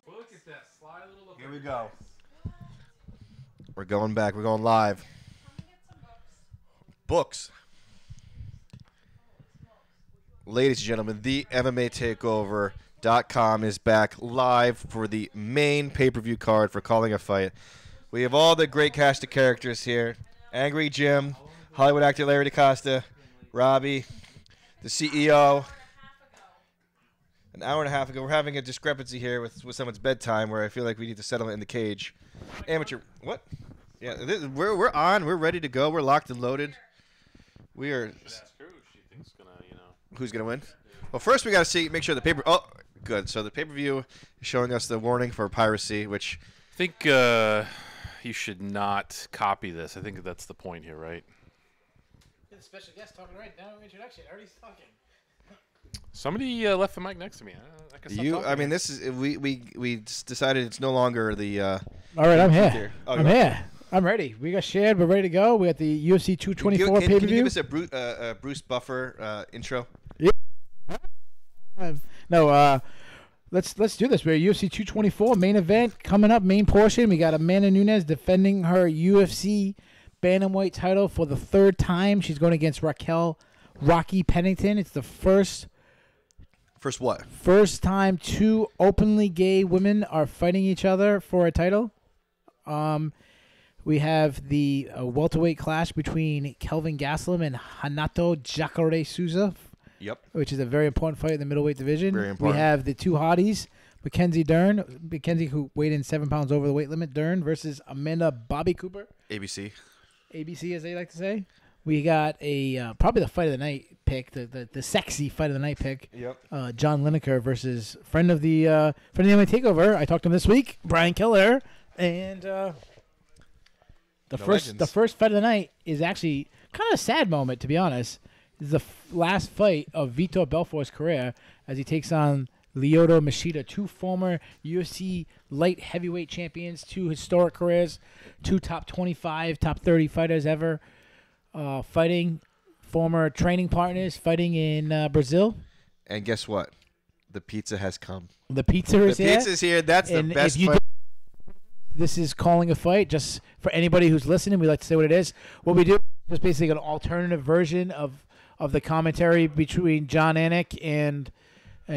Look at that sly little look. Here we go. We're going back. We're going live. Books. Ladies and gentlemen, the MMA Takeover.com is back live for the main pay-per-view card for Calling a Fight. We have all the great cast of characters here. Angry Jim, Hollywood actor Larry DaCosta, Robbie, the CEO. An hour and a half ago, we're having a discrepancy here with someone's bedtime where I feel like we need to settle it in the cage. Amateur, what? Yeah, we're on. We're ready to go. We're locked and loaded. We are. Who's gonna win? Well, first we gotta make sure the paper. Oh, good. So the pay-per-view is showing us the warning for piracy, which I think you should not copy this. I think that's the point here, right? The special guest talking right now. Introduction. Already talking. Somebody left the mic next to me. I can stop talking. I mean, this is we decided it's no longer the. All right, I'm here. Oh, I'm here. I'm ready. We got shared. We're ready to go. We got the UFC 224 pay-per-view. Can you give us a Bruce Buffer intro? Yeah. No. Let's do this. We're UFC 224 main event coming up. Main portion. We got Amanda Nunes defending her UFC bantamweight title for the third time. She's going against Rocky Pennington. It's the first. First what? First time two openly gay women are fighting each other for a title. We have the welterweight clash between Kelvin Gastelum and Hanato Jacare Souza. Yep. Which is a very important fight in the middleweight division. Very important. We have the two hotties, Mackenzie Dern, who weighed in 7 pounds over the weight limit, Dern versus Amanda Bobby Cooper. ABC, as they like to say. We got a probably the fight of the night pick, the sexy fight of the night pick. Yep. John Lineker versus friend of the MMA Takeover. I talked to him this week, Brian Keller, and the first fight of the night is actually kind of a sad moment, to be honest. It's the last fight of Vitor Belfort's career as he takes on Lyoto Machida, two former UFC light heavyweight champions, two historic careers, two top 25, top 30 fighters ever. Fighting, former training partners, fighting in Brazil. And guess what? The pizza has come. The pizza is here. The pizza's here. That's the best fight. This is Calling a Fight. Just for anybody who's listening, we like to say what it is. What we do is basically an alternative version of the commentary between John Anik and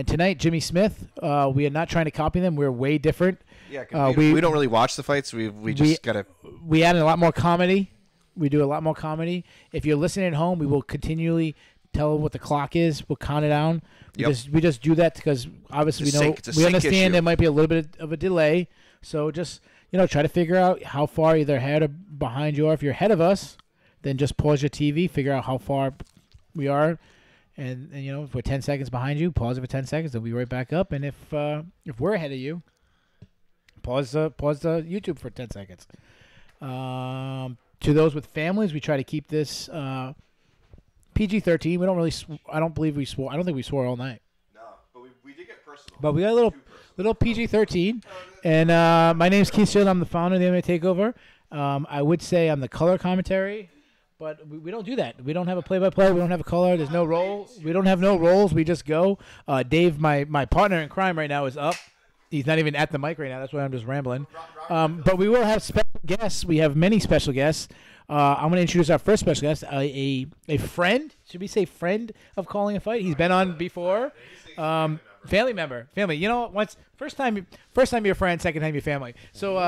tonight Jimmy Smith. We are not trying to copy them. We're way different. Yeah, we don't really watch the fights. We just gotta. We add a lot more comedy. We do a lot more comedy. If you're listening at home, we will continually tell what the clock is. We'll count it down. We just do that because obviously we understand there might be a little bit of a delay. So just try to figure out how far either ahead or behind you are. If you're ahead of us, then just pause your TV, figure out how far we are, and if we're 10 seconds behind you, pause it for 10 seconds. Then we'll be right back up. And if we're ahead of you, pause the YouTube for 10 seconds. To those with families, we try to keep this PG-13. We don't really. I don't believe we swore. I don't think we swore all night. No, but we did get personal. But we got a little PG-13. And my name's Keith Shield. I'm the founder of the MMA Takeover. I would say I'm the color commentary, but we don't do that. We don't have a play-by-play. We don't have a color. There's no role. We don't have no roles. We just go. Dave, my partner in crime right now, is up. He's not even at the mic right now. That's why I'm just rambling. But we will have special guests. We have many special guests. I'm going to introduce our first special guest, a friend. Should we say friend of Calling a Fight? He's been on before. Family member. Once first time you're a friend, second time you're family. So,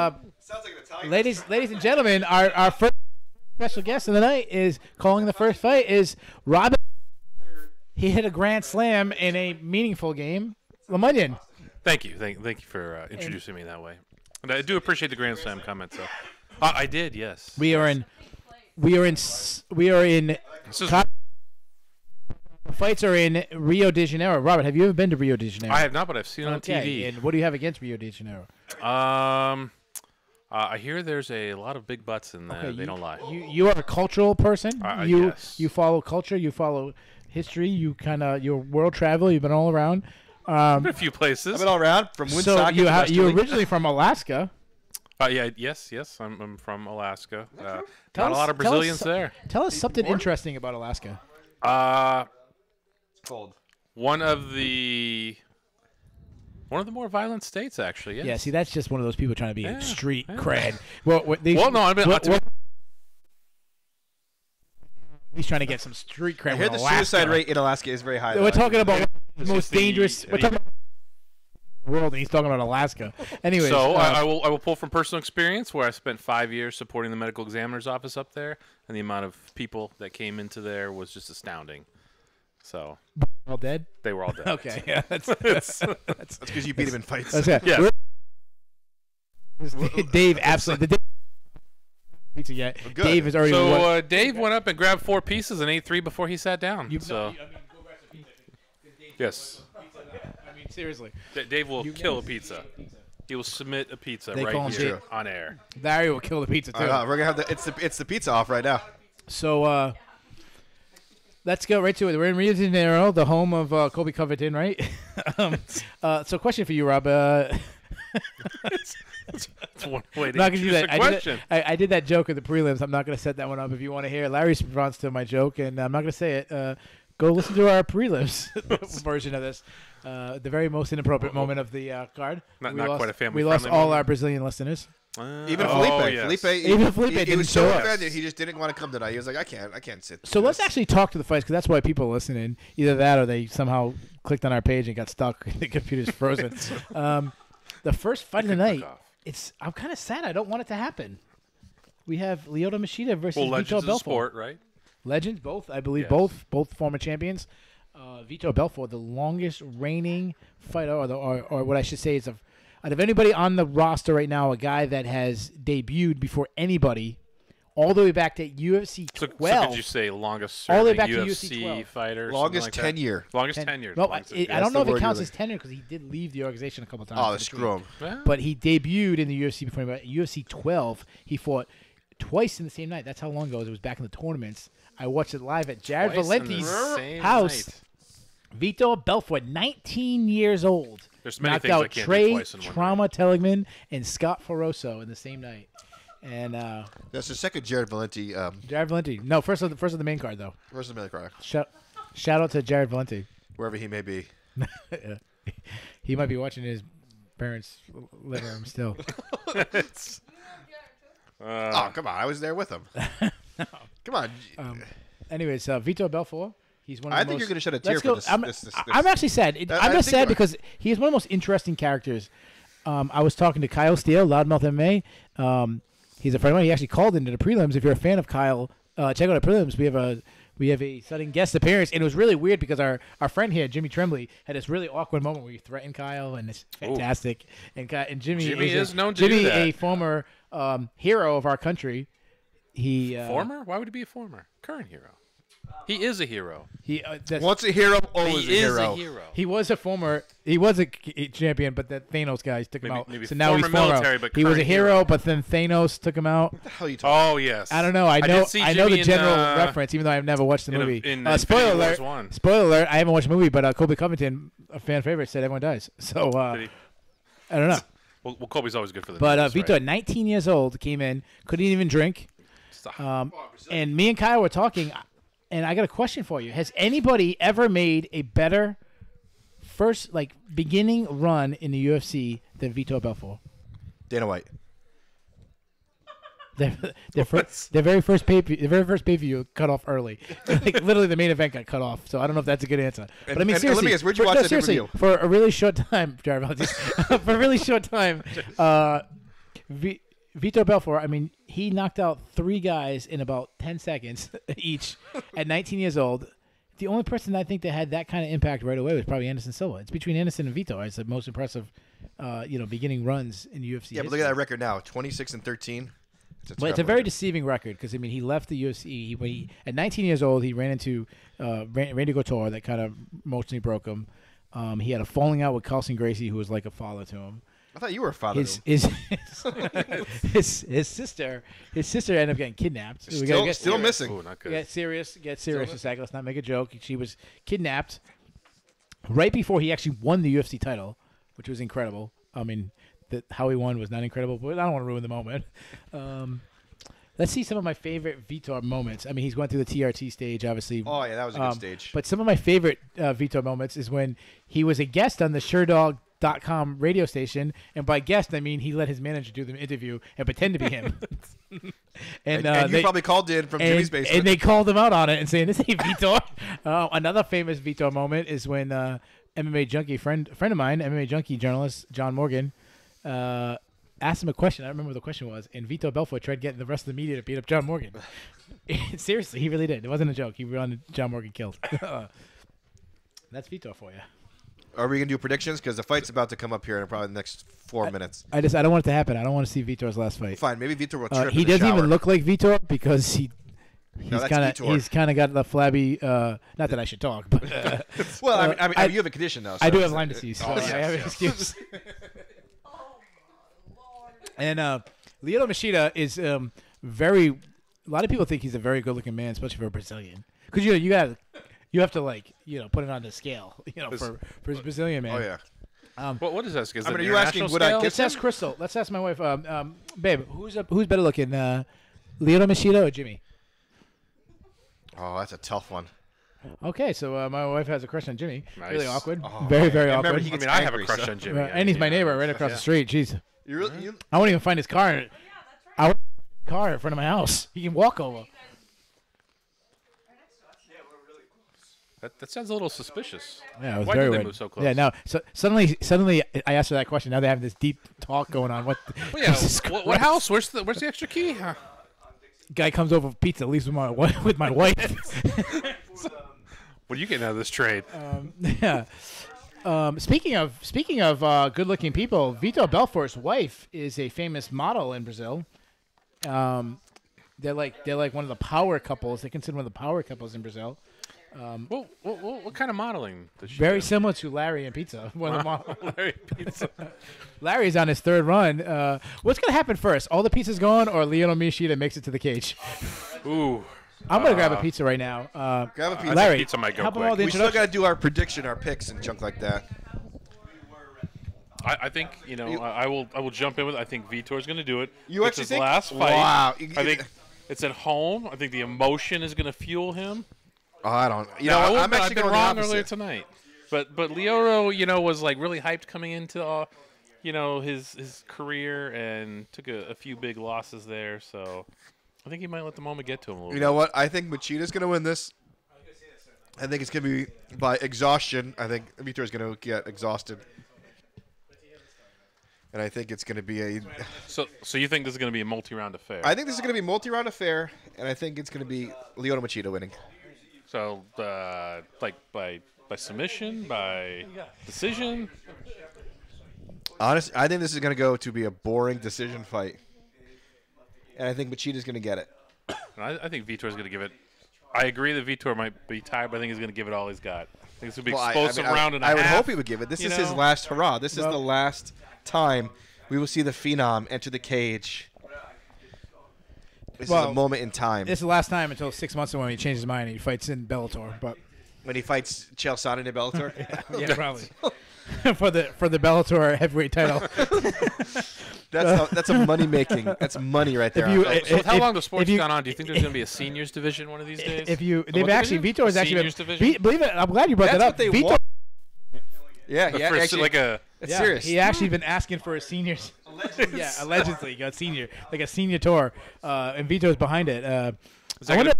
sounds like an Italian. Ladies and gentlemen, our first special guest of the night is calling the first fight is Robin. He hit a grand slam in a meaningful game. Lamunion. Thank you. Thank you for introducing me that way. And I do appreciate the Grand Slam comment. So, I did. Yes. We are in. Fights are in Rio de Janeiro. Robert, have you ever been to Rio de Janeiro? I have not, but I've seen it on TV. And what do you have against Rio de Janeiro? I hear there's a lot of big butts in there. Okay, they don't lie. You are a cultural person. Yes. You follow culture. You follow history. You're world travel. You've been all around. Been a few places. I've been all around from Woonsocket. So you're originally from Alaska. Yes. I'm from Alaska. Not a lot of Brazilians there. Tell us something interesting about Alaska. It's cold. One of the One of the more violent states, actually. Yes. Yeah, see, that's just one of those people trying to be Yeah, street yeah. cred. Well, No, I mean, he's trying to get some street cred. I heard with the Alaska. suicide rate in Alaska is very high. We're talking about one of It's the most just the- dangerous. We're talking about the world, and he's talking about Alaska. Anyways, So I will pull from personal experience where I spent 5 years supporting the medical examiner's office up there, and the amount of people that came into there was just astounding. So all dead. they were all dead. Okay, yeah, that's That's because you beat him in fights. that's it. Yeah. Dave absolutely. Pizza yet. Good. Dave is already. So Dave went up and grabbed 4 pieces and ate 3 before he sat down. Yes, I mean, seriously. Dave will kill a pizza. He will submit a pizza They call right him here Dave. on air. Larry will kill the pizza too. We're gonna have it's the pizza off right now. So let's go right to it. We're in Rio de Janeiro, the home of Colby Covington, right? So question for you, Rob. That's one way to I'm not gonna do introduce that. a question. I did that joke at the prelims. I'm not gonna set that one up if you want to hear Larry's response to my joke, and I'm not gonna say it. Go listen to our prelims version of this. The very most inappropriate moment of the card. Not We lost- quite a family. We lost friendly all moment. our Brazilian listeners. Even Oh, Felipe. yes. Even Felipe he didn't was so show up. offended. He just didn't want to come tonight. He was like, I can't sit. So let's actually talk to the fights, because that's why people are listening. Either that, or they somehow clicked on our page and got stuck. The computer's frozen. The first fight of the night. I'm kind of sad. I don't want it to happen. We have Lyoto Machida versus Well, Vitor legends of the Belfort. sport, right? Legends, both, I believe, Yes. both former champions. Vitor Belfort, the longest reigning fighter, or what I should say is, out of anybody on the roster right now, a guy that has debuted before anybody, all the way back to UFC 12. So could you say longest All the way serving back to UFC UFC 12. fighter? Longest something like that? tenure. Longest tenure. No, Longest- I yeah. don't know if the it word counts you're as tenure because he did leave the organization a couple times. Oh, in the between. screw him. Yeah. But he debuted in the UFC before. But UFC 12, he fought twice in the same night. That's how long ago it was. It was back in the tournaments. I watched it live at Jared Twice in the Valenti's same house. night. Vitor Belfort, 19 years old, There's many knocked things I out can't do Trey twice in one Trauma Teligman and Scott Foroso in the same night. And That's the second Jared Valenti Jared Valenti. No, first of the main card though. versus Millicrock, Shout out to Jared Valenti. wherever he may be. He might be watching his parents' living room still. It's- Oh, come on. I was there with him. Come on. Anyways, Vitor Belfort. He's one of the I think most, you're going to shed a tear let's for go. this. I'm actually sad. I'm I just think sad you are. because he is one of the most interesting characters. I was talking to Kyle Steele, Loudmouth MMA. He's a friend of mine. He actually called into the prelims. If you're a fan of Kyle, check out the prelims. We have a sudden guest appearance, and it was really weird because our friend here, Jimmy Tremblay, had this really awkward moment where he threatened Kyle, and it's fantastic. And Jimmy is known to Jimmy, do that. a former hero of our country. He former? Why would he be a former? Current hero. He is a hero. Once a hero, always He a is hero. a hero. He was a champion, but the Thanos guys took him out. Maybe So now he's former military, but he was a current hero, hero. but then Thanos took him out. What the hell are you talking Oh yes. I don't know. I did see know the Jimmy in, general reference, even though I've never watched the in a- movie. in Spoiler Infinity Wars alert! 1. Spoiler alert! I haven't watched the movie, but Colby Covington, a fan favorite, said everyone dies. So Did he? I don't know. Well, Colby's always good for the But news, Vitor, right? 19 years old, came in, couldn't even drink. Stop. And me and Kyle were talking, and I got a question for you. Has anybody ever made a better first, beginning run in the UFC than Vitor Belfort? Dana White. Their very first pay-per-view cut off early. Literally, the main event got cut off. So I don't know if that's a good answer. But I mean, and seriously, let me ask, where'd you watch that seriously, pay-per-view? for a really short time, Jared Valenti, for a really short time, Vitor Belfort, I mean, he knocked out 3 guys in about 10 seconds each at 19 years old. The only person I think that had that kind of impact right away was probably Anderson Silva. It's between Anderson and Vitor. It's the most impressive, beginning runs in UFC. Yeah, but look at that record now. 26-13. Well, it's a very deceiving record because, I mean, he left the UFC. At 19 years old, he ran into Randy Couture that kind of emotionally broke him. He had a falling out with Carlson Gracie, who was like a father to him. I thought you were a father. His sister ended up getting kidnapped. We gotta get Still serious. missing. Ooh, not good. Get serious a second. Let's not make a joke. She was kidnapped right before he actually won the UFC title, which was incredible. I mean, how he won was not incredible, but I don't want to ruin the moment. Let's see some of my favorite Vitor moments. I mean, he's going through the TRT stage, obviously. Oh, yeah, that was a good stage. But some of my favorite Vitor moments is when he was a guest on the SureDog Prelims.com radio station, and by guest I mean he let his manager do the interview and pretend to be him. And you probably called in from Jimmy's basement. And they called him out on it and saying, "This ain't Vitor." Another famous Vitor moment is when MMA junkie friend of mine, MMA junkie journalist John Morgan, asked him a question. I don't remember what the question was, and Vitor Belfort tried getting the rest of the media to beat up John Morgan. Seriously, he really did. It wasn't a joke. He wanted John Morgan killed. That's Vitor for you. Are we gonna do predictions? Because the fight's about to come up here in probably the next 4 minutes. I don't want it to happen. I don't want to see Vitor's last fight. Fine, maybe Vitor will trip. He in the doesn't shower. even look like Vitor because Vitor. he's kind of got the flabby. Not that I should talk, but well, I mean, you have a condition though. So I do have Lyme disease. So Oh, I have an yes. excuse. And Lyoto Machida is very. A lot of people think he's a very good-looking man, especially for a Brazilian. Because you have to put it on the scale, for his Brazilian man. Oh yeah. What is that? Is I mean, it are you asking international would I scale? kiss Let's ask Crystal. Let's ask my wife. Babe, who's better looking, Lyoto Machida or Jimmy? Oh, that's a tough one. Okay, so my wife has a crush on Jimmy. Nice. Really awkward. Oh, very, very I remember awkward. he I gets mean, I have a angry, crush so- on Jimmy. And he's my neighbor right across the street. Jeez. You really? I won't even find his car. I won't find his car in front of my house. He can walk over. That sounds a little suspicious. Yeah, it was Why very did they weird. move so close? Yeah, no. So suddenly, I asked her that question. Now they have this deep talk going on. What? Well, yeah, Jesus what Christ. house? Where's the extra key? Huh? Guy comes over for pizza, leaves with my wife. What are you getting out of this trade? Yeah. Speaking of good-looking people, Vitor Belfort's wife is a famous model in Brazil. They're like one of the power couples. They consider one of the power couples in Brazil. What kind of modeling does she Very do? similar to Larry and Pizza. One of the Larry Pizza. Larry's on his third run. What's gonna happen first? All the pizza's gone, or Lyoto Machida makes it to the cage? Ooh. I'm gonna grab a pizza right now. Grab a pizza. Larry, pizza might go how about quick. all the We still introductions? got to do our prediction, our picks, and junk like that. I think I will jump in with. I think Vitor's going to do it. You It's actually his think? last fight. Wow. I think it's at home. I think the emotion is going to fuel him. Oh, I don't. You Now, know, I've I'm actually been going wrong the earlier opposite. tonight. But Lyoto, was like really hyped coming into his career and took a few big losses there. So I think he might let the moment get to him a little You know what? I think Machida's going to win this. I think it's going to be by exhaustion. I think Vitor's going to get exhausted. And I think it's going to be a. So you think this is going to be a multi-round affair? I think this is going to be a multi-round affair, and I think it's going to be Lyoto Machida winning. So like by submission, by decision. Honestly, I think this is going to go to be a boring decision fight, and I think Machida's going to get it. And I think Vitor's going to give it. I agree that Vitor might be tired, but I think he's going to give it all he's got. I think it's going to be Well, explosive round and a I would half. hope he would give it. This you is his know? last hurrah. This is the last time we will see the Phenom enter the cage. This is a moment in time. This is the last time until 6 months ago when he changed his mind and he fights in Bellator. But When he fights Chael Sonnen in Bellator. yeah, probably for the Bellator heavyweight title. That's a money making. That's money right there. So with how if- long the sport's if you- gone on, do you think there's going to be a seniors division one of these days? They've actually Vitor has actually Seniors division? believe it. I'm glad you brought That's that up. what they Vitor, want. Yeah, For yeah. Actually, like a it's yeah, serious. he actually been asking for a seniors. Yeah, allegedly got senior, like a senior tour, and Vitor's behind it. Is that I wonder.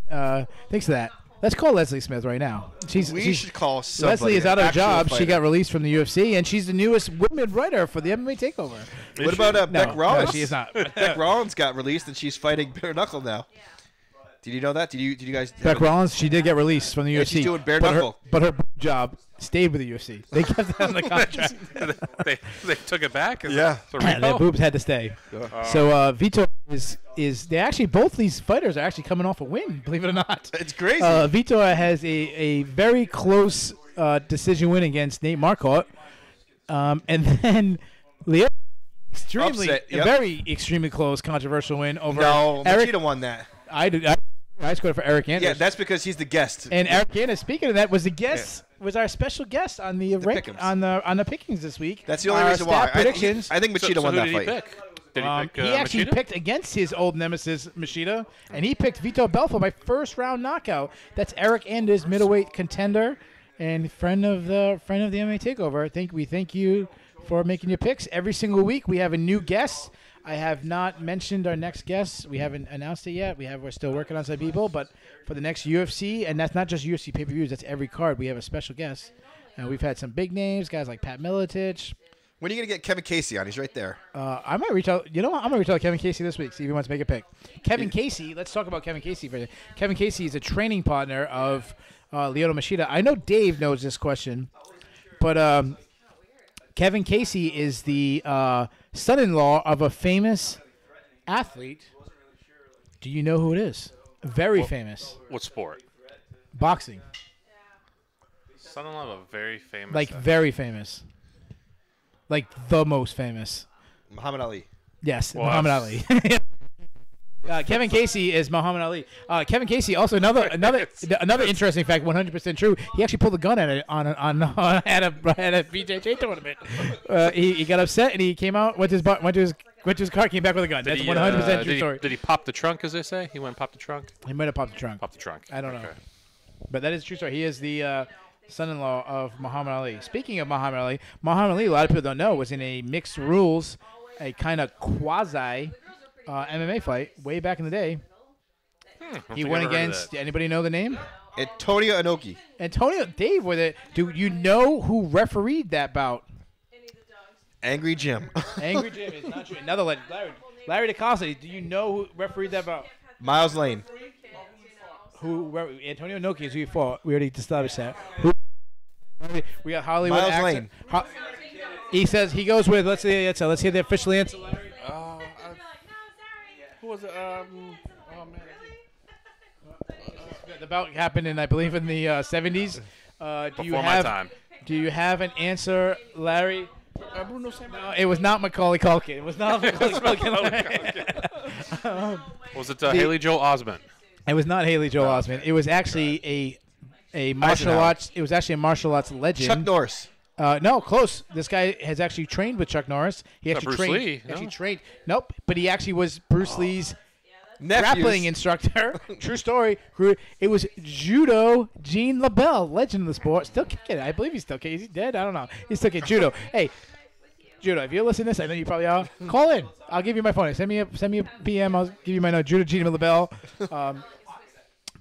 gonna- Thanks for that. Let's call Leslie Smith right now. We She's should call somebody. Leslie is out of a an actual job. She fighter. got released from the UFC, and she's the newest women writer for the MMA Takeover. What about Beck Rollins? No, she is not. Beck Rollins got released, and she's fighting bare knuckle now. Did you know that? Did you guys? Beck Rollins, she did get released from the UFC. she's doing bare but knuckle. But her job stayed with the UFC. They kept it on the contract. they took it back? Yeah. Their boobs had to stay. So Vitor is they actually both these fighters are actually coming off a win, believe it or not. It's crazy. Vitor has a very close decision win against Nate Marquardt, and then Leo extremely Upset, yep. a very extremely close controversial win over no, Eric. Machida won that. I scored for Eric Anders. Yeah, that's because he's the guest. And Eric Anders, speaking of that, was the guest. Was our special guest on the pick'ems. on the pickings this week. That's the only Our reason stat why. Predictions. I think Machida won who that did fight. he pick? Did he pick He actually Machida? picked against his old nemesis Machida, and he picked Vitor Belfort by first round knockout. That's Eric Anders, middleweight contender, and friend of the MMA Takeover. We thank you for making your picks every single week. We have a new guest. I have not mentioned our next guest. We haven't announced it yet. We're still working on some people, but for the next UFC, and that's not just UFC pay-per-views. That's every card. We have a special guest. We've had some big names, guys like Pat Miletich. When are you gonna get Kevin Casey on? He's right there. I might reach out. You know what? I'm gonna reach out to Kevin Casey this week. See if he wants to make a pick. Kevin Casey. Let's talk about Kevin Casey for a second. Kevin Casey is a training partner of Lyoto Machida. I know Dave knows this question, but Kevin Casey is the son-in-law of a famous athlete. Do you know who it is? Very famous. What sport? Boxing. Son-in-law of a very famous. Like very famous. Like the most famous. Muhammad Ali. Yes, Well, Muhammad Ali. Kevin Casey is Muhammad Ali. Kevin Casey also another interesting fact, 100% true. He actually pulled a gun at a BJJ tournament. He got upset and he came out, went to his car, came back with a gun. That's 100% true story. Did he pop the trunk, as they say? He went and popped the trunk. He might have popped the trunk. Popped the trunk. I don't know, but that is a true story. He is the son-in-law of Muhammad Ali. Speaking of Muhammad Ali, a lot of people don't know, was in a mixed rules, a kind of quasi MMA fight way back in the day. He went against. Anybody know the name? Antonio Inoki. Antonio. Dave, with it. Do you know who refereed that bout? Angry Jim. Angry Jim is not true. Another legend. Larry DeCosta. Do you know who refereed that bout? Miles Lane. Antonio Inoki is who you fought. We already established that. We got Hollywood Miles accent. Lane. He goes with. Let's hear the official answer, Larry. Who was it? Oh man. The bout happened in, I believe, in the 70s. Before my time. Do you have an answer, Larry? Bruno No, it was not Macaulay Culkin. It was not Macaulay Culkin. Was it Haley Joel Osment? It was not Haley Joel Osment. It was actually a martial arts. It was actually a martial arts legend. Chuck Norris. No, close. This guy has actually trained with Chuck Norris. He actually Bruce trained. Lee, no? Actually trained. Nope, but he actually was Bruce Lee's Nephews. grappling instructor. True story. It was Judo Gene LaBelle, legend of the sport. Still kicking it. I believe he's still kicking. Is he dead? I don't know. He's still kicking judo. Hey, Judo, if you're listening to this, I know you probably are. Call in. I'll give you my phone. Send me a PM. I'll give you my note. Judo Gene LaBelle.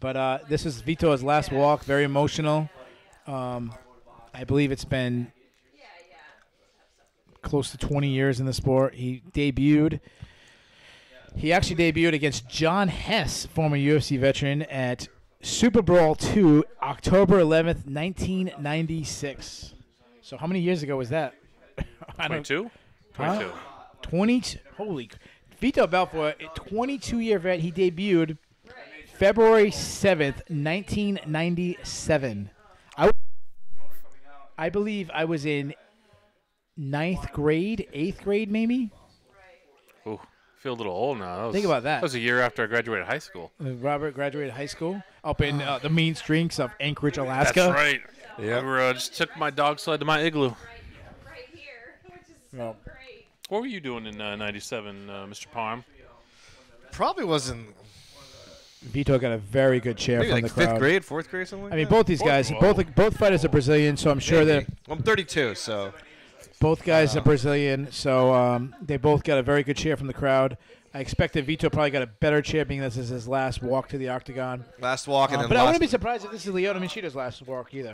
But this is Vitor's last walk. Very emotional. I believe it's been close to 20 years in the sport. He actually debuted against John Hess, former UFC veteran, at Super Brawl II, October 11th, 1996. So how many years ago was that? 22? 22. 22. Holy. Vitor Belfort, a 22-year vet. He debuted February 7th, 1997. I believe I was in 9th grade, 8th grade maybe. Ooh, I feel a little old now. Think about that. That was a year after I graduated high school. Robert graduated high school up in the mean streets of Anchorage, Alaska. That's right. Yeah. We just took my dog sled to my igloo. Right here, which is Well, great. What were you doing in '97, Mr. Palm? Probably wasn't. Vitor got a very good chair Maybe from like the crowd. 5th grade, 4th grade, something like I mean, that. both these guys, both fighters are Brazilian, so I'm sure Maybe. that I'm 32, so. both guys are Brazilian, so they both got a very good cheer from the crowd. I expect that Vitor probably got a better cheer, being this is his last walk to the octagon. Last walk and then But I last. wouldn't be surprised if this is Lyoto Machida's last walk either.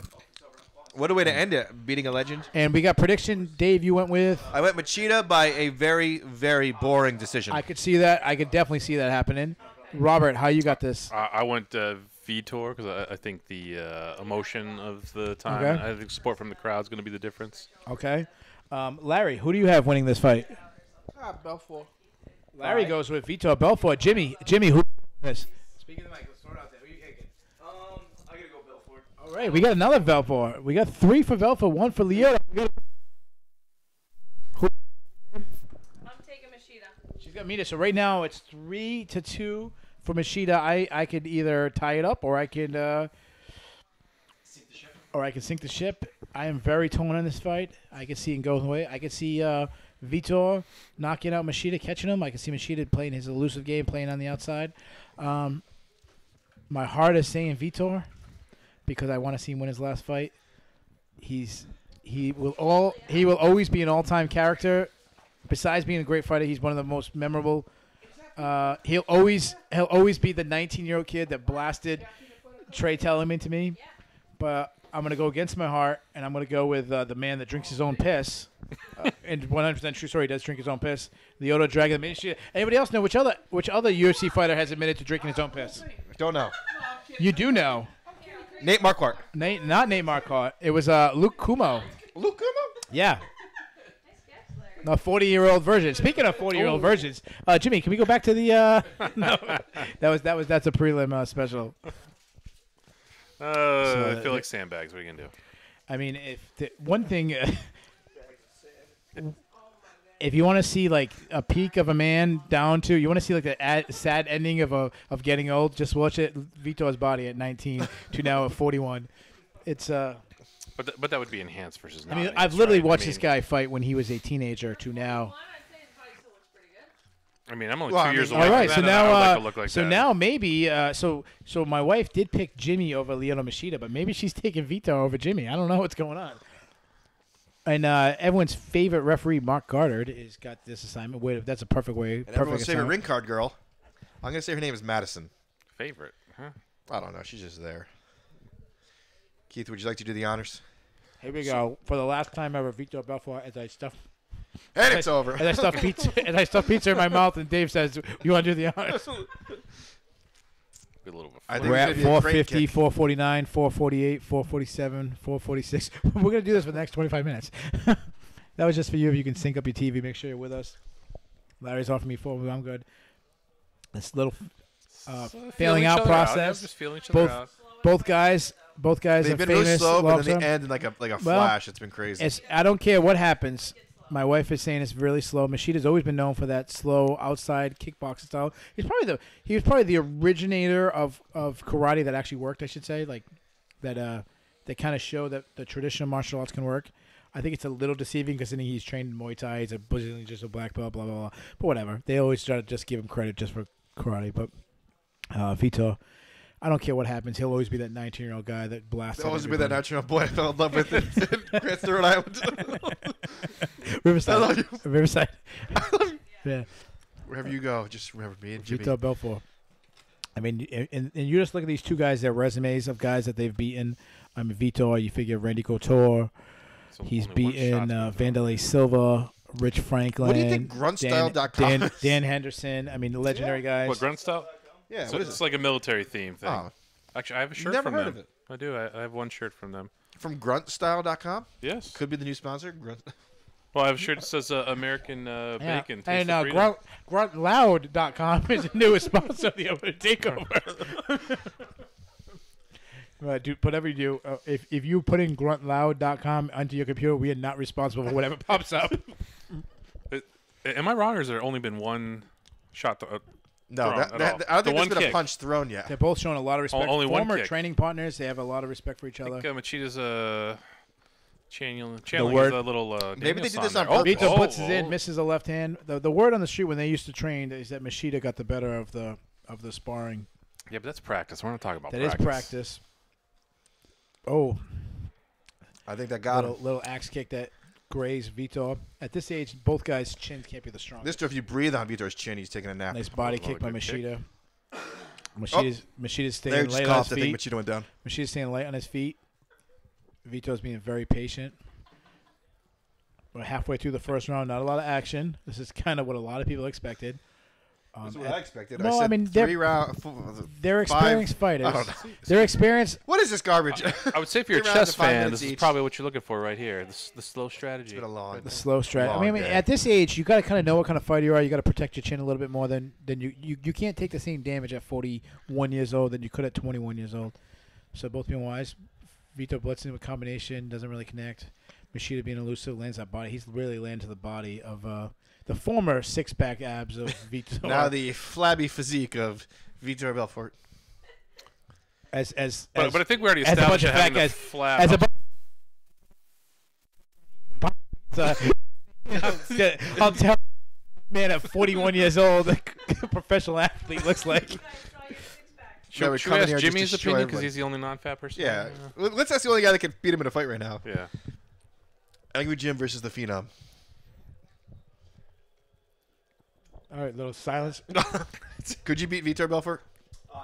What a way to end it, beating a legend. And we got prediction. Dave, you went with? I went Machida by a very, very boring decision. I could see that. I could definitely see that happening. Robert, how you got this? I went Vitor because I think the emotion of the time. Okay. I think support from the crowd is going to be the difference. Okay. Larry, who do you have winning this fight? Belfort. Larry goes with Vitor Belfort. Jimmy, who this? Speaking of the mic, let's throw it out there. Who you taking? I gotta go Belfort. All right, we got another Belfort. We got 3 for Belfort, 1 for Lyoto. I'm taking Machida. She's got Machida. So right now it's 3-2 for Machida. I could either tie it up or I could sink the ship. I am very torn on this fight. I can see it go away. I can see Vitor knocking out Machida, catching him. I can see Machida playing his elusive game, playing on the outside. My heart is saying Vitor because I want to see him win his last fight. he will always be an all-time character. Besides being a great fighter, he's one of the most memorable. He'll always be the 19-year-old kid that blasted Trey Tellerman to me. But I'm gonna go against my heart, and I'm gonna go with the man that drinks his own piss. And 100% true story, he does drink his own piss. Lyoto Dragon. Anybody else know which other UFC fighter has admitted to drinking his own piss? Don't know. You do know. Nate Marquardt. Not Nate Marquardt. It was Luke Kumo. Luke Kumo? Yeah. A 40-year-old version. Speaking of 40-year-old versions, Jimmy, can we go back to the? No, that's a prelim special. I feel like sandbags. What are you gonna do? I mean, one thing, if you want to see like a peak of a man down to, you want to see like the sad ending of getting old, just watch it. Vitor's body at 19 to now at 41. It's But that would be enhanced versus not. I mean, enhanced, I've literally right? watched this guy fight when he was a teenager to now. I mean, I'm only Well, 2 I years mean- away. All right, from so that, and I would like now, to look like so that. now maybe, so my wife did pick Jimmy over Lyoto Machida, but maybe she's taking Vitor over Jimmy. I don't know what's going on. And everyone's favorite referee, Mark Goddard, has got this assignment. Wait, that's a perfect way. And Perfect everyone's favorite assignment. ring card girl. I'm going to say her name is Madison. favorite, huh? I don't know. She's just there. Keith, would you like to do the honors? Here we go. For the last time ever, Vitor Belfort, as I stuff And it's over. as I stuff pizza in my mouth, and Dave says, "You want to do the honors?" Be a little bit. I think We're it's at gonna be a great 450, kick. 449, 448, 447, 446. We're going to do this for the next 25 minutes. That was just for you. If you can sync up your TV, make sure you're with us. Larry's offering me 4. I'm good. This little failing out process. Just feeling each other Both out. both guys They've are been famous. really slow, but then long-term. they end in like a Well, flash. It's been crazy. I don't care what happens. My wife is saying it's really slow. Mashida's always been known for that slow outside kickboxing style. He was probably the originator of karate that actually worked. I should say, like that kind of show that the traditional martial arts can work. I think it's a little deceiving because he's trained in Muay Thai. He's a Brazilian, just a black belt, blah blah blah. But whatever. They always try to just give him credit just for karate. But Vitor, I don't care what happens. He'll always be that 19-year-old guy that blasts. They'll always be that natural boy I fell in love with in Cranston, Rhode Island. Riverside. Riverside. Yeah. Wherever you go, just remember me and Jimmy. Vitor Belfort. I mean, and you just look at these two guys, their resumes of guys that they've beaten. I mean, Vitor, you figure Randy Couture. So He's only one beaten shot's Vanderlei Silva, Rich Franklin. What do you think gruntstyle.com is? Dan Henderson. I mean, the legendary guys. What, grunt style? Yeah, So what is it's it? like a military theme thing. Oh, Actually, I have a shirt never from heard them. of it. I do. I have one shirt from them. From gruntstyle.com? Yes. Could be the new sponsor. Grunt. Well, I have a shirt that says American Bacon. Taste And of freedom. gruntloud.com is the newest sponsor of the Open Takeover. Dude, whatever you do, if you put in gruntloud.com onto your computer, we are not responsible for whatever pops up. Am I wrong, or has there only been one shot? No, Thrown at all. I don't The think there's one been a kick. punch thrown yet. They're both showing a lot of respect. Only one Former kick. training partners, they have a lot of respect for each I other. think Machida's channeling word- is a little. Maybe they Daniel did this song on there. purpose. Vitor blitzes in, misses a left hand. The word on the street when they used to train is that Machida got the better of the sparring. Yeah, but that's practice. We're not talking about That practice. is practice. Oh, I think that got him. little axe kick that grazed Vitor. At this age, both guys' chins can't be the strongest. If you breathe on Vitor's chin, he's taking a nap. Nice body Oh, kick by good kick. Machida. Machida's They staying just light on coughed. his I think feet. Machida went down. Machida's staying light on his feet. Vitor's being very patient. We're halfway through the first round. Not a lot of action. This is kind of what a lot of people expected. That's what I expected. no, I said I mean, they're- 3 rounds. They're experienced fighters. I don't know. They're experienced. What is this garbage? I would say if you're a 3 rounds chess of 5 fan, minutes this is each. probably what you're looking for right here. The slow strategy. It's been a long. The slow strat. I Long mean, day. at this age, you got to kind of know what kind of fighter you are. You got to protect your chin a little bit more than you can't take the same damage at 41 years old than you could at 21 years old. So both being wise. Vitor blitzing with combination doesn't really connect. Machida being elusive lands that body. He's really landed to the body of the former six-pack abs of Vitor. Now the flabby physique of Vitor Belfort. as But I think we already as a bunch established of that having fat the guys- flap. as a I'll tell man at 41 years old, a professional athlete looks like. that would Should come we in here ask and just Jimmy's destroy opinion because everybody. he's the only non-fat person? Yeah. Let's ask the only guy that can beat him in a fight right now. Yeah. Angry Jim versus the Phenom. All right, little silence. Could you beat Vitor Belfort? No.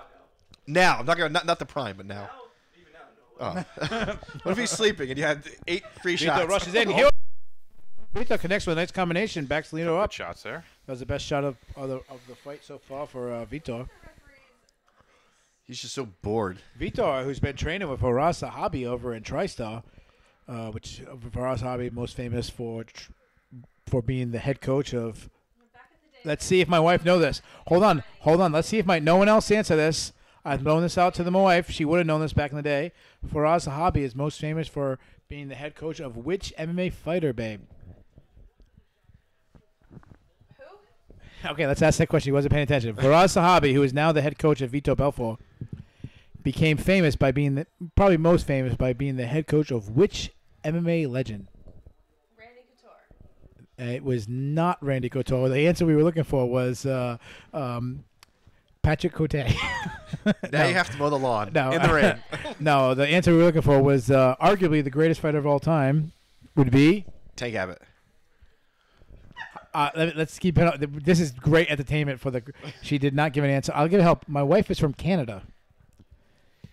Now. I'm not gonna not the prime, but now. Even now, no. Oh. What if he's sleeping and you had 8 free shots? Vito rushes in. Vito connects with a nice combination. Backs Lino Good up. shots there. That was the best shot of the fight so far for Vitor. He's just so bored. Vitor, who's been training with Horace Sahabi over in TriStar, which Horace Sahabi most famous for being the head coach of. Let's see if my wife knows this. Hold on. Let's see if no one else answer this. I've known this out to my wife. She would have known this back in the day. Faraz Sahabi is most famous for being the head coach of which MMA fighter, babe? Who? Okay, let's ask that question. He wasn't paying attention. Faraz Sahabi, who is now the head coach of Vitor Belfort, became famous by being probably most famous by being the head coach of which MMA legend? Randy Couture. It was not Randy Couture. The answer we were looking for was Patrick Cote. Now you have to mow the lawn No, in the rain. No, the answer we were looking for was arguably the greatest fighter of all time would be. Tank Abbott. Let's keep it up. This is great entertainment for the. She did not give an answer. I'll give help. My wife is from Canada.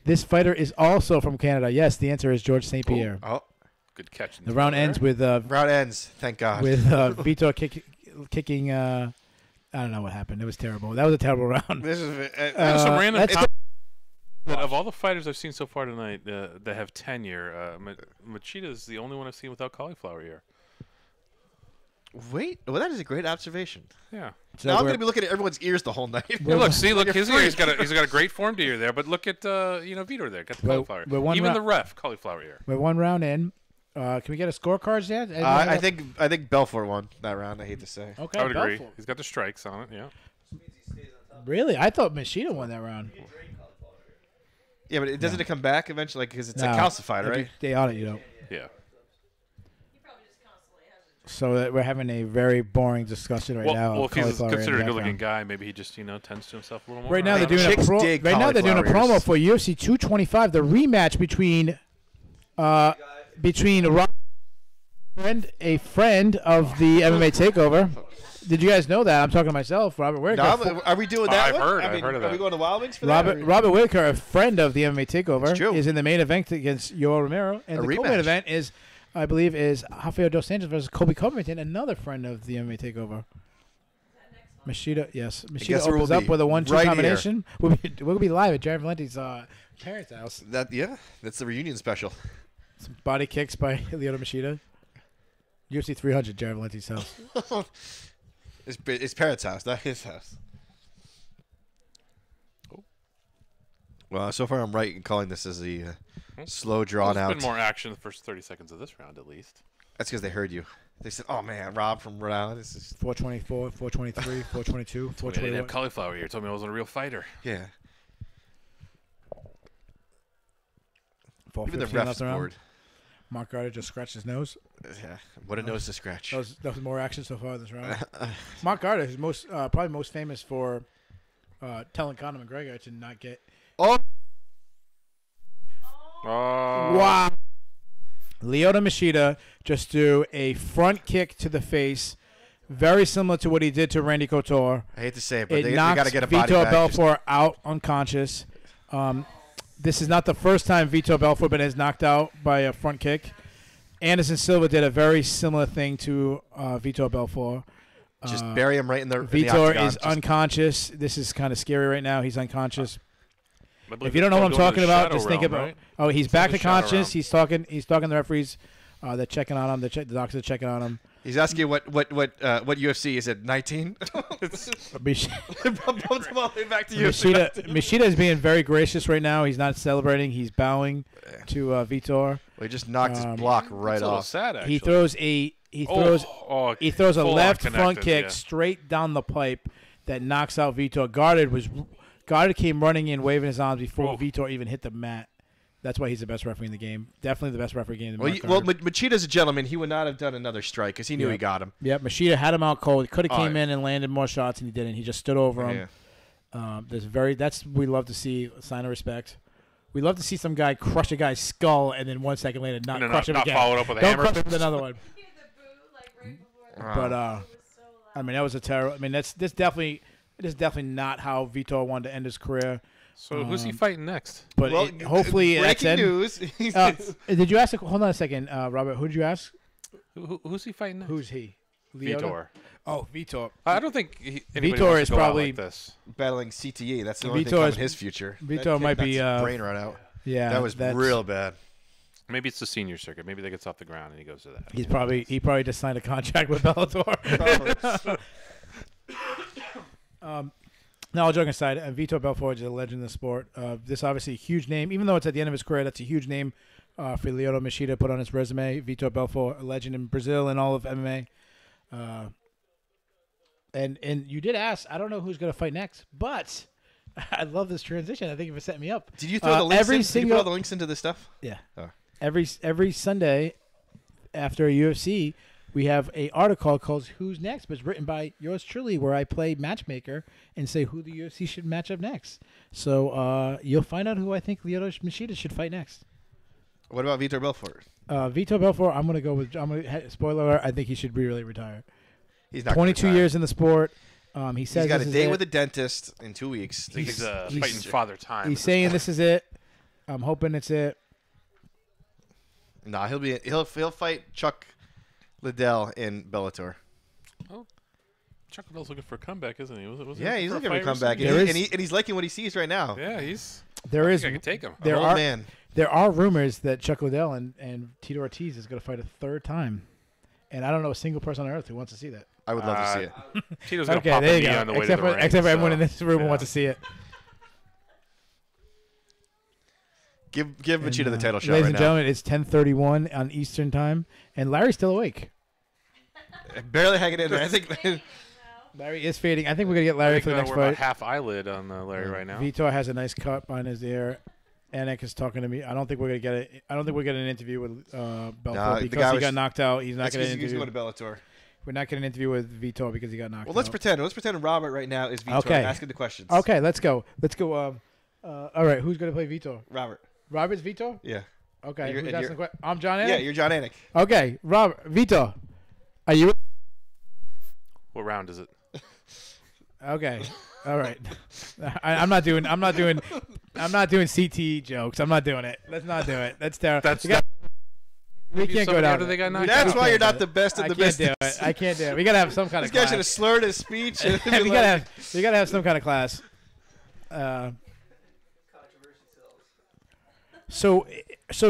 This fighter is also from Canada. Yes, the answer is George St. Pierre. Oh, Good catch. The round ends with round ends. Thank God. Vitor kicking. I don't know what happened. It was terrible. That was a terrible round. This is Some random let's top- that of all the fighters I've seen so far tonight that have tenure, Machida is the only one I've seen without cauliflower ear. Wait. Well, that is a great observation. Yeah. So Now I'm we're- going to be looking at everyone's ears the whole night. Yeah, look, see, look, You're his free. ear. He's got a great formed ear there, but look at Vitor there, got the Well, cauliflower. we're one Even round- the ref, cauliflower ear. We're one round in. Can we get a scorecards yet? I think Belfort won that round. I hate to say. Okay, I would agree. Belfort. He's got the strikes on it. Yeah. Really? I thought Machida won that round. Yeah, but doesn't it come back eventually? Because it's No. calcified, If right? you stay on it, you don't. Yeah. He probably just constantly has it. So we're having a very boring discussion right now. Well, of if he's cauliflower in considered the a good-looking background. guy, maybe he just tends to himself a little more. Right now I they're don't doing know. a Chicks dig right now they're doing a cauliflower promo ears. for UFC 225, the rematch between Rob and a friend of the MMA Takeover. Did you guys know that? I'm talking to myself, Robert Whitaker. No, are we doing that? I've one? heard- I I've mean, heard of Are we that. going to Wild Wings for Robert that? Robert Whitaker, a friend of the MMA Takeover, It's true. is in the main event against Yoel Romero, and A the rematch. co-main event is, I believe, is Rafael dos Anjos versus Colby Covington, another friend of the MMA Takeover. Machida, yes, Machida guess where opens we'll up be? with a 1-2 Right here. combination. We'll be live at Jared Valenti's parents' house. That's the reunion special. Some body kicks by Lyoto Machida. UFC 300, Jared Valenti's house. It's parents' house, not his house. Well, so far I'm right in calling this as a slow, drawn There's out. been more action in the first 30 seconds of this round, at least. That's because they heard you. They said, "Oh man, Rob from Rhode Island." This is 424, 423, 422, I didn't 421. have cauliflower ear. Told me I wasn't a real fighter. yeah. 415 Even the left ref's around. bored. Mark Garter just scratched his nose. Yeah. What a nose to scratch. That was more action so far this round. Mark Garter is probably most famous for telling Conor McGregor to not get. Oh, Oh. Wow. Lyoto Machida just do a front kick to the face, very similar to what he did to Randy Couture. I hate to say it, but It they knocks got to get a body Vitor back. Belfort out unconscious. This is not the first time Vitor Belfort been knocked out by a front kick. Anderson Silva did a very similar thing to Vitor Belfort. Just bury him right in the Vitor octagon. is Just- unconscious. This is kind of scary right now. He's unconscious. I believe If you don't know what I'm they're going talking to the about, shadow just think realm, about. right? Oh, he's It's back in to the shadow conscious. realm. He's talking to the referees. They're checking on him. The doctors are checking on him. He's asking you what UFC is it 19? Mich- Bumped him all the way back to UFC. Machida is being very gracious right now. He's not celebrating. He's bowing to Vitor. Well, he just knocked his block right It's a little off. sad, actually. He throws a full-on left connected, front kick yeah. straight down the pipe that knocks out Vitor. Guarded came running in, waving his arms before Oh. Vitor even hit the mat. That's why he's the best referee in the game. Definitely the best referee in the game. Well, Machida's a gentleman. He would not have done another strike because he knew he got him. Yep, Machida had him out cold. He could have Oh, came yeah. in and landed more shots, and he didn't. He just stood over him. We love to see a sign of respect. We love to see some guy crush a guy's skull and then 1 second later not crush him not again. follow it up with a Don't hammer. crush him with another one. Hear the boo like right before the But it was so loud. I mean, that was a terrible. I mean, this definitely not how Vitor wanted to end his career. So who's he fighting next? But hopefully that's breaking it. news. Did you ask? Hold on a second, Robert. Who did you ask? Who's he fighting next? Who's he? Leota? Vitor. Oh, Vitor. I don't think anybody Vitor wants is to go out probably- like this. Battling CTE. That's the only Vitor thing coming is- in his future. Vitor That kid might got be, his brain run out. Yeah, That was that's- real bad. Maybe it's the senior circuit. Maybe that gets off the ground and he goes to that. He probably just signed a contract with Bellator. No, all joking aside, Vitor Belfort is a legend in the sport. This obviously a huge name, even though it's at the end of his career. That's a huge name for Lyoto Machida to put on his resume. Vitor Belfort, a legend in Brazil and all of MMA. And you did ask. I don't know who's going to fight next, but I love this transition. I think it set me up. Did you throw the links every in? Did you single put all the links into this stuff? yeah. Oh. Every Sunday after a UFC, we have a article called "Who's Next," but it's written by yours truly, where I play matchmaker and say who the UFC should match up next. So you'll find out who I think Lyoto Machida should fight next. What about Vitor Belfort? Vitor Belfort, I'm gonna go with. Spoiler alert, I think he should really retire. He's not. 22 years in the sport. He says He's got a this is date it. with a dentist in 2 weeks. I think he's He's- fighting father time. He's saying this is it. I'm hoping it's it. Nah, he'll fight Chuck Liddell in Bellator. Chuck Liddell's looking for a comeback, isn't he? Was Yeah, he he's for a looking for a fight comeback, recently? and he's liking what he sees right now. Yeah, he's. There I is think I can take him. there Old are man. there are rumors that Chuck Liddell and Tito Ortiz is going to fight a third time, and I don't know a single person on earth who wants to see that. I would love to see it. Tito's gonna Okay, pop there a you knee go. on the way Except to the for ring, except for everyone so, in this room who yeah. wants to see it. Give Machida the title shot Ladies right and now. gentlemen, it's 10:31 on Eastern time, and Larry's still awake. Barely hanging in there. I think. Fading now. Larry is fading. I think we're gonna get I Larry think for the next we're about fight. half eyelid on Larry right now. Vitor has a nice cut on his ear. Anik is talking to me. I don't think we're gonna get it. I don't think we're getting an interview with Belfort the guy because he was- got knocked out. He's not That's getting an 'cause he's interview. going to Bellator. We're not getting an interview with Vitor because he got knocked Well, out. let's pretend. Let's pretend Robert right now is Vitor Okay. asking the questions. Okay, let's go. Let's go. All right, who's gonna play Vitor? Robert. Robert's Vitor. Yeah. Okay, You're- who's and asking the question? I'm John Anik. Yeah, you're John Anik. Okay, Robert Vitor. Are you What round is it? okay? All right. I'm not doing CTE jokes. I'm not doing it. Let's not do it. That's terrible. We can't go Somebody down. after they got knocked That's out. why you're can't not do the best of I the can't best. do it. I can't do it. We gotta have some kind This of guy class. should have slurred his speech. we gotta have some kind of class. So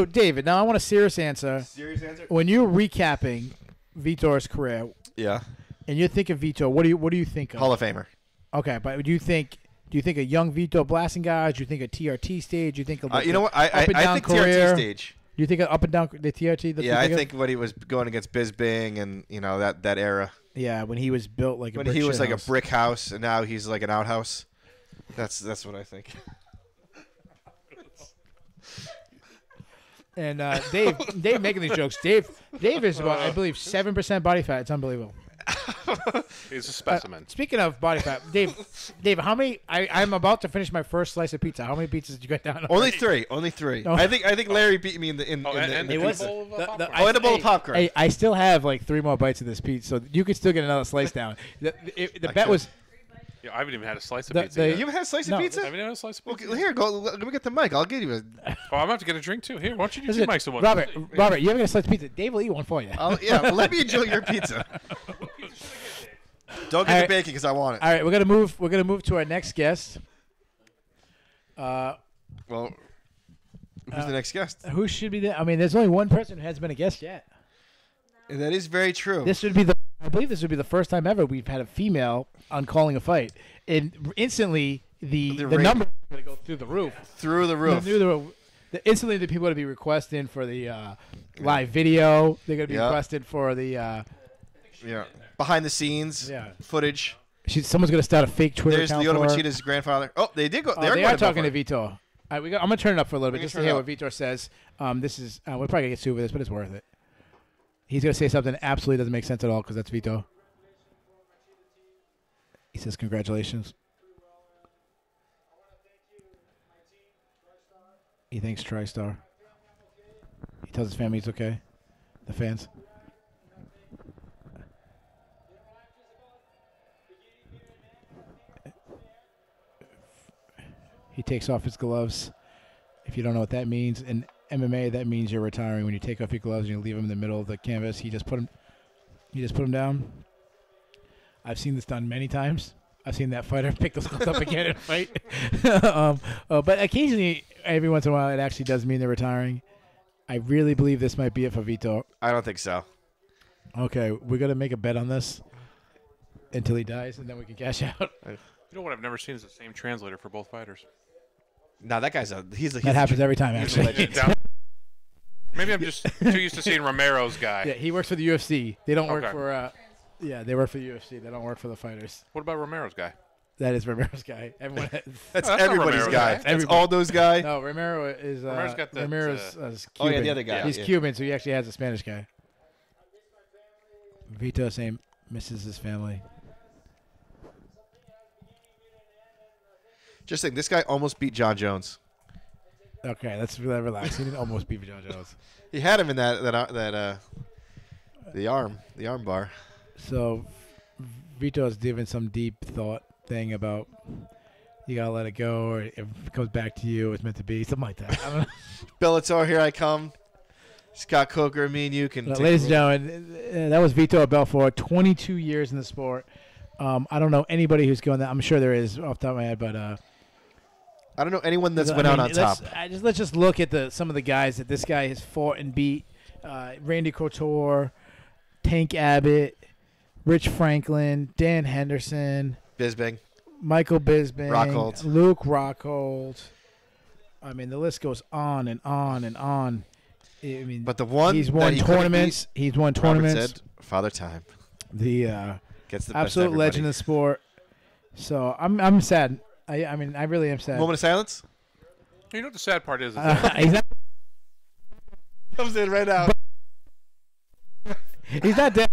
David, now I want a serious answer. Serious answer? When you're recapping Vitor's career Yeah. and you think of Vitor, what do you think of? Hall of Famer. Okay, but do you think a young Vitor blasting guys? Do you think a TRT stage? Do you think You know what? I up and down think career? TRT stage. Do you think an up and down the TRT? Yeah, I think when he was going against Bisbing and that era. Yeah, when he was built like a When brick he was shit like house. a brick house and now he's like an outhouse. That's what I think. And Dave making these jokes. Dave is about I believe 7% body fat. It's unbelievable. He's a specimen. Speaking of body fat, Dave, how many? I'm about to finish my first slice of pizza. How many pizzas did you get down? Only three. No. I think Larry beat me in the And It the was- bowl of the- popcorn. and a bowl of popcorn. Hey, I still have like 3 more bites of this pizza, so you could still get another slice down. The bet could. was Yeah, I haven't even had a slice of The- pizza. the- yet. You ever had a slice No. of pizza? Haven't you had a slice of Well, pizza? here, go. Let me get the mic. I'll give you a. Oh, I'm gonna have to get a drink too. Here, why don't you do listen, two mics at once? Robert, you ever get a slice of pizza? Dave will eat one for you. Yeah, but let me enjoy your pizza. Don't get All the right. bacon because I want it. All right, we're gonna move to our next guest. Well, who's the next guest? Who should be there? I mean, there's only one person who hasn't been a guest yet. That is very true. I believe this would be the first time ever we've had a female on calling a fight, and instantly the rate- numbers are going to go through the roof. Through the roof. Through the roof. Instantly, the people are going to be requesting for the live video. They're going to be Yeah. requested for the. Yeah. Behind the scenes Yeah. footage. Someone's going to start a fake Twitter There's account Lyoto for her. Machida's grandfather. Oh, they did go. They are going talking to Belfort. Vitor. All right, I'm going to turn it up for a little bit We can just to turn hear it what up. Vitor says. This is we're probably going to get sued with this, but it's worth it. He's going to say something that absolutely doesn't make sense at all because that's Vitor. He says, congratulations. He thanks TriStar. He tells his family he's okay. The fans. He takes off his gloves. If you don't know what that means, in MMA, that means you're retiring. When you take off your gloves and you leave them in the middle of the canvas, he just put him down. I've seen this done many times. I've seen that fighter pick those gloves up again and fight. But occasionally, every once in a while, it actually does mean they're retiring. I really believe this might be it for Vito. I don't think so. Okay, we're gonna make a bet on this until he dies, and then we can cash out. You know what I've never seen is the same translator for both fighters. No, that guy's he's That happens every time, he's a actually. legend. Maybe I'm just too used to seeing Romero's guy. Yeah, he works for the UFC. They don't work Okay. for. Yeah, they work for the UFC. They don't work for the fighters. What about Romero's guy? That is Romero's guy. Everyone. That's That's not everybody's Romero's guy. guy. That's Everybody. all those guy. No, Romero is. Romero's got that, Romero's Oh, Cuban. yeah, the other guy. He's Yeah. Cuban, so he actually has a Spanish guy. Vito saying misses his family. Just think, this guy almost beat John Jones. Okay, let's relax. He didn't almost beat John Jones. He had him in the arm bar. So Vito's giving some deep thought thing about you gotta let it go, or if it comes back to you, it's meant to be, something like that. I don't know. Bellator, here I come. Scott Coker, me and you can. take Ladies and a gentlemen, that was Vito Belfort, 22 years in the sport. I don't know anybody who's going that. I'm sure there is off the top of my head, but I don't know anyone that's I went out mean, on top. Let's just look at some of the guys that this guy has fought and beat. Randy Couture, Tank Abbott, Rich Franklin, Dan Henderson, Bisbing. Michael Bisping, Rockhold. Luke Rockhold. I mean, the list goes on and on and on. I mean, But the one he's that won he couldn't tournaments. He's won beat, Robert tournaments. said, Father Time The gets the best absolute of legend of the sport. So I'm sad. I mean, I really am sad. Moment of silence. You know what the sad part is? He's not. Comes in right now. He's not dead.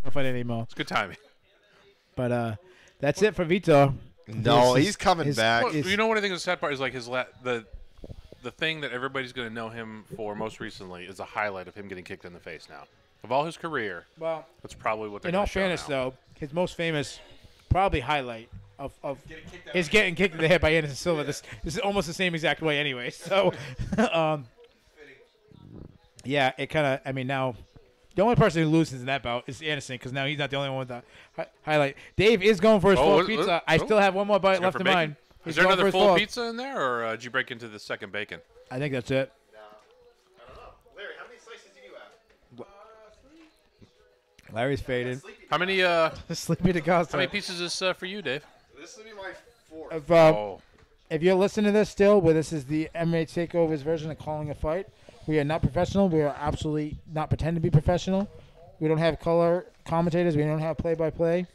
Don't fight anymore. It's good timing. But that's it for Vito. No, His- he's coming his- back. Well, is- you know what I think is the sad part is like the thing that everybody's going to know him for most recently is a highlight of him getting kicked in the face now. Of all his career, Well, that's probably what they're in going all to show fairness, now. though, his most famous, probably highlight of is getting kicked in the head by Anderson Silva. This is almost the same exact way, anyway. So, yeah, it kind of. I mean, now the only person who loses in that bout is Anderson because now he's not the only one with the highlight. Dave is going for his full pizza. I still have one more bite He's going left for in bacon? mine. Is He's there going another for his full full. pizza in there, or did you break into the second bacon? I think that's it. Larry, how many slices do you have? Larry's faded. How many Sleepy DaCosta. how many pieces is this for you, Dave? This will be my fourth. If, Oh, if you're listening to this still, where this is the MMA Takeover's version of calling a fight, we are not professional. We are absolutely not pretending to be professional. We don't have color commentators. We don't have play-by-play.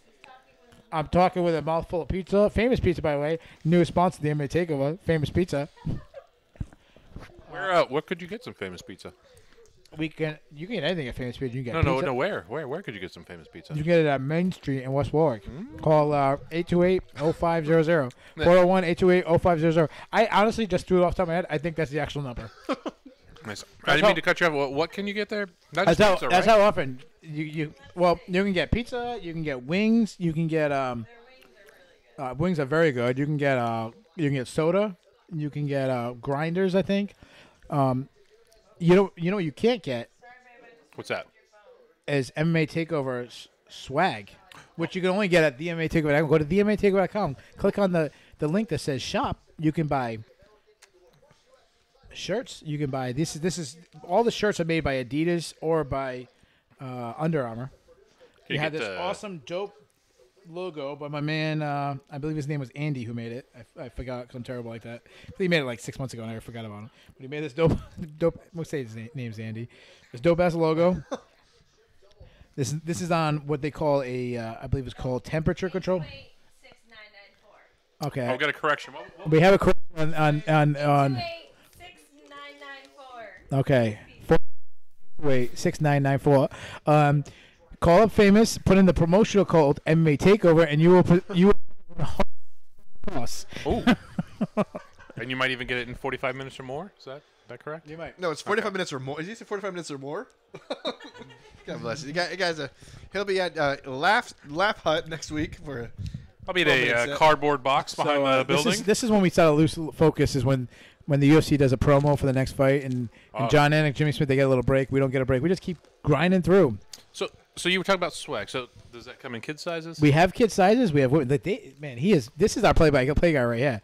I'm talking with a mouthful of pizza. Famous Pizza, by the way. Newest sponsor of the MMA Takeover. Famous Pizza. where could you get some famous pizza? You can get anything at Famous Pizza. You can get No, pizza. where could you get some famous pizza? You can get it at Main Street in West Warwick. Call 828-0500. 401-828-0500. I honestly just threw it off the top of my head. I think that's the actual number. Nice. I didn't mean to cut you off. What can you get there? Not That's just how. pizza, That's right? how often you can get pizza. You can get wings. You can get wings are very good. You can get soda. You can get grinders. I think. You know what you can't get What's that? is MMA Takeover swag, which you can only get at the MMA Takeover. Go to thematakeover.com. Click on the link that says shop. You can buy shirts. You can buy this is all the shirts are made by Adidas or by Under Armour. Can You had get this the- awesome dope logo by my man. I believe his name was Andy who made it. I forgot because I'm terrible like that. He made it like 6 months ago and I forgot about him. But he made this dope. We'll say his name's Andy. This dope ass logo. This is on what they call I believe it's called temperature control. 6994. Okay. I've got a correction. We have a correction on 6994. Okay. 6994. Call up Famous, put in the promotional code MMA Takeover, and you will cost. Oh, And you might even get it in 45 minutes or more. Is that correct? You might. No, it's 45 minutes or more. Is he say 45 minutes or more? God bless you. You guys, he'll be at Laugh Hut next week for. I'll be at a cardboard box behind the building. This is when we start to lose focus. Is when the UFC does a promo for the next fight, and John Anik, Jimmy Smith, they get a little break. We don't get a break. We just keep grinding through. So you were talking about swag. So does that come in kid sizes? We have kid sizes. We have man. This is our play guy right here.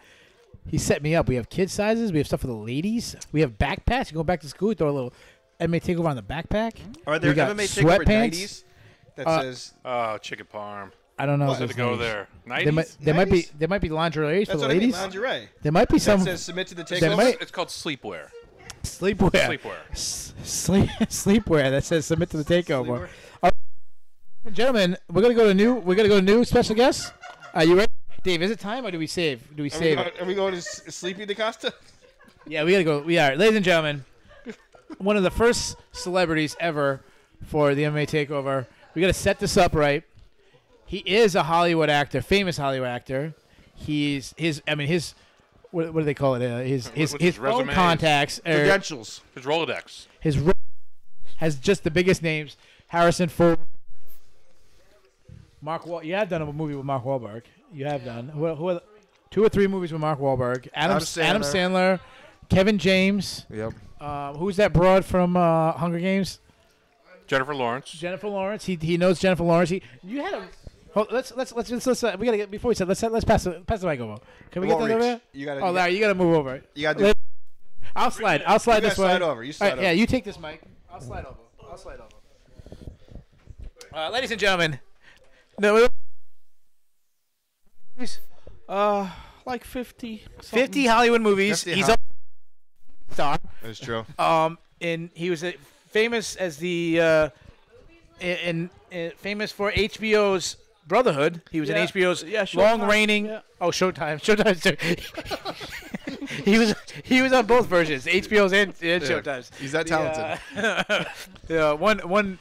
He set me up. We have kid sizes. We have stuff for the ladies. We have backpacks. You go back to school, throw a little MMA takeover on the backpack. Are there We got MMA takeover sweatpants. 90s that says? Oh, chicken parm. I don't know. What? if Had there's to go 90s. there. There might be 90s? lingerie for That's the what I mean, ladies. lingerie. There might be That some says submit to the There takeover. might- It's called sleepwear. sleepwear. Sleepwear. Sleepwear that says submit to the takeover. Gentlemen, we're gonna go to new special guest. Are you ready, Dave? Is it time or do we save? Are we going to Sleepy DaCosta? Yeah, we gotta go. We are, ladies and gentlemen, one of the first celebrities ever for the MMA takeover. We gotta set this up right. He is a Hollywood actor, famous Hollywood actor. What do they call it? His What's his own resume? contacts. Credentials. His Rolodex. Has just the biggest names. Harrison Ford. You have done a movie with Mark Wahlberg. You have done. Who are 2 or 3 movies with Mark Wahlberg. Adam Sandler. Kevin James. Yep. Who's that broad from Hunger Games? Jennifer Lawrence. Jennifer Lawrence. He knows Jennifer Lawrence. You had a. Let's we gotta get before we said let's pass the mic over. Can we get that over there? You gotta. Oh, Larry, you gotta move over. You gotta do. I'll slide. You this way. slide over. You slide All right, over. yeah, you take this mic. I'll slide over. Ladies and gentlemen, Like 50. 50 Hollywood movies. 50 He's a star. That's true. And he was famous as the famous for HBO's Brotherhood. He was in HBO's Showtime. long-reigning. Yeah. Oh, Showtime. Too. he was on both versions, HBO's and Showtime's. He's that talented. One.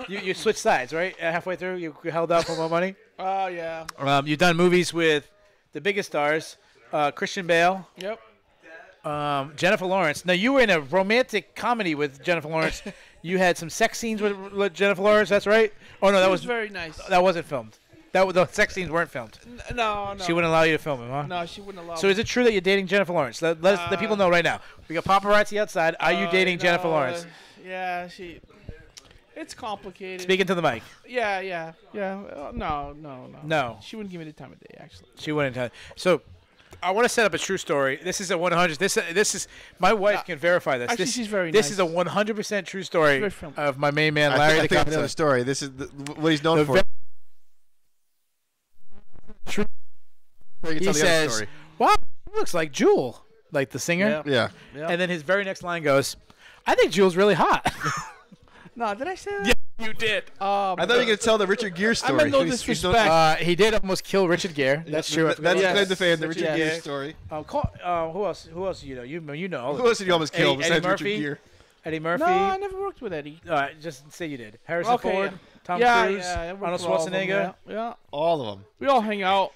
You switched sides, right? Halfway through, you held out for more money. Oh, yeah. You've done movies with the biggest stars, Christian Bale, Yep. Jennifer Lawrence. Now, you were in a romantic comedy with Jennifer Lawrence. You had some sex scenes with Jennifer Lawrence. That's right. Oh no, that It was very nice. that wasn't filmed. The sex scenes weren't filmed. No. She wouldn't allow you to film them, huh? No, she wouldn't allow So me. is it true that you're dating Jennifer Lawrence? Let the people know right now. We got paparazzi outside. Are you dating Jennifer Lawrence? Yeah, it's complicated. Speaking to the mic. Yeah. No. No. She wouldn't give me the time of day, actually. She wouldn't tell. So, I want to set up a true story. This is a 100. This is my wife can verify this. Actually, she's very This nice. is a 100% true story Very friendly. of my main man I Larry think I know the DeCosta. story. This is what he's known The for. ve- You can He tell the other says, story. "Wow, he looks like Jewel, like the singer." Yeah. And then his very next line goes, "I think Jewel's really hot." No, did I say that? Yeah, you did. I thought you were gonna tell the Richard Gere story. meant no He's- he's disrespect. He did almost kill Richard Gere. That's true. I forgot That's about good that. to fan the Richard Yes. Gere story. Who else? Who else do you know? You know. all of Who else did you almost kill Eddie besides Richard Murphy? Gere? Eddie Murphy. No, I never worked with Eddie. Just say you did. Harrison Okay, Ford, yeah. Tom yeah, Cruise, yeah, I worked Arnold with all of them, Schwarzenegger, Yeah. All of them. We all hang out.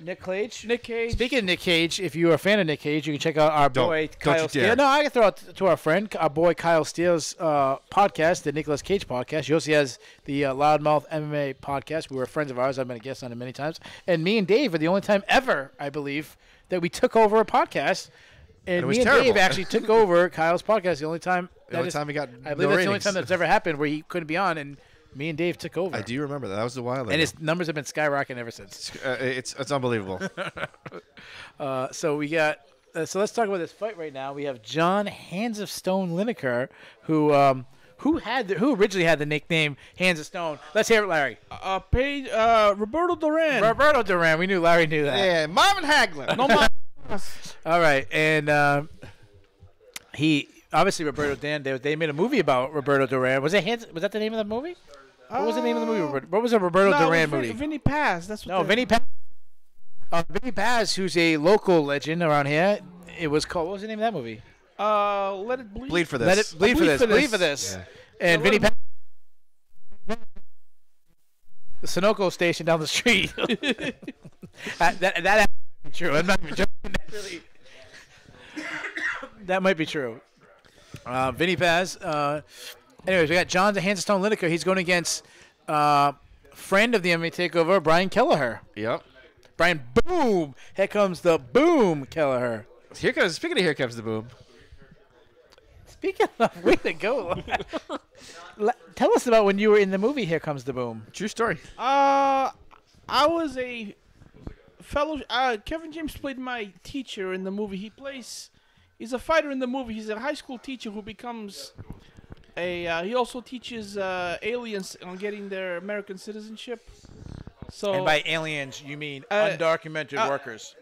Nick Cage. Nick Cage. Speaking of Nick Cage, if you're a fan of Nick Cage, you can check out our Don't boy you Kyle dare. Steele. No, I can throw out to our friend, our boy Kyle Steele's podcast, the Nicolas Cage podcast. He also has the Loudmouth MMA podcast. We were friends of ours. I've been a guest on it many times. And me and Dave are the only time ever, I believe, that we took over a podcast. And it was me and terrible. Dave actually took over Kyle's podcast. The only time. The only time we got I believe no that's the only ratings. time that's ever happened where he couldn't be on, and me and Dave took over. I do remember that. That was a while ago. And his numbers have been skyrocketing ever since. It's unbelievable. So we got. So let's talk about this fight right now. We have John Hands of Stone Lineker, who originally had the nickname Hands of Stone. Let's hear it, Larry. Roberto Duran. Roberto Duran. We knew Larry knew that. Yeah, Marvin Hagler. No, my. All right, and he obviously Roberto Duran. They made a movie about Roberto Duran. Was that the name of the movie? What was the name of the movie? What was a Roberto Duran movie? Vinny Paz. That's what. No, Vinny Paz. Vinny Paz, who's a local legend around here. It was called. What was the name of that movie? Let it bleed. Bleed for this. Let it bleed for this. Bleed for this. And Vinny Paz. The Sunoco station down the street. that true. I'm not even joking. really. That might be true. Vinny Paz. Anyways, we got John the Hands of Stone Lineker. He's going against friend of the MMA Takeover, Brian Kelleher. Yep. Brian, boom! Here comes the boom, Kelleher. Speaking of here comes the boom. Speaking of, way to go. Tell us about when you were in the movie Here Comes the Boom. True story. I was a fellow. Kevin James played my teacher in the movie. He's a fighter in the movie. He's a high school teacher who becomes he also teaches aliens on getting their American citizenship. So And by aliens, you mean undocumented workers.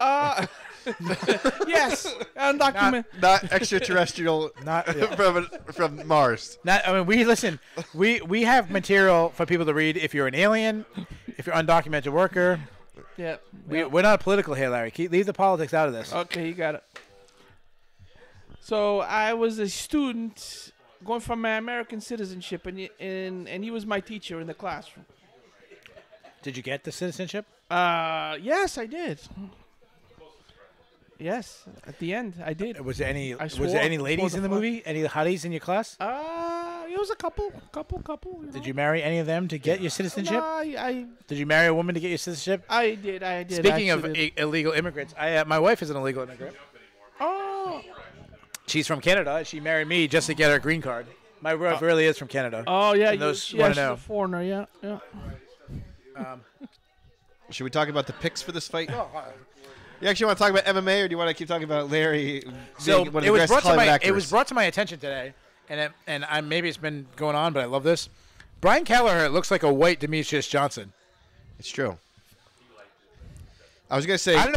yes, undocumented. Not extraterrestrial. Not from Mars. We have material for people to read if you're an alien, if you're undocumented worker. Yeah. We're not political here, Larry. Leave the politics out of this. Okay, you got it. So I was a student going for my American citizenship, and he was my teacher in the classroom. Did you get the citizenship? Yes, I did. Yes, at the end, I did. Was there any swore ladies before in the the movie? Any hotties in your class? It was a couple. Did you marry any of them to get your citizenship? No, I Did you marry a woman to get your citizenship? did. Speaking of actually did. illegal immigrants, my wife is an illegal immigrant. Oh. She's from Canada. She married me just to get her green card. My wife really is from Canada. Oh yeah, And those she's wanna know. a foreigner. Yeah, yeah. Should we talk about the picks for this fight? You actually want to talk about MMA, or do you want to keep talking about Larry? So being one of it the was best brought to combat my actors? brought to my attention today, and maybe it's been going on, but I love this. Brian Kelleher looks like a white Demetrius Johnson. It's true. I was gonna say. I don't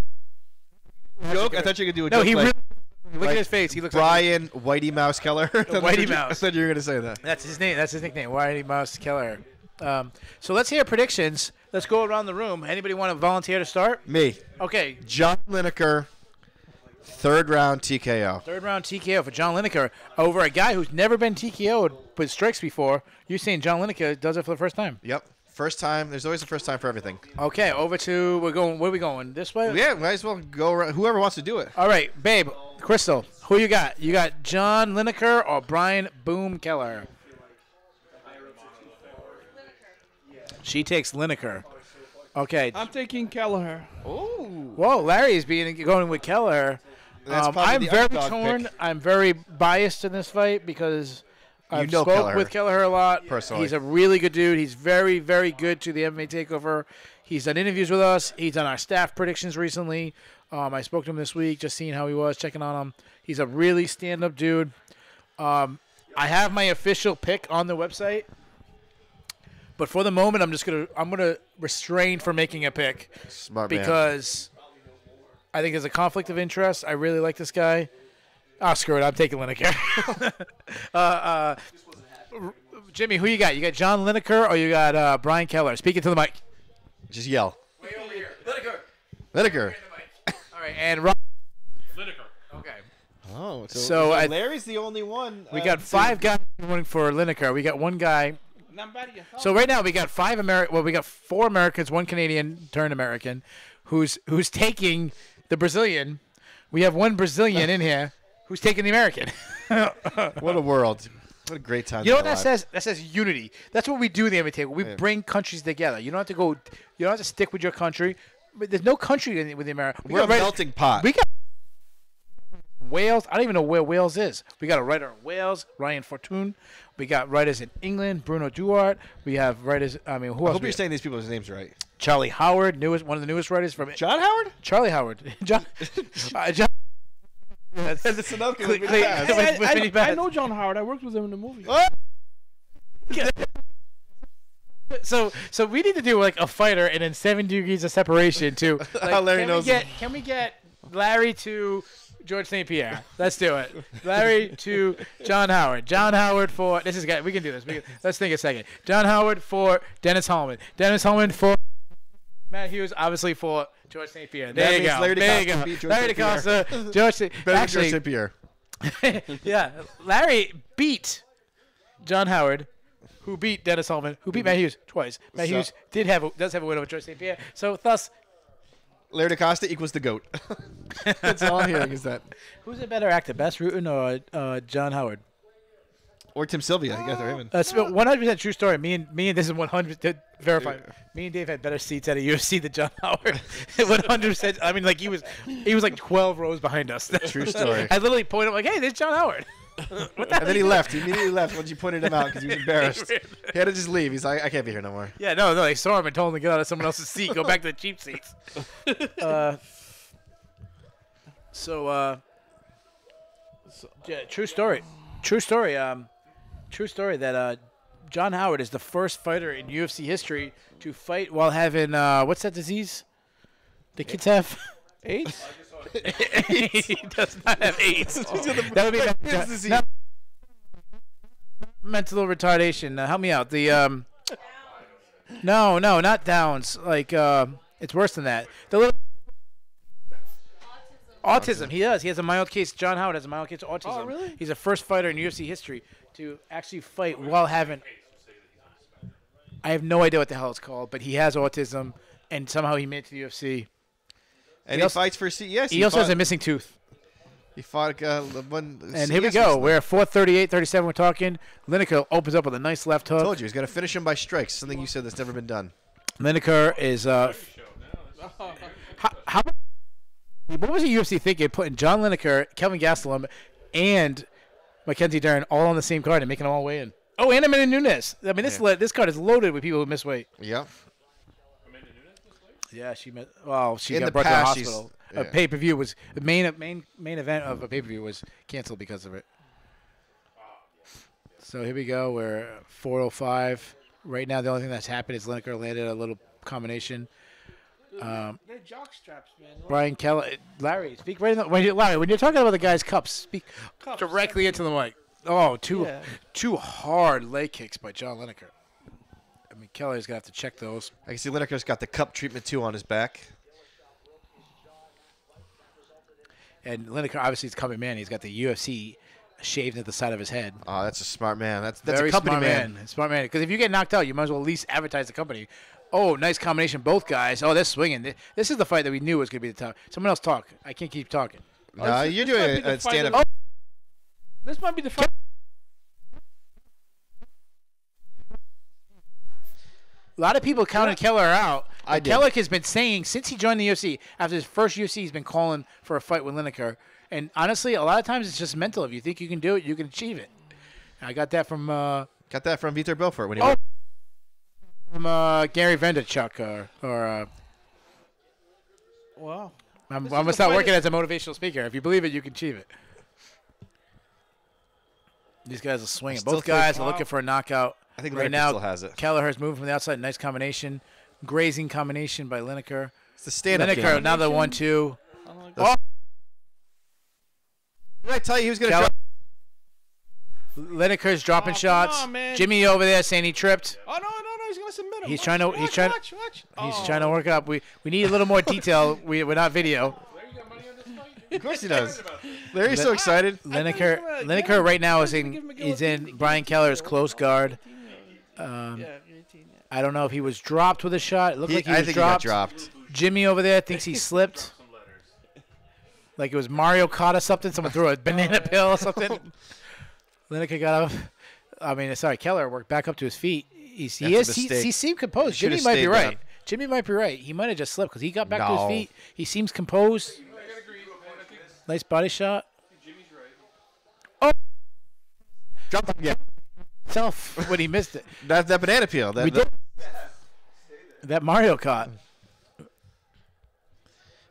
know. Joke. I thought you were gonna do a No, joke. he like really. Look at his face. He looks like Brian Whitey Mouse Keller. Whitey Mouse. I said you were gonna say that. that's his name. That's his nickname, Whitey Mouse Kelleher. So let's hear predictions. Let's go around the room. Anybody want to volunteer to start? Me, Okay. John Lineker, third round TKO. Third round TKO for John Lineker over a guy who's never been TKO'd with strikes before. You're saying John Lineker does it for the first time? Yep. First time. There's always a first time for everything. Okay, over to where are we going? This way? Yeah, might as well go around. Whoever wants to do it. All right, babe, Crystal, who you got? You got John Lineker or Brian Boom Keller? She takes Lineker. Okay. I'm taking Kelleher. Whoa, Larry's going with Keller. That's probably I'm the very underdog torn. pick. I'm very biased in this fight because I've know spoke Kelleher. with Kelleher a lot. Personally. He's a really good dude. He's very, very good to the MMA Takeover. He's done interviews with us. He's done our staff predictions recently. I spoke to him this week, just seeing how he was, checking on him. He's a really stand-up dude. I have my official pick on the website. But for the moment, I'm gonna refrain from making a pick Smart man. because I think there's a conflict of interest. I really like this guy. Oh, screw it. I'm taking Lineker. Jimmy, who you got? You got John Lineker or you got Brian Keller? Speaking to the mic. Just yell. Way over here. Lineker. Lineker. All right, and Rob. Lineker. Okay. Oh, So I- Larry's the only one. We got 5 guys voting for Lineker. We got 1 guy. So right now we got 5 we got 4 Americans, 1 Canadian turned American, who's taking the Brazilian. We have 1 Brazilian in here who's taking the American. What a world. What a great time. You know to what be that alive. says? That says unity. That's what we do in the MMA table. We bring countries together. You don't have to go. You don't have to stick with your country. But there's no country with the America. We're a melting pot. We got Wales. I don't even know where Wales is. We got a writer in Wales, Ryan Fortune. We got writers in England, Bruno Duarte. We have writers. I mean, who I else? hope you're saying these people's names right. Charlie Howard, one of the newest writers from John Howard? Charlie Howard. John. John. That's another Clay- Clay- I know John Howard. I worked with him in the movie. So we need to do like a fighter and then 7 degrees of separation to like, How Larry knows him. Can we get Larry to George St. Pierre? Let's do it. Larry to John Howard. John Howard for we can do this. Let's think a second. John Howard for Dennis Hallman. Dennis Hallman for Matt Hughes, obviously for George St. Pierre. There That you means go. Larry There you DeCosta go. beat George Larry St. Pierre. DeCosta. George St. Better than George Actually, St. Pierre. yeah, Larry beat John Howard, who beat Dennis Hallman, who beat Matt Hughes twice. Matt So- Hughes does have a win over George St. Pierre. So thus, Larry DaCosta equals the GOAT. That's all I'm hearing is that. Who's a better actor, Bess Rutten or John Howard? Or Tim Sylvia. You got the Raymond. That's 100% true story. Me and this is 100 verified. Me and Dave had better seats at a UFC than John Howard. 100%. I mean, like he was like 12 rows behind us. True story. I literally pointed, like, "Hey, there's John Howard." What the And then he left. He immediately left once you pointed him out because he was embarrassed. He had to just leave. He's like, I can't be here no more. Yeah, no, they saw him and told him to get out of someone else's seat, go back to the cheap seats. Yeah, true story. True story that John Howard is the first fighter in UFC history to fight while having what's that disease? The kids have AIDS? he does not have AIDS. That would be mental retardation. Help me out. The no, not Downs. Like it's worse than that. The little autism. He does. He has a mild case. John Howard has a mild case of autism. Oh, really? He's the first fighter in UFC history to actually fight while having. I have no idea what the hell it's called, but he has autism, and somehow he made it to the UFC. And he fights for CES. He also has a missing tooth. He fought one. And here we go. We're at 4:38:37. We're talking. Lineker opens up with a nice left hook. I told you he's going to finish him by strikes. Something you said that's never been done. Lineker is. What was the UFC thinking? Putting John Lineker, Kelvin Gastelum, and Mackenzie Dern all on the same card and making them all weigh in. Oh, and Amanda Nunes. I mean, this card is loaded with people who miss weight. Yep. Yeah, she met. Well, she In got the brought to the past, hospital. yeah. A pay-per-view was the main event of a pay-per-view was canceled because of it. So here we go. We're 4:05 right now. The only thing that's happened is Lineker landed a little combination. They're jock straps, man. Brian Kelly, Larry, speak right in the, Larry. When you're talking about the guy's cups, speak Cups. directly into the mic. Oh, Yeah. two hard leg kicks by John Lineker. I mean, Kelly's gonna have to check those. I can see Lineker's got the cup treatment too on his back. And Lineker obviously is a company man. He's got the UFC shaved at the side of his head. Oh, that's a smart man. That's Very a company smart man. Smart man. Because if you get knocked out, you might as well at least advertise the company. Oh, nice combination, both guys. Oh, they're swinging. This is the fight that we knew was going to be the top. Someone else talk. I can't keep talking. No, you're this might doing be the a fight stand-up. of- This might be the fight. A lot of people counted Keller out. I did. Keller has been saying since he joined the UFC, after his first UFC, he's been calling for a fight with Lineker. And honestly, a lot of times it's just mental. If you think you can do it, you can achieve it. I got that from Got that from Vitor Belfort when he Oh. went. Gary Vaynerchuk or Wow. I'm This gonna is start the fight working as a motivational speaker. If you believe it, you can achieve it. These guys are swinging. still Both think- guys are looking for a knockout. I think right Lineker now, still has it. Kelleher's moving from the outside. Nice combination. Grazing combination by Lineker. It's the stand-up Lineker, game. now the 1-2. Did I tell you he was going to Keller- drop? Lineker's dropping Oh, come shots. on, man. Jimmy over there saying he tripped. Oh, no, he's going to submit him. He's Watch, trying to- watch, he's trying- watch. He's trying to work it up. We need a little more detail. We're not video. Of course he does. Larry's so excited. Lineker right now is in Brian Keller's close guard. I don't know if he was dropped with a shot. It looked like he I was think dropped. he got dropped. Jimmy over there thinks he slipped. Like it was Mario Kart or something. Someone threw a banana peel or something. Lineker got up. I mean, sorry, Keller worked back up to his feet. He seemed composed. He should've Jimmy might be stayed right. down. Jimmy might be right. He might have just slipped because he got back to No. his feet. He seems composed. Nice body shot. Oh, Dropped him again. self when he missed it. That banana peel. We did. That Mario Kart.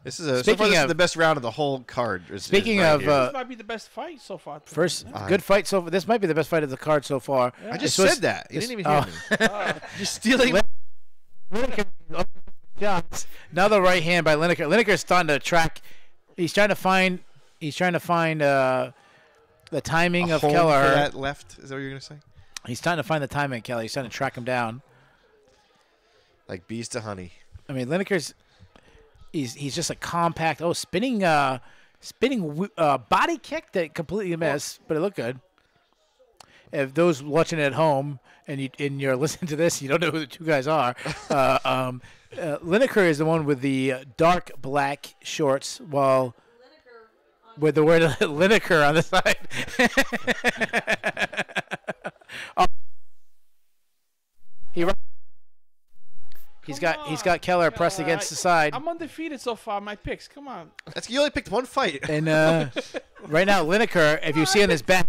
This is so far, Speaking this is of- the best round of the whole card. Speaking right of, here. This might be the best fight so far. First, good fight so far. This might be the best fight of the card so far. I just This was- said that. You this- didn't even hear me. Just stealing. Shots. Another right hand by Lineker. Lineker's starting to track. He's trying to find. The timing A of home for Keller. that left. Is that what you're gonna say? He's trying to find the timing of Keller. He's trying to track him down. Like bees to honey. I mean, Lineker's. He's just a compact. Oh, spinning body kick that completely missed, but it looked good. if those watching at home and you're listening to this, you don't know who the two guys are. Lineker is the one with the dark black shorts, while with the word Lineker on the side. He's got Keller pressed against the side. I'm undefeated so far. My picks. Come on. You only picked one fight. And right now, Lineker, if you see on his back,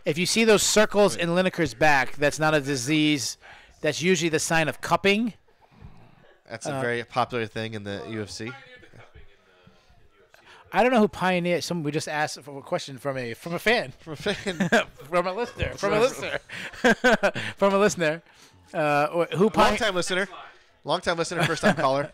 if you see those circles in Lineker's back, that's not a disease. That's usually the sign of cupping. That's a very popular thing in the UFC. I don't know who pioneered. We just asked for a question from a fan, From a fan. from a listener, from a listener, from a listener. Who Long-time listener. Long-time listener, first-time caller.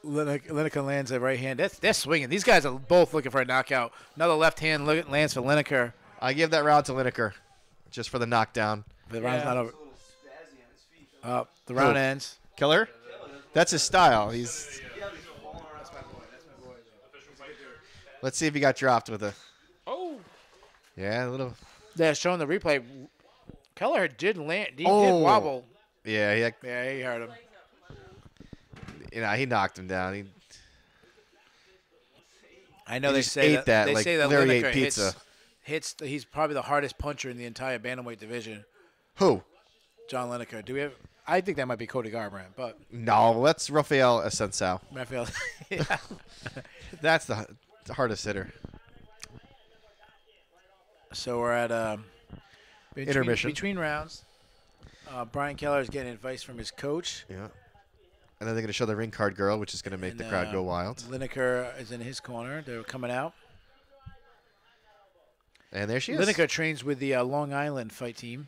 Lineker lands a right hand. They're swinging. These guys are both looking for a knockout. Another left hand lands for Lineker. I give that round to Lineker, just for the knockdown. The round's not over. The round ends. Killer? That's his style. Let's see if he got dropped with a. Oh. Yeah, a little. They're showing the replay. Keller did land. He did wobble. Yeah, Yeah, he hurt him. he knocked him down. I know He they just say ate that they like say that Larry Lineker ate pizza. he's probably the hardest puncher in the entire bantamweight division. Who? John Lineker. Do we have? I think that might be Cody Garbrandt, but No, that's Rafael Assunção. Raphael. Yeah. That's the hardest hitter. So we're at Intermission. between rounds. Brian Keller is getting advice from his coach. Yeah. And then they're going to show the ring card girl, which is going to make the crowd go wild. Lineker is in his corner. They're coming out. And there she is. Lineker trains with the Long Island fight team.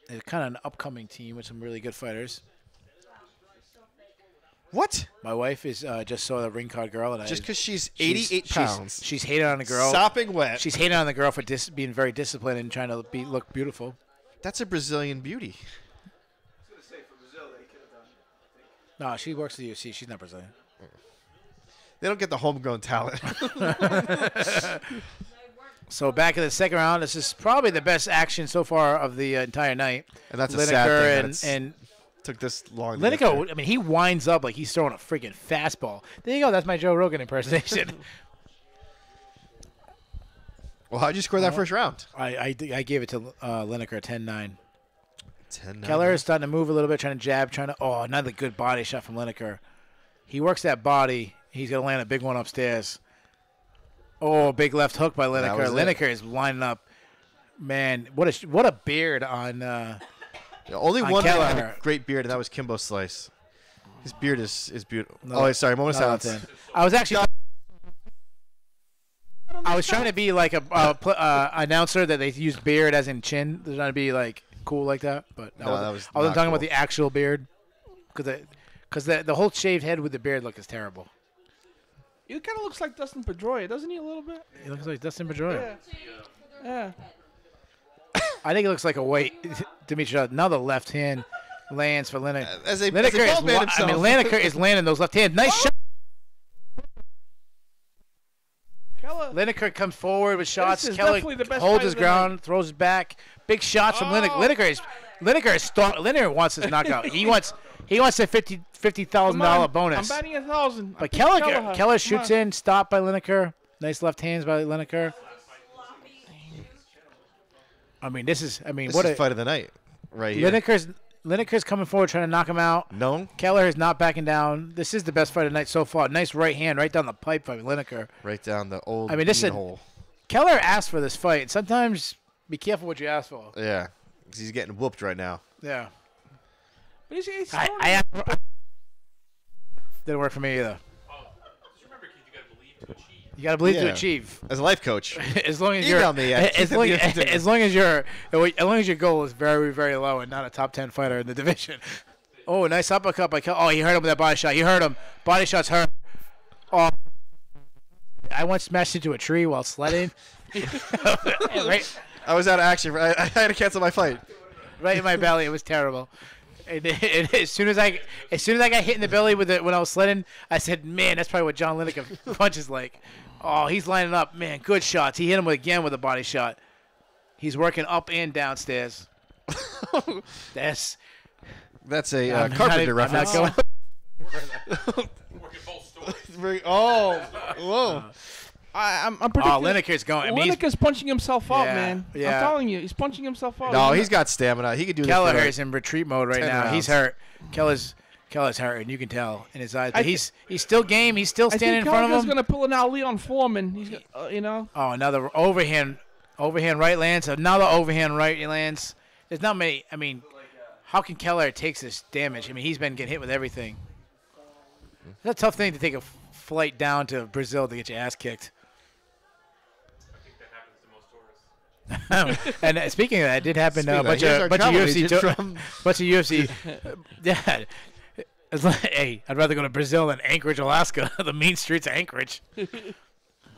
It's kind of an upcoming team with some really good fighters. What? My wife is just saw the ring card girl, and Just because she's 88 pounds. She's hating on the girl. Sopping wet. She's hating on the girl for being very disciplined and trying to look beautiful. That's a Brazilian beauty. No, she works at the UFC. She's not Brazilian. They don't get the homegrown talent. So back in the second round, this is probably the best action so far of the entire night. And that's a sad thing that and took this long. to get Lineker, there. I mean, he winds up like he's throwing a freaking fastball. There you go. That's my Joe Rogan impersonation. Well, how'd you score that first round? I gave it to Lineker 10-9. 10. Keller is starting to move a little bit, trying to jab, another good body shot from Lineker. He works that body. He's going to land a big one upstairs. Oh, big left hook by That Lineker. was it. Lineker is lining up. Man, what a beard on Only on one man Keller. had a great beard, and that was Kimbo Slice. His beard is beautiful. No, Oh, sorry, moment of not silence. then. I was actually I was trying to be like a announcer that they use beard as in chin. They're trying to be like cool like that, but No, that was I wasn't not talking cool. about the actual beard because the whole shaved head with the beard look is terrible. He kind of looks like Dustin Pedroia, doesn't he? A little bit. He looks like Dustin Pedroia. Yeah. I think it looks like a white Dimitri. Now the left hand lands for Lineker. As a Lineker is, bald man himself. Lineker is landing those left hands. Nice shot. Keller. Lineker comes forward with shots. This is Keller definitely the best holds fight his of the ground, throws it back. Big shots from Lineker. Lineker wants his knockout. He wants a $50,000 bonus. I'm batting 1,000. But Keller shoots in, stopped by Lineker. Nice left hands by Lineker. I mean, this is fight of the night, right here. Lineker's coming forward trying to knock him out. No, Keller is not backing down. This is the best fight of the night so far. Nice right hand right down the pipe by Lineker. right down the old. I mean, this bean is- hole. Keller asked for this fight. Sometimes be careful what you ask for. Yeah, 'cause he's getting whooped right now. Yeah. But he's I didn't work for me either. Just remember, Keith, you gotta believe to achieve. You got to believe to Yeah. achieve. As a life coach, As long as Email me at as long keith@ufc.com. as long as your goal is very, very low and not a top 10 fighter in the division. Oh, nice uppercut by Keller. Oh, he hurt him with that body shot. He hurt him. Body shots hurt. Oh, I once smashed into a tree while sledding. right, I was out of action. I had to cancel my fight. right in my belly. It was terrible. And as soon as I got hit in the belly when I was sledding, I said, "Man, that's probably what John Lineker punches like." Oh, he's lining up. Man, good shots. He hit him again with a body shot. He's working up and downstairs. That's a I'm Carpenter not reference. going. Oh, whoa. I'm Oh, predicting. Lineker's going. I mean, he's- Lineker's punching himself out, Yeah, man. yeah. I'm telling you, he's punching himself out. No, he's got stamina. He could do this. Kelleher's in retreat mode right 10 now. He's rounds. hurt. Keller's hurt, and you can tell in his eyes. I But thi- he's still game. He's still I standing think in front of Keller's him. gonna pull an Ali on Foreman. He's, you know. Oh, another overhand right lands. Another overhand right lands. There's not many. I mean, how can Keller takes this damage? I mean, he's been getting hit with everything. It's a tough thing to take a flight down to Brazil to get your ass kicked. And speaking of that, it did happen. Speaking A of bunch that, here's our of travel UFC. agent from- Bunch of UFC. Yeah. It's like, hey, I'd rather go to Brazil than Anchorage, Alaska. The mean streets of Anchorage.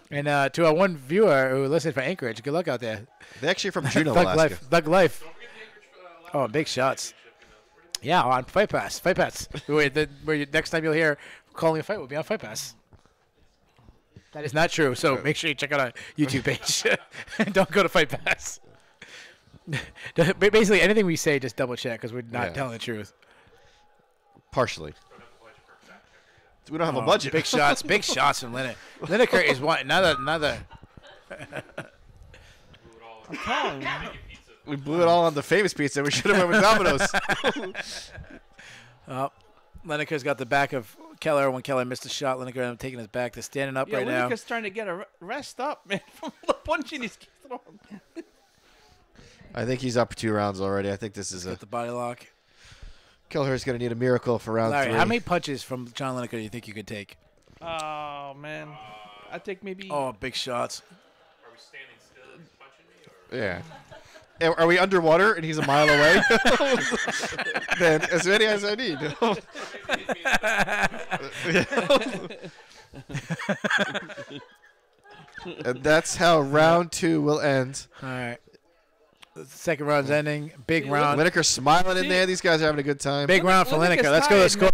And to our one viewer who listened for Anchorage, good luck out there. They're actually from Juneau, Thug Alaska. life. Thug life. Oh, big shots. Yeah, on Fight Pass. Fight Pass. Next time you'll hear calling a fight will be on Fight Pass. That is not true. So make sure you check out our YouTube page. Don't go to Fight Pass. Basically, anything we say, just double check because we're not telling the truth. Partially. We don't have a budget. Big shots from Lineker. Lineker is one another. I'm telling you. We blew it all on the famous pizza. We should have went with Domino's. Lineker's got the back of Keller. When Keller missed a shot, Lineker ended up taking his back. They're standing up Yeah, right now. Lineker's trying to get a rest up, man, from the punching he's throwing. I think he's up for 2 rounds already. I think this is Got the body lock. Kelleher's going to need a miracle for round Larry, 3. how many punches from John Lineker do you think you could take? Oh man, I think maybe. Oh, big shots. Are we standing still and punching me? Or? Yeah. Are we underwater and he's a mile away? Then as many as I need. And that's how round 2 will end. All right. The second round's ending. Big round. Lineker smiling in there. These guys are having a good time. Big round for Lineker's Lineker. Let's go to the tired, score.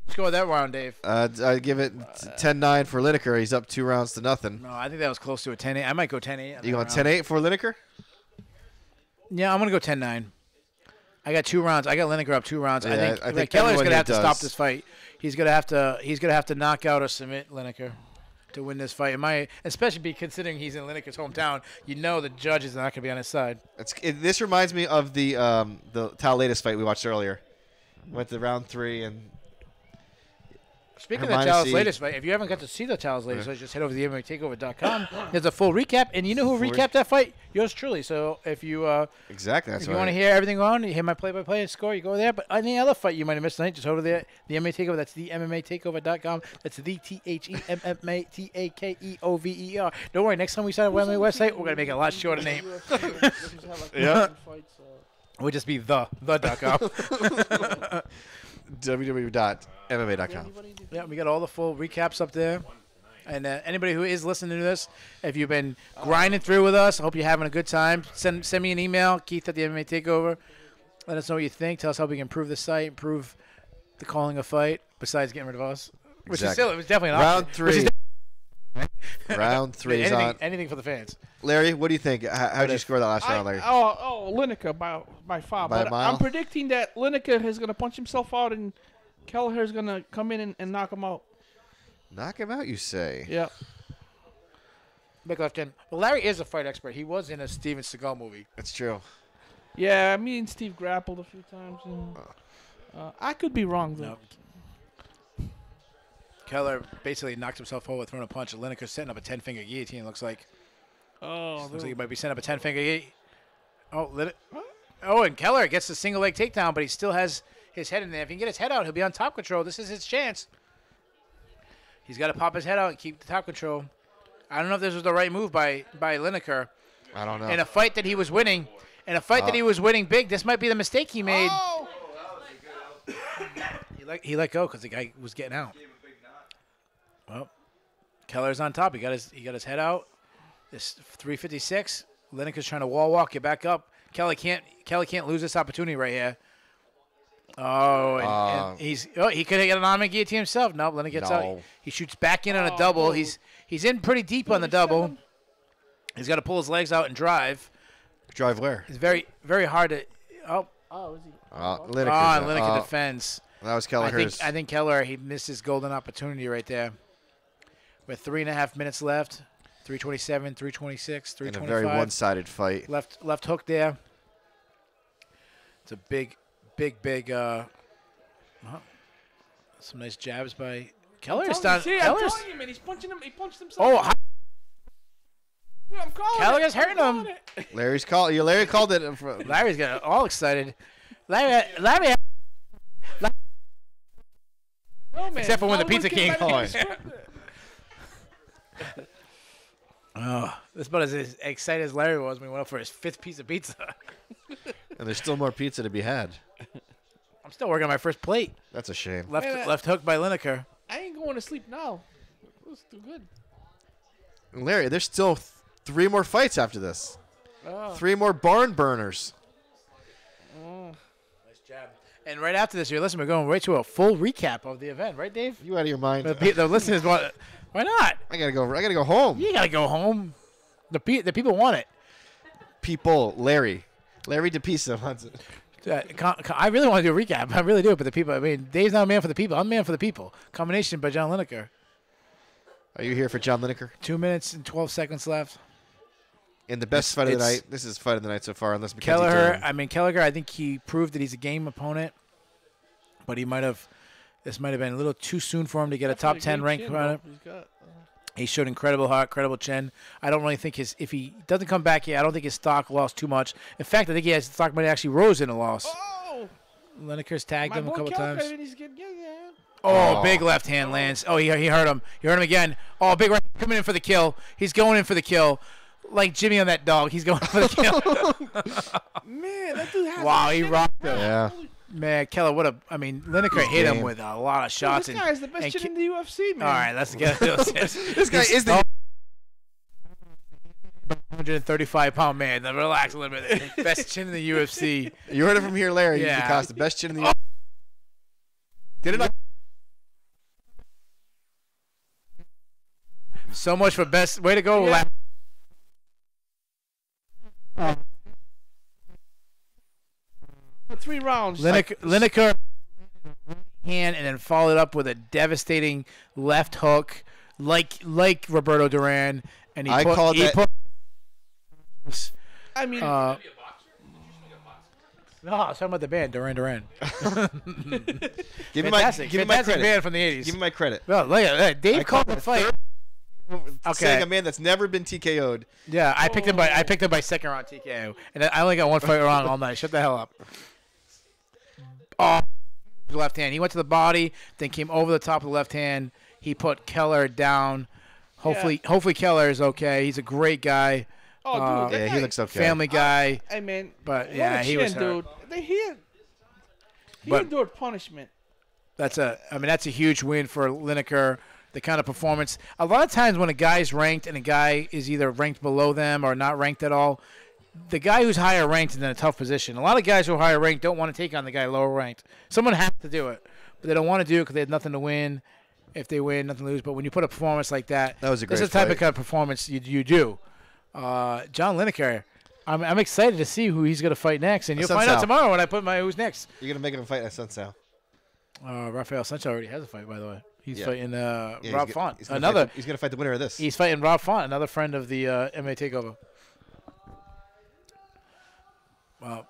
Score that round, Dave. I give it 10-9 for Lineker. He's up 2 rounds to nothing. No, I think that was close to a 10-8. I might go 10-8. You going 10-8 for Lineker? Yeah, I'm going to go 10-9. I got 2 rounds. I got Lineker up 2 rounds. Yeah, I think Keller's everyone going to here have to stop does. this fight. He's going to have to knock out or submit Lineker to win this fight. Especially considering he's in Lineker's hometown, you know the judges are not going to be on his side. This reminds me of the Taladis fight we watched earlier. Went to round 3 and Speaking of the Hermione Talos C. latest fight, if you haven't got to see the Talos latest fight, just head over to the MMATakeover.com. There's a full recap, and you know who recapped that fight? Yours truly. So if you exactly that's if right. you want to hear everything on, you hear my play-by-play and score, you go there. But any other fight you might have missed tonight, just over there, the MMA Takeover. That's the MMATakeover.com. That's the THEMMATAKEOVER. Don't worry, next time we sign up on my website, we're gonna make it a lot shorter name. Yeah. We'll just be the.com. www.mma.com. Yeah, we got all the full recaps up there. And anybody who is listening to this, if you've been grinding through with us, I hope you're having a good time. Send me an email, Keith at the MMA Takeover. Let us know what you think. Tell us how we can improve the site, improve the calling a fight, besides getting rid of us. Which is Exactly. still, it was definitely an Round option. Which is 3. Round 3 is on. anything for the fans. Larry, what do you think? How'd you score that last round, Larry? Lineker by far. By a But mile? I'm predicting that Lineker is going to punch himself out and Kelleher is going to come in and knock him out. Knock him out, you say? Yeah. Big left hand. Well, Larry is a fight expert. He was in a Steven Seagal movie. That's true. Yeah, me and Steve grappled a few times. And, I could be wrong, though. No. Keller basically knocked himself over throwing a punch. And Lineker's setting up a 10-finger guillotine, it looks like. Oh, Looks like he might be setting up a 10-finger guillotine. Oh, and Keller gets the single leg takedown, but he still has his head in there. If he can get his head out, he'll be on top control. This is his chance. He's got to pop his head out and keep the top control. I don't know if this was the right move by Lineker. I don't know. In a fight that he was winning. In a fight that he was winning big, this might be the mistake he made. Oh! He let go because the guy was getting out. Well, Keller's on top. He got his head out. This 356. Lineker's trying to wall walk, get back up. Kelly can't lose this opportunity right here. Oh, and he could have got an arm guillotine himself. Nope, Leonard gets out. No. He shoots back in on a double. no. He's in pretty deep on the double. He's got to pull his legs out and drive. Drive where? It's very, very hard to. Oh, is he? Lineker. Lineker defends. That was Kelleher's. I think Keller, he missed his golden opportunity right there. With 3.5 minutes left, 3:27, 3:26, 3:25. In a very one-sided fight. Left hook there. It's a big. Some nice jabs by Keller. I'm telling you, man. He's punching him. He punched himself. Oh, Dude, I'm calling Keller's it. I'm hurting calling him. it. Larry called it. Larry's got all excited. Larry. No, man. Except for when the Pizza King calls. That's about as excited as Larry was when he went up for his 5th piece of pizza. And there's still more pizza to be had. I'm still working on my first plate. That's a shame. Left hook by Lineker. I ain't going to sleep now. It was too good. Larry, there's still 3 more fights after this. Oh. 3 more barn burners. Nice jab. And right after this, we're going right to a full recap of the event, right, Dave? You out of your mind? The listeners want. Why not? I gotta go home. You gotta go home. The people want it. People, Larry DePisa wants it. I really want to do a recap. I really do. But the people, I mean, Dave's not a man for the people. I'm a man for the people. Combination by John Lineker. Are you here for John Lineker? 2 minutes and 12 seconds left. In the best fight of the night. This is fight of the night so far, unless Mackenzie Kelleher, I think he proved that he's a game opponent. But this might have been a little too soon for him to get a top 10 rank. He showed incredible heart, incredible chin. I don't really think if he doesn't come back here, I don't think his stock lost too much. In fact, I think his stock might actually rose in a loss. Oh! Lineker's tagged him a couple times. Yeah. Oh, big left hand lands. Oh, he hurt him. He hurt him again. Oh, big right coming in for the kill. He's going in for the kill. Like Jimmy on that dog. He's going for the kill. Man, that dude has wow, he rocked him. Yeah. Man, Keller, Lineker hit him with a lot of shots. This guy is the best chin in the UFC, man. All right, let's get this. This guy is the 135-pound man. Now relax a little bit. Best chin in the UFC. You heard it from here, Larry. Yeah. He's the best chin in the Did it not? So much for best. Way to go, Yeah. La- 3 rounds. Lineker hand and then followed up with a devastating left hook, like Roberto Duran, and I called that. I mean, no, I was talking about the band Duran. Give me my Fantastic credit. band from the 80s. Give me my credit. Well, look at that. Dave I called called the fight. Saying a Okay. man that's never been TKO'd. Yeah, I picked him by second round TKO, and I only got one fight wrong all night. Shut the hell up. Oh, left hand. He went to the body, then came over the top of the left hand. He put Keller down. Hopefully Keller is okay. He's a great guy. oh, dude. that Yeah, he guy- looks okay. Family guy. Hey, man. But, what yeah, a he was chin, hurt. dude. He But- endured punishment. That's a huge win for Lineker. The kind of performance. A lot of times when a guy's ranked and a guy is either ranked below them or not ranked at all, the guy who's higher ranked is in a tough position. A lot of guys who are higher ranked don't want to take on the guy lower ranked. Someone has to do it, but they don't want to do it because they have nothing to win. If they win, nothing to lose. But when you put a performance like that, That was a great this is the type fight. of kind of performance you do. John Lineker, I'm excited to see who he's going to fight next, and you'll find out Sal. tomorrow when I put my who's next. You're gonna make him fight at Sunsal. Rafael Sanchez already has a fight, by the way. He's Yeah. fighting Yeah, Rob Font. He's gonna fight the winner of this. He's fighting Rob Font, another friend of the MMA Takeover. Well,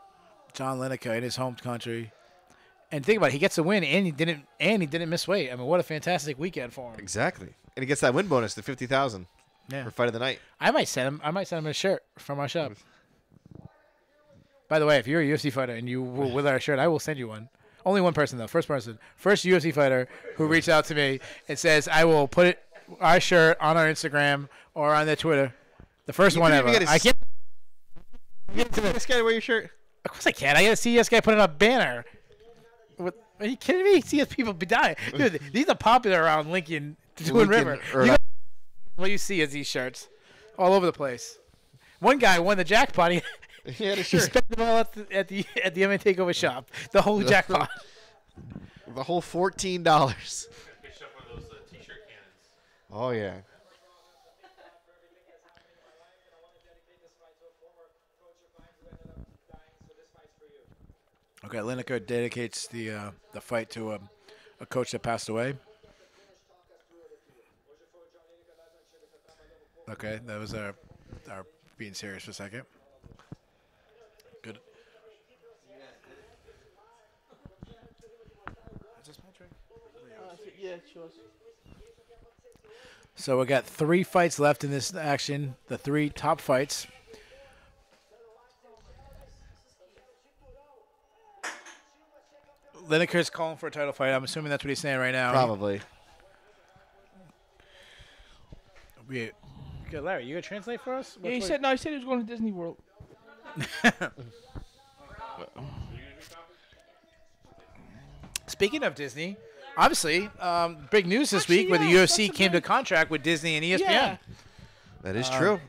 John Lineker in his home country, and think about it, he gets a win, and he didn't miss weight. I mean, what a fantastic weekend for him. Exactly, and he gets that win bonus, the 50,000 Yeah, for fight of the night. I might send him a shirt from our shop. By the way, if you're a UFC fighter and you will with our shirt, I will send you one. Only one person though, first UFC fighter who reached out to me and says I will put our shirt on our Instagram or on their Twitter. The first one ever. I can't. This guy wear your shirt. Of course I can. I got to see this guy put in a banner. Are you kidding me? See these people be dying. Dude, these are popular around Lincoln, Twin River. What you see is these shirts all over the place. One guy won the jackpot. He had a He shirt. spent them all at the MMA Takeover shop. The whole jackpot. The whole $14. They shove one of those t-shirt cannons. Oh yeah. Okay, Lineker dedicates the fight to a coach that passed away. Okay, that was our being serious for a second. Good. Yeah, sure. So we got 3 fights left in this action. The 3 top fights. Lineker's calling for a title fight. I'm assuming that's what he's saying right now. Probably. Okay, Larry, you gonna translate for us? Yeah, he said no. He said he was going to Disney World. Speaking of Disney, obviously, big news this Actually, week where the yeah, UFC that's came to okay. contract with Disney and ESPN. Yeah. That is true.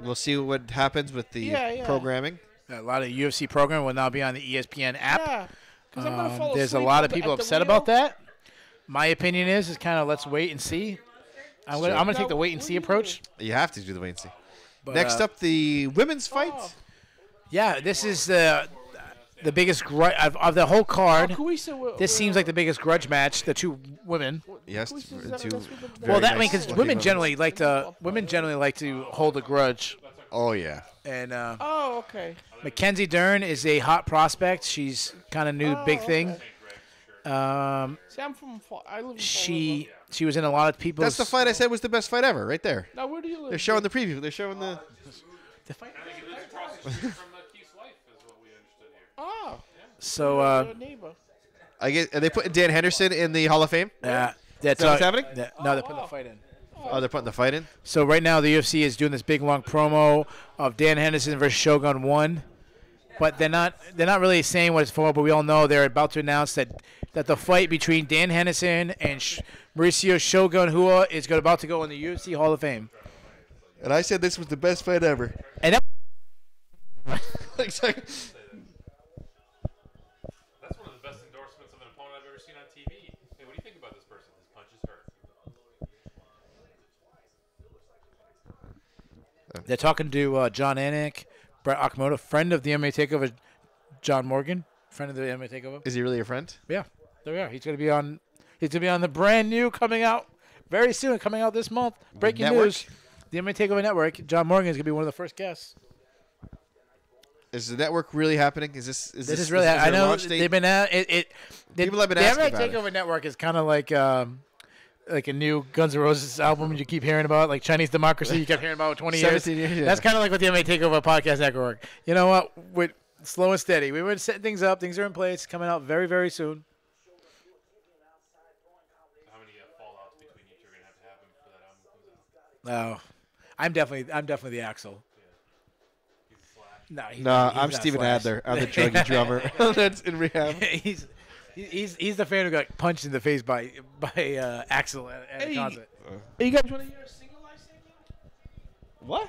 We'll see what happens with the Yeah. programming. A lot of UFC program will now be on the ESPN app. Yeah. 'Cause I'm gonna fall There's a asleep lot at of people at the upset wheel. about that. My opinion is kind of let's wait and see. I'm gonna take the wait and see approach. You have to do the wait and see. But, Next up, the women's fight. Oh. yeah, this is the biggest grudge of the whole card. This seems like the biggest grudge match. The 2 women. Yes, Kuisa, two that's what the- very Well, that nice mean because looking women generally like to hold a grudge. Oh yeah. And Oh, okay. Mackenzie Dern is a hot prospect. She's kind of new big thing. See, I'm from. I live in. She was in a lot of people's. That's the fight I said was the best fight ever, right there. Now, where do you live? They're showing the preview. They're showing the. The fight. I think it lives across the street from Keith's wife, is what we understood here. Oh, So your neighbor. I get. Are they putting Dan Henderson in the Hall of Fame? that's that what's happening? No, they're putting the fight in. Oh, they're putting the fight in. So right now the UFC is doing this big long promo of Dan Henderson versus Shogun 1, but they're not really saying what it's for. But we all know they're about to announce that the fight between Dan Henderson and Mauricio Shogun Hua is about to go in the UFC Hall of Fame. And I said this was the best fight ever. And that, That's one of the best endorsements of an opponent I've ever seen on TV. Hey, what do you think about this person? His punches hurt. they're talking to John Anik, Brett Okamoto, friend of the MMA Takeover, John Morgan, friend of the MMA Takeover. Is he really your friend? Yeah, there we are. He's gonna be on the brand new coming out very soon, coming out this month. Breaking network? news: the MMA Takeover Network. John Morgan is gonna be one of the first guests. Is the network really happening? Is this? This is really. I there a know launch date? they've been at it. People have been the asking MMA about it. Takeover Network is kind of like a new Guns N' Roses album you keep hearing about, like Chinese Democracy. You kept hearing about 20 years. 17 years, yeah. That's kind of like what the MMA Takeover Podcast Network. You know what? With slow and steady, we were setting things up. Things are in place. Coming out very, very soon. How many fallouts between you two are going to happen before that album comes out? Oh, I'm definitely the Axel. No, No, I'm not Steven Slash. Adler. I'm the druggy drummer that's in rehab. he's the fan who got punched in the face by Axel at a Hey. concert. Hey, you guys want to hear a single I sang? What?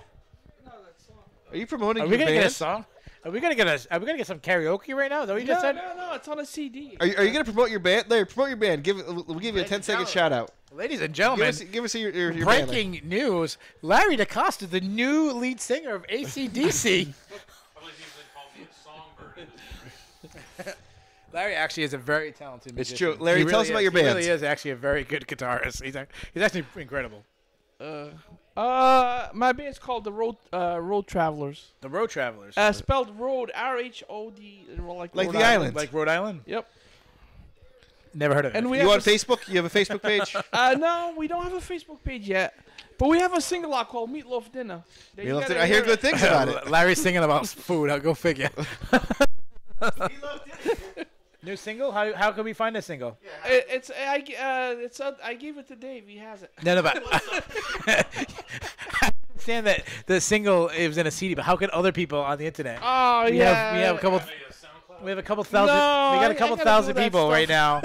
No, that song. Are you promoting Are your we gonna band? get a song? Are we gonna get some karaoke right now? Is that what you just said? No, it's on a CD. Are you going to promote your band? Larry, promote your band. We'll give you a 10-second shout out. Ladies and Give gentlemen, us your band. Larry. breaking news: Larry DaCosta, the new lead singer of AC/DC. I believe he's been called me a songbird. Larry actually is a very talented It's musician. true. Larry, He tell us really about is. your He bands. really is actually a very good guitarist. He's actually incredible. My band's called the Road Travelers. The Road Travelers. Spelled Road, RHOD, Like Rhode the island. Like Rhode Island? Yep. Never heard of it. And we You have on Facebook? You have a Facebook page? No, we don't have a Facebook page yet, but we have a single out called Meatloaf Dinner. That you gotta I hear good things about it. Larry's singing about food. I'll go figure. New single? How can we find this single? I gave it to Dave. He has it. No, but I understand that the single is in a CD, but how can other people on the internet? Oh We yeah. have a couple. Have a SoundCloud We have a couple thousand. No, we got I a couple gotta thousand do that people stuff. right now.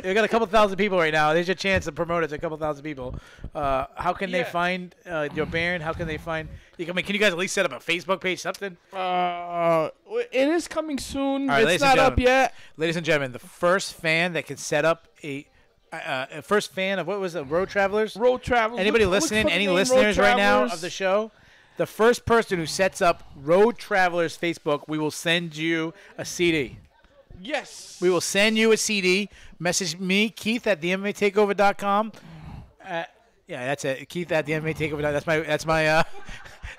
We got a couple thousand people right now. There's your chance to promote it to a couple thousand people. How can they Yeah. find your band? How can they find? Can you guys at least set up a Facebook page, something? It is coming soon. All right, It's ladies and not up yet. Ladies and gentlemen, the first fan that can set up a first fan of what was it, Road Travelers? Road Travelers. Anybody Look listening? for the Any name Road listeners right now Travelers. of the show? The first person who sets up Road Travelers Facebook, we will send you a CD. Yes. We will send you a CD. Message me, Keith at themmatatakeover.com. Yeah, that's it. Keith at themmatatakeover.com.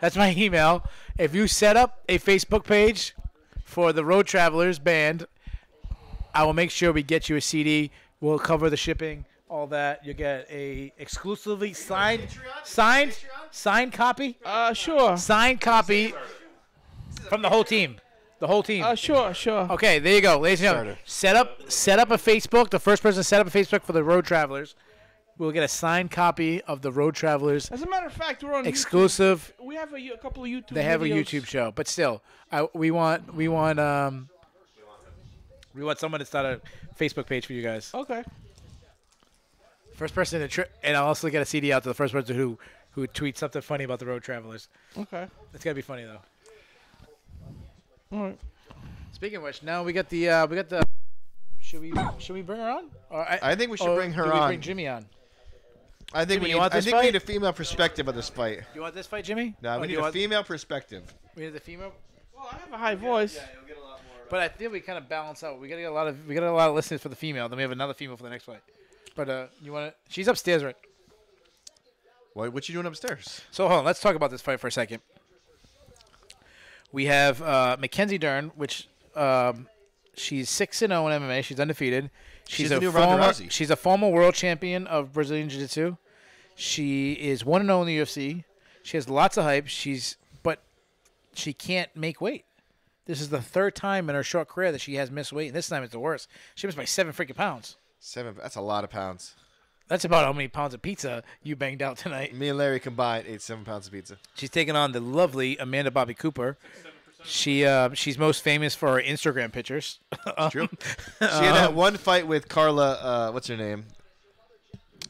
That's my email. If you set up a Facebook page for the Road Travelers band, I will make sure we get you a CD. We'll cover the shipping, all that. You get a exclusively signed copy. Sure. Signed copy from the whole team. The whole team. Sure. Okay, there you go, ladies and gentlemen. Set up a Facebook. The first person to set up a Facebook for the Road Travelers will get a signed copy of the Road Travelers As a matter of fact, we're on exclusive. YouTube. We have a couple of YouTube. They have a videos. YouTube show, but still, we want someone to start a Facebook page for you guys. Okay. First person to and I'll also get a CD out to the first person who tweets something funny about the Road Travelers. Okay. It's gotta be funny though. All right. Speaking of which, now we got the Should we bring her on? Or I think we should bring her do we on. Bring Jimmy on. I think Jimmy, we you need, want I this think we fight? need a female perspective of this fight. You want this fight, Jimmy? No, Or we do need you a want- female perspective. We need the female. Well, I have a high voice. But I think we kind of balance out. We got a lot of listeners for the female. Then we have another female for the next fight. But you want to? She's upstairs, right? What you doing upstairs? So hold on. Let's talk about this fight for a second. We have Mackenzie Dern, which she's 6-0 in MMA. She's undefeated. She's the new Ronda Rousey. She's a former world champion of Brazilian Jiu-Jitsu. She is 1-0 in the UFC. She has lots of hype. But she can't make weight. This is the third time in her short career that she has missed weight, and this time it's the worst. She missed by 7 freaking pounds. 7. That's a lot of pounds. That's about how many pounds of pizza you banged out tonight. Me and Larry combined ate 7 pounds of pizza. She's taking on the lovely Amanda Bobby Cooper. She's most famous for her Instagram pictures. True. She had that one fight with Carla. What's her name?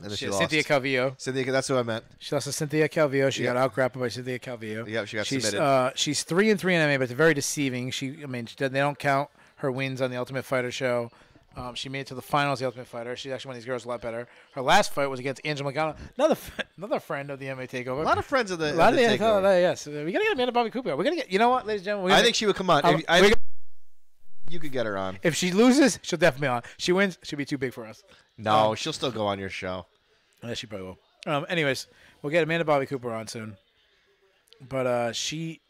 And then she lost. Cynthia Calvillo. Cynthia, that's what I meant. She lost to Cynthia Calvillo. She Yep. got out-grappled by Cynthia Calvillo. Yeah, she got She's submitted. she's 3-3 in MMA, but it's very deceiving. They don't count her wins on the Ultimate Fighter show. She made it to the finals of the Ultimate Fighter. She's actually one of these girls a lot better. Her last fight was against Angela Magana, another friend of the MMA Takeover. A lot of friends of the, A lot of the takeover. yes. We gotta get Amanda Bobby Cooper. We gotta get. You know what, ladies and gentlemen? I think she would come on. Um, I we're think you could get her on. if she loses, she'll definitely be on. She wins, she'll be too big for us. No, she'll still go on your show. Yeah, she probably will. Anyways, we'll get Amanda Bobby Cooper on soon. But she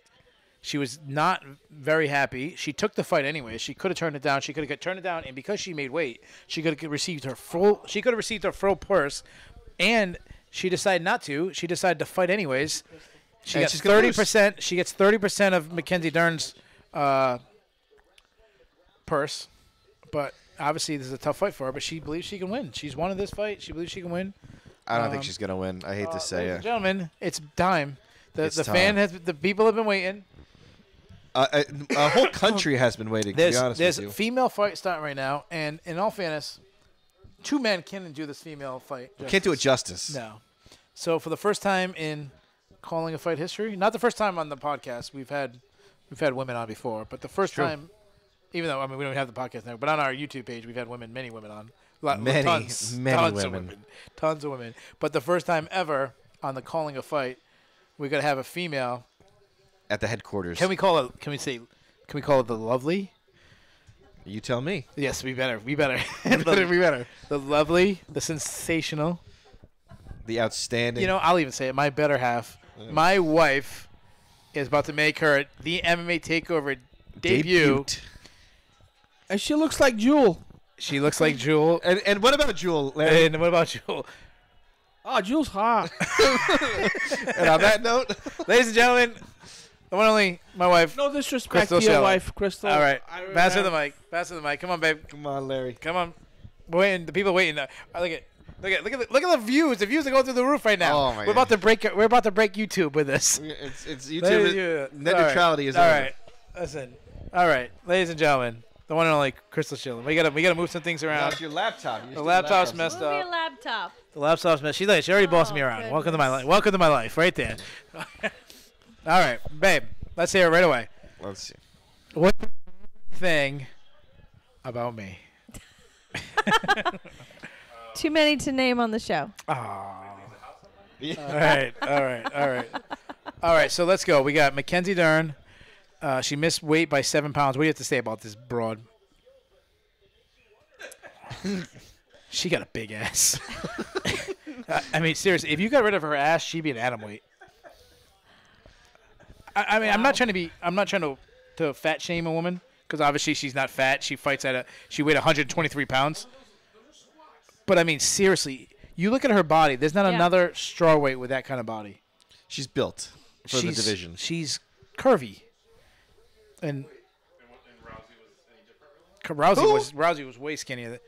was not very happy. She took the fight anyway. She could have turned it down. She could have turned it down, and because she made weight, she could have received her full. She could have received her full purse, and she decided not to. She decided to fight anyways. She And got she's gonna lose. 30%. She gets 30% of Mackenzie Dern's purse, but obviously this is a tough fight for her. But she believes she can win. She's won in this fight. She believes she can win. I don't think she's gonna win. I hate to say Ladies it. and gentlemen, it's time. It's The people have been waiting. A whole country has been waiting. To be honest There's with you. a female fight starting right now, and in all fairness, 2 men can't do this female fight. Can't do it justice. No. So for the first time in calling a fight history, not the first time on the podcast, we've had women on before, but the first True. time, even though we don't have the podcast now, but on our YouTube page we've had many women on. Many tons women. tons of women. But the first time ever on the calling a fight, we're gonna have a female. At the headquarters. Can we call it the lovely? You tell me. Yes, we better. We better. The lovely, the sensational. The outstanding. You know, I'll even say it. My better half. My wife is about to make her the MMA Takeover debut. And she looks like Jewel. She looks like Jewel. And what about Jewel, Larry? And what about Jewel? Oh, Jewel's hot. And on that note, Ladies and gentlemen, the one and only, my wife. No disrespect Crystal to your Shelley. wife, Crystal. All right. I Pass her the remember- mic. Pass her the mic. Come on, babe. come on, Larry. Come on. We're waiting. The people are waiting. Look at the views. The views are going through the roof right now. Oh, my We're about to break YouTube with this. It's Ladies- YouTube. Net all right. neutrality is all over. right. Listen. All right, ladies and gentlemen, The one and only Crystal Shilling. We gotta move some things around. That's your laptop. The laptop's messed Move up. your laptop. The laptop's messed. She already bossed me around. Welcome to my life. Welcome to my life, right there. All right, babe. Let's hear it right away. Let's see. What thing about me? Too many to name on the show. Yeah. All right. So let's go. We got Mackenzie Dern. She missed weight by 7 pounds. What do you have to say about this broad? She got a big ass. I mean, seriously, if you got rid of her ass, she'd be an atom weight. I mean, I'm not trying to fat shame a woman because obviously she's not fat. She she weighed 123 pounds. But I mean, seriously, you look at her body. There's not another strawweight with that kind of body. She's built for the division. She's curvy. And Rousey was way skinnier.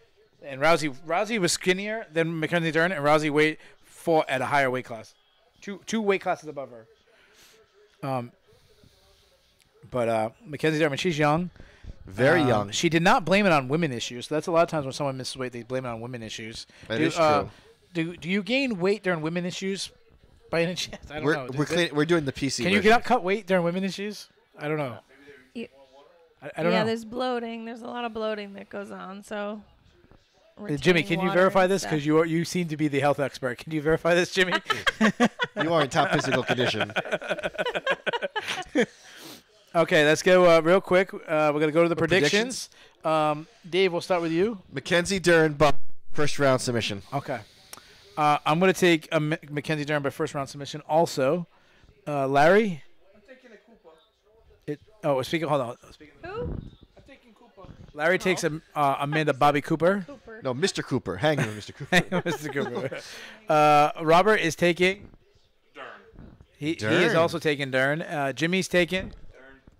And Rousey was skinnier than Mackenzie Dern, and Rousey fought at a higher weight class. Two weight classes above her. But Mackenzie Dern, she's young. Very young. She did not blame it on women issues. So that's a lot of times when someone misses weight, they blame it on women issues. That is true. Do you gain weight during women issues by any chance? I don't know. We're doing the PC Can you version. cut weight during women issues? I don't know. I don't know. Yeah, there's bloating. There's a lot of bloating that goes on. So, Jimmy, can you water verify and this? stuff. Because you seem to be the health expert. Can you verify this, Jimmy? You are in top physical condition. Okay, let's go real quick. We're going to go to the predictions. Dave, we'll start with you. Mackenzie Dern, first round submission. Okay. I'm going to take Mackenzie Dern by first round submission. Also, Larry. I'm taking a Koopa. Hold on. Who? I'm taking Koopa. Larry takes Amanda Bobby Cooper. Cooper. No, Mr. Cooper. Hang on, Mr. Cooper. Mr. Cooper. Robert is taking Dern. He is also taking Dern. Jimmy's taking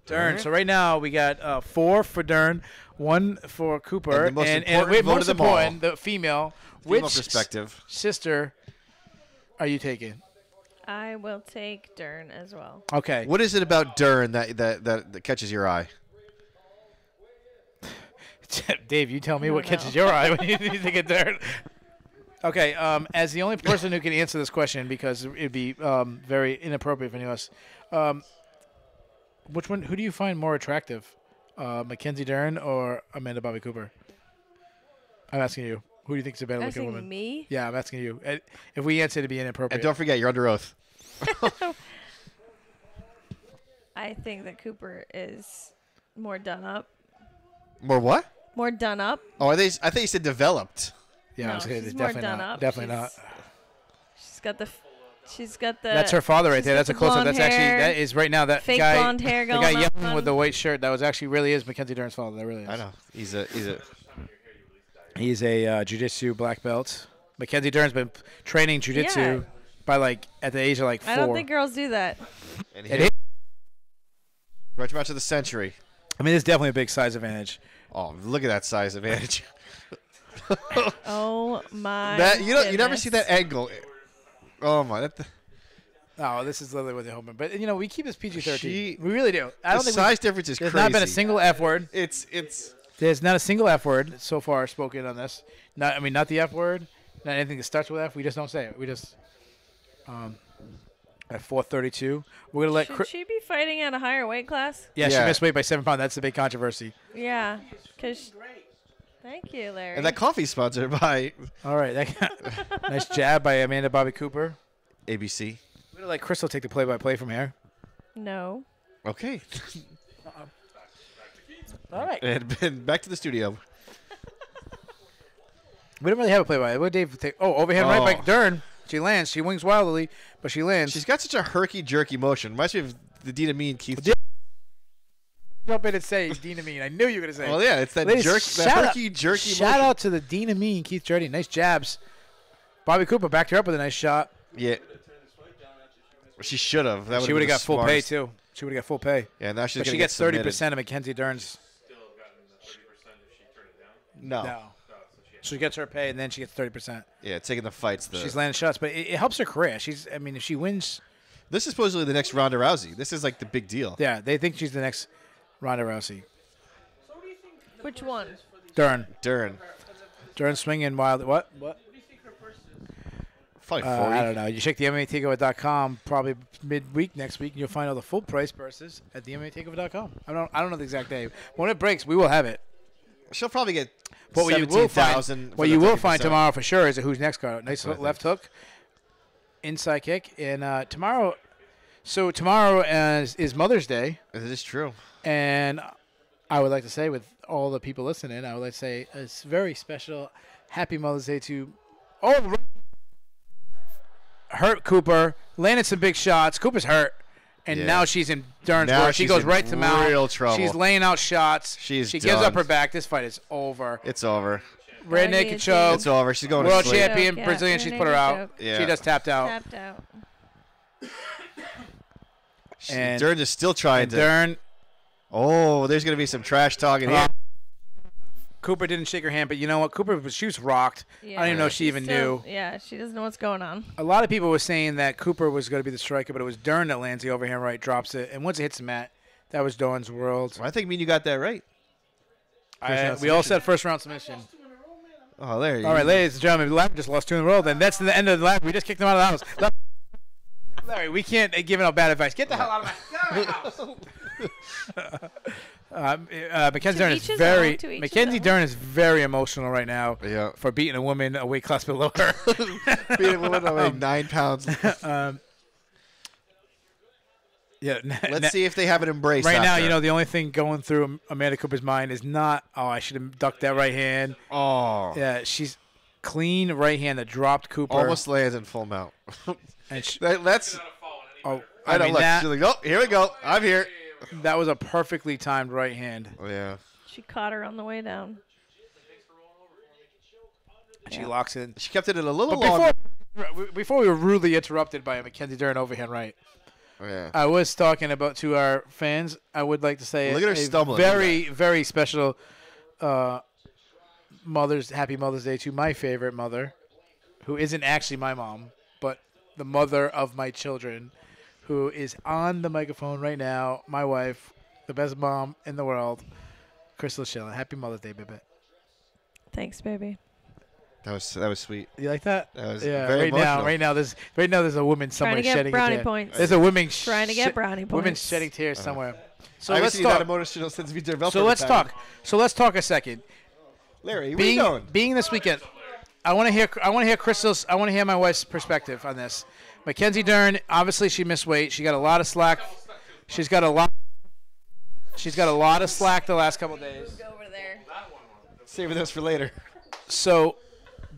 Dern. So right now we got 4 for Dern, 1 for Cooper, And the most important vote of most them all. important, the female. Female Which perspective. sister are you taking? I will take Dern as well. Okay. What is it about Dern that catches your eye? Dave, you tell me what don't know. catches your eye when you think of Dern. Okay, as the only person who can answer this question, because it'd be very inappropriate for any of us, who do you find more attractive, Mackenzie Dern or Amanda Bobby Cooper? I'm asking you. Who do you think is a better looking Asking woman? me? Yeah, I'm asking you. If we answer, it'd be inappropriate. And don't forget, you're under oath. I think that Cooper is more done up. More what? More done up. Oh, I thought you said developed. Yeah, No, I was saying she's it's more definitely done not. up. Definitely not. She's got the. That's her father right she's there. got That's a the close up. blonde That's actually hair, that is right now that fake guy. blonde hair The going guy yelling on. with the white shirt. That was actually really is Mackenzie Dern's father. That really is. I know. He's a jiu-jitsu black belt. Mackenzie Dern's been training jiu-jitsu Yeah. by at the age of 4. I don't think girls do that. And And here, first match of the century. I mean, there's definitely a big size advantage. Oh, look at that size advantage. Oh my. You never see that angle. Oh my! Oh, this is literally what they're hoping. But we keep this PG-13. She- We really do. I The don't think size difference is there's crazy. not been a single F word. It's There's not a single F word so far spoken on this. Not the F word. Not anything that starts with F. We just don't say it. We just at 432. We're gonna let. Should she be fighting at a higher weight class? She Yeah. missed weight by 7 pounds. That's the big controversy. Yeah. Thank you, Larry. and that coffee's sponsored by All right, nice jab by Amanda Bobby Cooper. ABC. We're gonna let Crystal take the play-by-play from here. No. Okay, All right. and back to the studio. We don't really have a play-by. What Dave take? Oh, overhand right by Oh. Dern. She lands. She wings wildly, but she lands. She's got such a herky-jerky motion. Reminds me of the Dina Mean Keith. jump in and say Dina Mean. I knew you were gonna say. Well, yeah, it's that Ladies, that herky-jerky Shout motion. out to the Dina Mean Keith Jurdy. Nice jabs. Bobby Cooper backed her up with a nice shot. Yeah. She should have. She would have got full pay too. She would have got full pay. Yeah, now she's But gonna she get gets submitted. 30% of Mackenzie Dern's. Still have gotten the 30% if she turned it down. No. No. She gets her pay and then she gets 30%. Yeah, taking the fights. She's landing shots, but it helps her career. If she wins, This is supposedly the next Ronda Rousey. This is like the big deal. yeah, they think she's the next Ronda Rousey. Which one? Dern. Dern. Dern swinging wild. What? Probably 40. I don't know. You check the MMATakeover.com probably midweek next week, and you'll find all the full price purses at the MMATakeover.com. I don't know the exact day. When it breaks, we will have it. She'll probably get But what you will find, 17,000. what you will find tomorrow for sure is a who's next card. Nice left hook, inside kick, and tomorrow. So tomorrow is Mother's Day, It is true. and I would like to say, with all the people listening, I would like to say a very special Happy Mother's Day to hurt Cooper, landed some big shots. Cooper's hurt, and Yeah. now she's in Dern's Now work. She she's goes in right to mount. real trouble. She's laying out shots. She gives done. up her back. This fight is over. It's over. Rear naked choke. It's over. She's going World to sleep. champion Yeah, Brazilian. rear She's put her naked out. choke. Yeah. She just tapped out. Tapped out. And Dern is still trying to. Dern. Oh, there's going to be some trash talking here. Cooper didn't shake her hand, but you know what? she was rocked. Yeah. I don't even know if she even knew. Yeah, she doesn't know what's going on. A lot of people were saying that Cooper was going to be the striker, but it was Dern that lands the overhand right, drops it, and once it hits the mat, that was Dern's world. I think you got that right. We all said first round submission. Oh, there you go. All right, ladies and gentlemen, Larry just lost 2 in a row. Then that's the end of the lap. We just kicked him out of the house. Larry, we can't give out bad advice. Get the hell out of my house. Mackenzie Dern is each his very own, to each his Mackenzie own. Dern is very emotional right now Yeah. for beating a woman a weight class below her. Being a woman of like 9 pounds. Yeah. Let's see if they have an embrace. Right now, after. you know, the only thing going through Amanda Cooper's mind is not, I should have ducked that right hand. Oh. Yeah, she's clean right hand that dropped Cooper. Almost lands in full mount. And That's. oh, I I don't mean, look. that, She's like, oh, here we go. I'm here. that was a perfectly timed right hand. Oh, yeah. She caught her on the way down. She locks in. She kept it in a little But longer. before we were rudely interrupted by a Mackenzie Dern overhand right, Oh, yeah. I was talking about to our fans. I would like to say Look at her a stumbling. very, very special Happy Mother's Day to my favorite mother, who isn't actually my mom, but the mother of my children, who is on the microphone right now. My wife, the best mom in the world, Crystal Schilling. Happy Mother's Day, baby. Thanks, baby. That was sweet. You like that? That was Yeah. very Right now, there's a woman somewhere Trying to get shedding a brownie tear. points. There's a woman Trying to get brownie Women points. shedding tears somewhere. So I haven't let's seen that talk. emotional since we developed. So let's talk. So let's talk a second. Larry, where you going? Being this weekend, I want to hear Crystal's. I want to hear my wife's perspective on this. Mackenzie Dern, obviously she missed weight. She got a lot of slack. She's got a lot of slack the last couple of days. Go over there. Saving this for later. So,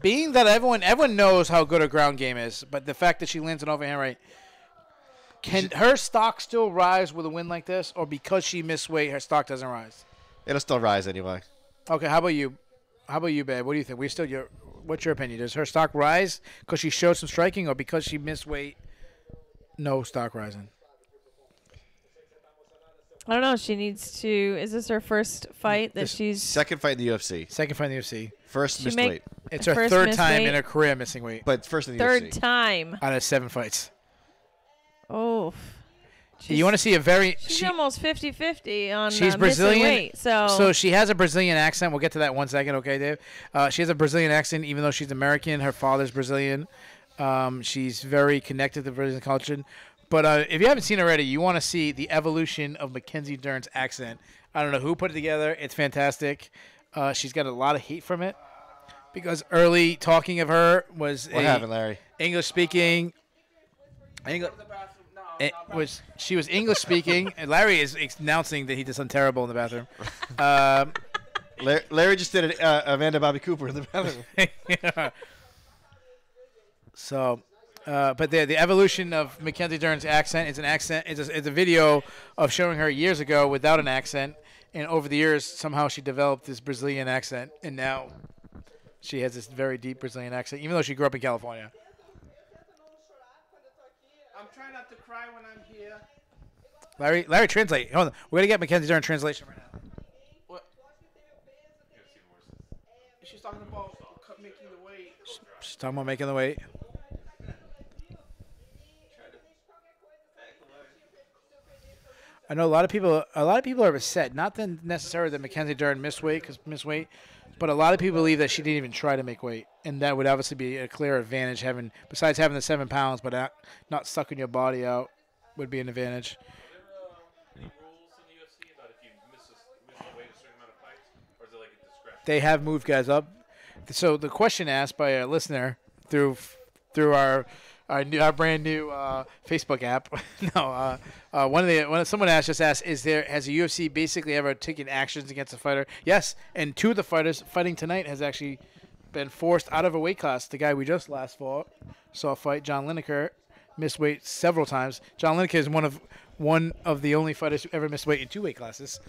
being that everyone knows how good her ground game is, but the fact that she lands an overhand right, can her stock still rise with a win like this, or because she missed weight, her stock doesn't rise? It'll still rise anyway. Okay, how about you? How about you, babe? What do you think? What's your opinion? Does her stock rise because she showed some striking, or because she missed weight, no stock rising? I don't know. She needs to. Is this her first fight that she's? Second fight in the UFC. Second fight in the UFC. First She missed make- weight. It's her First third missed time weight. in her career missing weight But first in the Third UFC. time. out of 7 fights. Oh. You want to see a very She's almost 50-50 on she's missing Brazilian, weight. So she has a Brazilian accent. We'll get to that in 1 second, okay, Dave? She has a Brazilian accent, even though she's American. Her father's Brazilian. She's very connected to Brazilian culture. But if you haven't seen already, you want to see the evolution of Mackenzie Dern's accent. I don't know who put it together. It's fantastic. She's got a lot of hate from it because early talking of her was What happened, Larry? English speaking. She was English speaking, and Larry is announcing that he did something terrible in the bathroom. Larry just did an Amanda Bobby Cooper in the bathroom. Yeah. So, but the evolution of Mackenzie Dern's accent is an accent. It's a video of showing her years ago without an accent, and over the years somehow she developed this Brazilian accent, and now she has this very deep Brazilian accent, even though she grew up in California. I'm trying not to cry when I'm here. Larry, translate. Hold on. We're gonna get Mackenzie Dern translation right now. What? She's talking about making the weight. She's talking about making the weight. I know a lot of people are upset. Not that necessarily that Mackenzie Dern missed weight, but a lot of people believe that she didn't even try to make weight, and that would obviously be a clear advantage. Besides having the 7 pounds, but not sucking your body out would be an advantage. Any rules in the UFC about if you miss weight a certain amount of fights, or is it like a discretion? They have moved guys up. So the question asked by a listener through our brand new Facebook app. Someone just asked, has the UFC basically ever taken actions against a fighter? Yes, and 2 of the fighters fighting tonight has actually been forced out of a weight class. The guy we just last saw fight, John Lineker, missed weight several times. John Lineker is one of the only fighters who ever missed weight in 2 weight classes.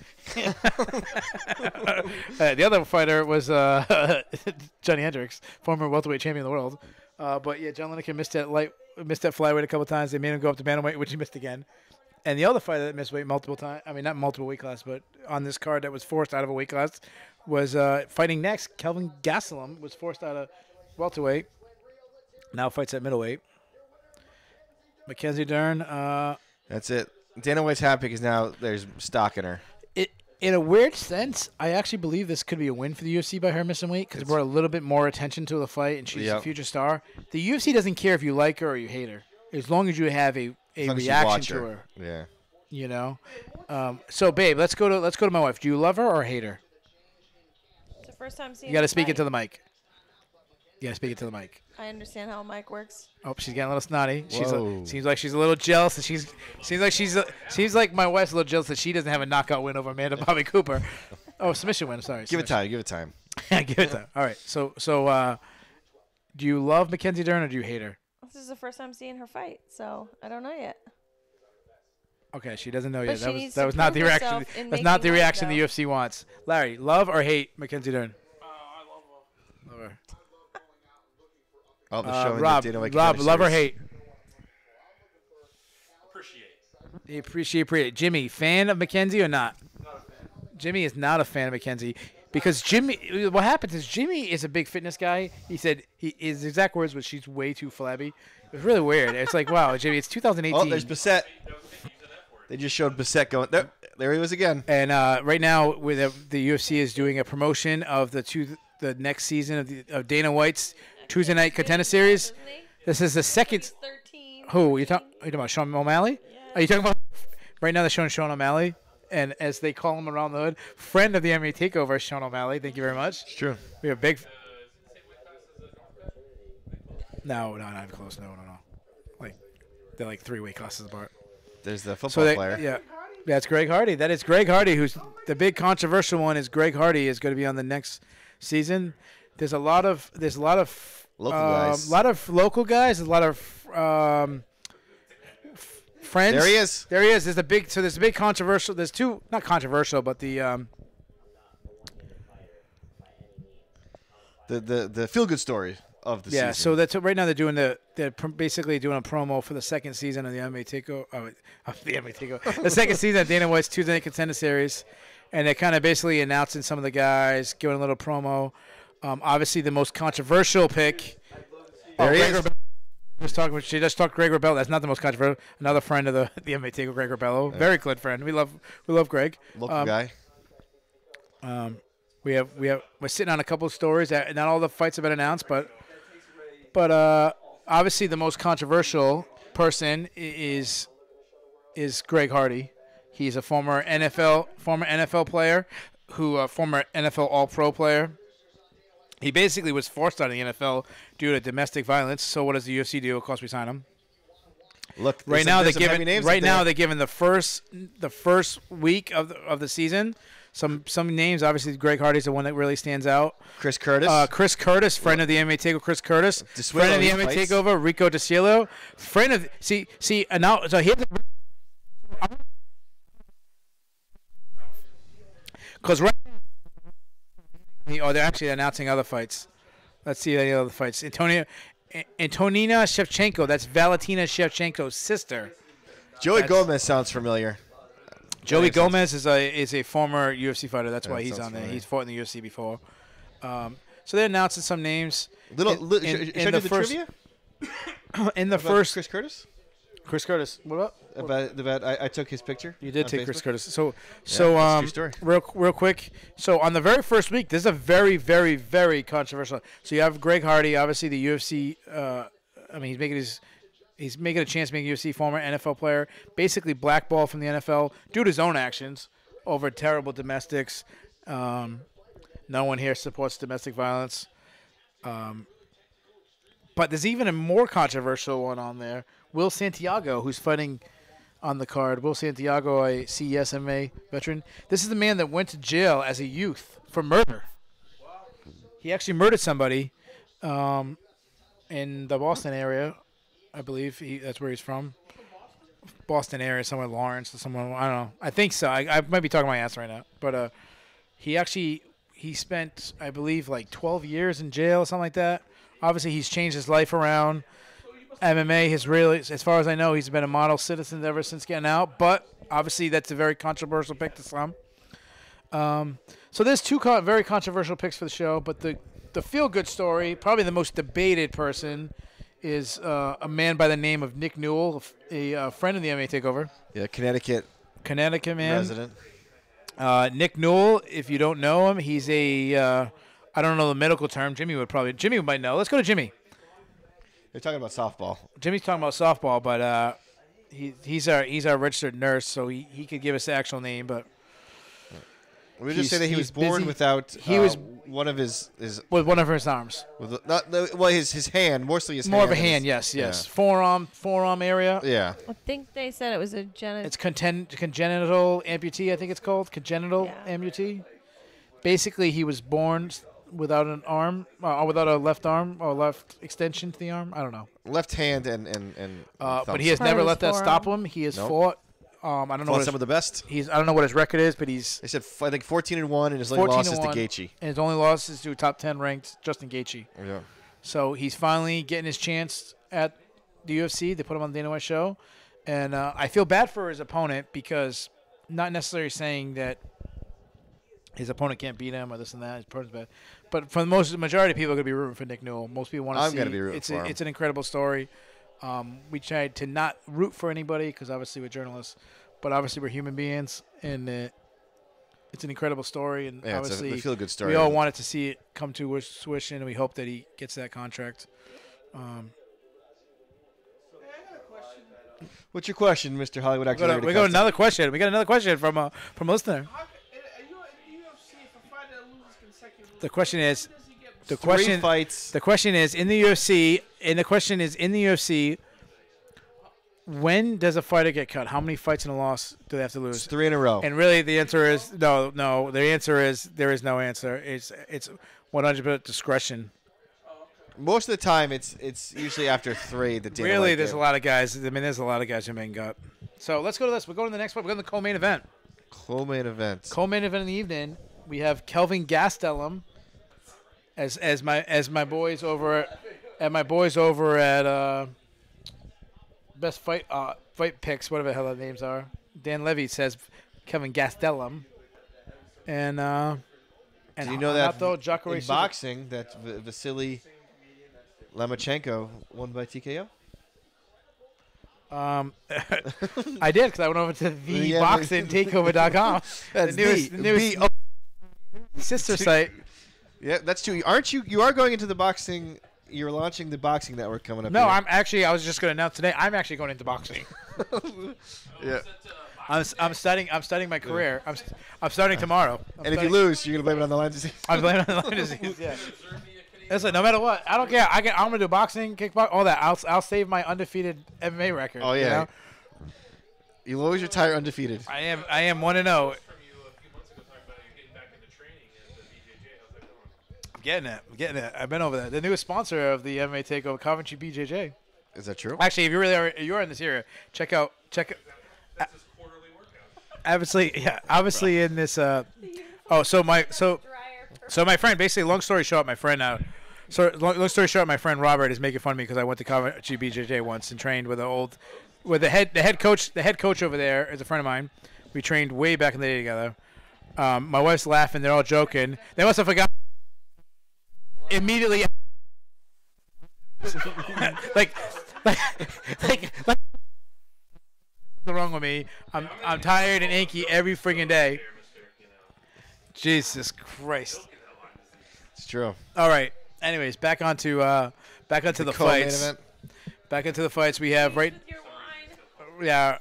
The other fighter was Johnny Hendricks, former welterweight champion of the world. But yeah, John Lineker missed that flyweight a couple times. They made him go up to bantamweight, which he missed again. And the other fighter that missed weight multiple times, I mean not multiple weight class, but on this card that was forced out of a weight class, was fighting next. Kelvin Gastelum was forced out of welterweight. Now fights at middleweight. Mackenzie Dern. That's it. Dana White's happy because now there's stock in her. In a weird sense, I actually believe this could be a win for the UFC by her missing weight because it brought a little bit more attention to the fight, and she's a future star. The UFC doesn't care if you like her or you hate her, as long as you have a reaction to her. Yeah. You know. So, babe, let's go to my wife. Do you love her or hate her? It's the first time seeing. You got to speak into the mic. You got to speak into the mic. I understand how a mic works. Oh, she's getting a little snotty. Whoa. Seems like she's a little jealous. And seems like my wife's a little jealous that she doesn't have a knockout win over Amanda Bobby Cooper. Oh, submission win. Sorry. Give it time. Give it time. Give it time. All right. So, do you love Mackenzie Dern or do you hate her? This is the first time seeing her fight, so I don't know yet. Okay, she doesn't know But yet. That was not the reaction. That's not the reaction the UFC wants. Larry, love or hate Mackenzie Dern? I love her. Love her. Oh, they're showing Rob, Dana White love or series. hate? Appreciate. Appreciate. Jimmy, fan of Mackenzie or not? Not a fan. Jimmy is not a fan of Mackenzie because what happens is Jimmy is a big fitness guy. He said his exact words was she's way too flabby. It was really weird. It's like, wow, Jimmy, it's 2018. Oh, there's Bissett. They just showed Bissett going there. There he was again. And right now, the UFC is doing a promotion of the next season of Dana White's Tuesday Night Contender Series. This is the second. 13. Who are you talking about? Sean O'Malley? Yeah. Are you talking about? Right now they're showing Sean O'Malley, and as they call him around the hood, friend of the MMA Takeover, Sean O'Malley. Thank you very much. It's true. We have big. No, not even close. No. Like they're like 3 weight classes apart. There's the football player. Yeah, that's Greg Hardy. That is Greg Hardy, who's the big controversial one. Is Greg Hardy is going to be on the next season. There's a lot of Local guys. A lot of local guys. A lot of friends. There he is. There he is. There's a big controversial. There's 2, not controversial, but the feel good story of the season. yeah. So that's right now they're basically doing a promo for the second season of the MMA Takeover. The second season of Dana White's Tuesday Night Contender Series, and they're kind of basically announcing some of the guys, giving a little promo. Obviously, the most controversial pick. There he is. She just talked Greg Rebello. That's not the most controversial. Another friend of the MMA Takeover, Greg Rebello. Very good friend. We love Greg. Local guy. We're sitting on a couple of stories. Not all the fights have been announced, but obviously the most controversial person is Greg Hardy. He's a former NFL player, former NFL All-Pro player. He basically was forced out of the NFL due to domestic violence. So what does the UFC do? Of course, we sign him. Look, Right now they're giving the first week of the season some names. Obviously, Greg Hardy's the one that really stands out. Chris Curtis. Chris Curtis, friend of the MMA Takeover. Chris Curtis, friend of the MMA Takeover. Rico DeCielo, friend of now. So here's because right. Oh, they're actually announcing other fights. Let's see any other fights. Antonina Shevchenko. That's Valentina Shevchenko's sister. Joey Gomez sounds familiar. Joey Gomez is a former UFC fighter. That's why that he's sounds on there. familiar. He's fought in the UFC before. So they're announcing some names. Should I do the trivia? In the About first, Chris Curtis? Chris Curtis. What up? I took his picture. You did on take Chris Facebook. Curtis. So that's a true story. real quick. So on the very first week, this is a very, very, very controversial. So you have Greg Hardy, obviously the UFC. He's making a chance to make UFC, former NFL player, basically blackballed from the NFL due to his own actions over terrible domestics. No one here supports domestic violence. But there's even a more controversial one on there. Will Santiago, who's fighting on the card. Will Santiago, a CSMA veteran. This is the man that went to jail as a youth for murder. He actually murdered somebody in the Boston area, I believe. That's where he's from. Boston area, somewhere Lawrence or someone. I don't know. I think so. I might be talking my ass right now. But he spent, I believe, like 12 years in jail or something like that. Obviously, he's changed his life around. MMA has really, as far as I know, he's been a model citizen ever since getting out. But obviously, that's a very controversial pick to some. So there's two very controversial picks for the show. But the feel-good story, probably the most debated person, is a man by the name of Nick Newell, a friend of the MMA Takeover. Yeah, Connecticut man. resident. Nick Newell, if you don't know him, he's I don't know the medical term. Jimmy might know. Let's go to Jimmy. They're talking about softball. Jimmy's talking about softball, but he's our registered nurse, so he could give us the actual name. But we just say that he was born busy. without He was one of his with one of his arms. His hand, mostly his hand. More of a hand, yes. Yeah. Forearm area. Yeah. I think they said it was a It's congenital amputee, I think it's called. Congenital amputee. Basically, he was born without an arm, or without a left arm or left extension to the arm. I don't know. Left hand and but he has Part never of let his that stop forearm. him. He has Nope. fought. I don't know what some of the best. I don't know what his record is, but he's They said I think 14-1, and his only loss is to 14-1. Gaethje. and his only loss is to top 10 ranked Justin Gaethje. Yeah. So he's finally getting his chance at the UFC. They put him on the Dana White show, and I feel bad for his opponent because not necessarily saying that his opponent can't beat him or this and that. His opponent's bad, but for the majority of people are going to be rooting for Nick Newell. Most people want to see. I'm going to be rooting for him. It's an incredible story. We tried to not root for anybody because obviously we're journalists, but obviously we're human beings, and it's an incredible story. And Yeah, obviously it's a feel-good story. we all wanted to see it come to fruition, and we hope that he gets that contract. What's your question, Mr. Hollywood actor? We got another question. We got another question from a listener. Are you in the UFC if a fighter loses consecutively? The question is, Does he get the 3 question, fights. the question is in the UFC, and the question is in the UFC. When does a fighter get cut? How many fights in a loss do they have to It's lose? 3 in a row. And really, the answer is no. The answer is there is no answer. It's 100% discretion. Most of the time, it's usually after 3 that Dana Really, White there's gives. a lot of guys. I mean, there's a lot of guys who make cut. So let's go to this. We're going to the next one. We're going to the co-main event. Co-main event. Co-main event in the evening. We have Kelvin Gastelum as my boys over at Best Fight Picks, whatever the hell their names are. Dan Levy says Kevin Gastelum, and Do you know that Renato Jacare in boxing that Vasily Lomachenko won by TKO? I did because I went over to theboxingtakeover.com. That's the newest sister site. Yeah, that's true. Aren't you? You are going into the boxing. You're launching the boxing network coming up. No, here. I was just going to announce today. I'm actually going into boxing. Yeah. I'm studying my career. I'm starting tomorrow. And if you lose, you're gonna blame it on the Lyme disease. I'm blaming on the Lyme disease. Yeah. Listen, no matter what, I don't care. I'm gonna do boxing, kickboxing, all that. I'll save my undefeated MMA record. Oh yeah. You know? You'll always retire undefeated. I am 1-0. I'm getting it. I've been over there. The newest sponsor of the MMA Takeover, Coventry BJJ. Is that true? Actually, if you are in this area, check out. Obviously in this. So my friend, basically, long story short, my friend Robert is making fun of me because I went to Coventry BJJ once and trained with the head coach over there is a friend of mine. We trained way back in the day together. My wife's laughing. They're all joking. They must have forgotten immediately. like wrong with me. I'm tired and achy every freaking day. Jesus Christ. It's true. All right. Anyways, back onto the Co-main fights. event. Back into the fights we have right. Yeah.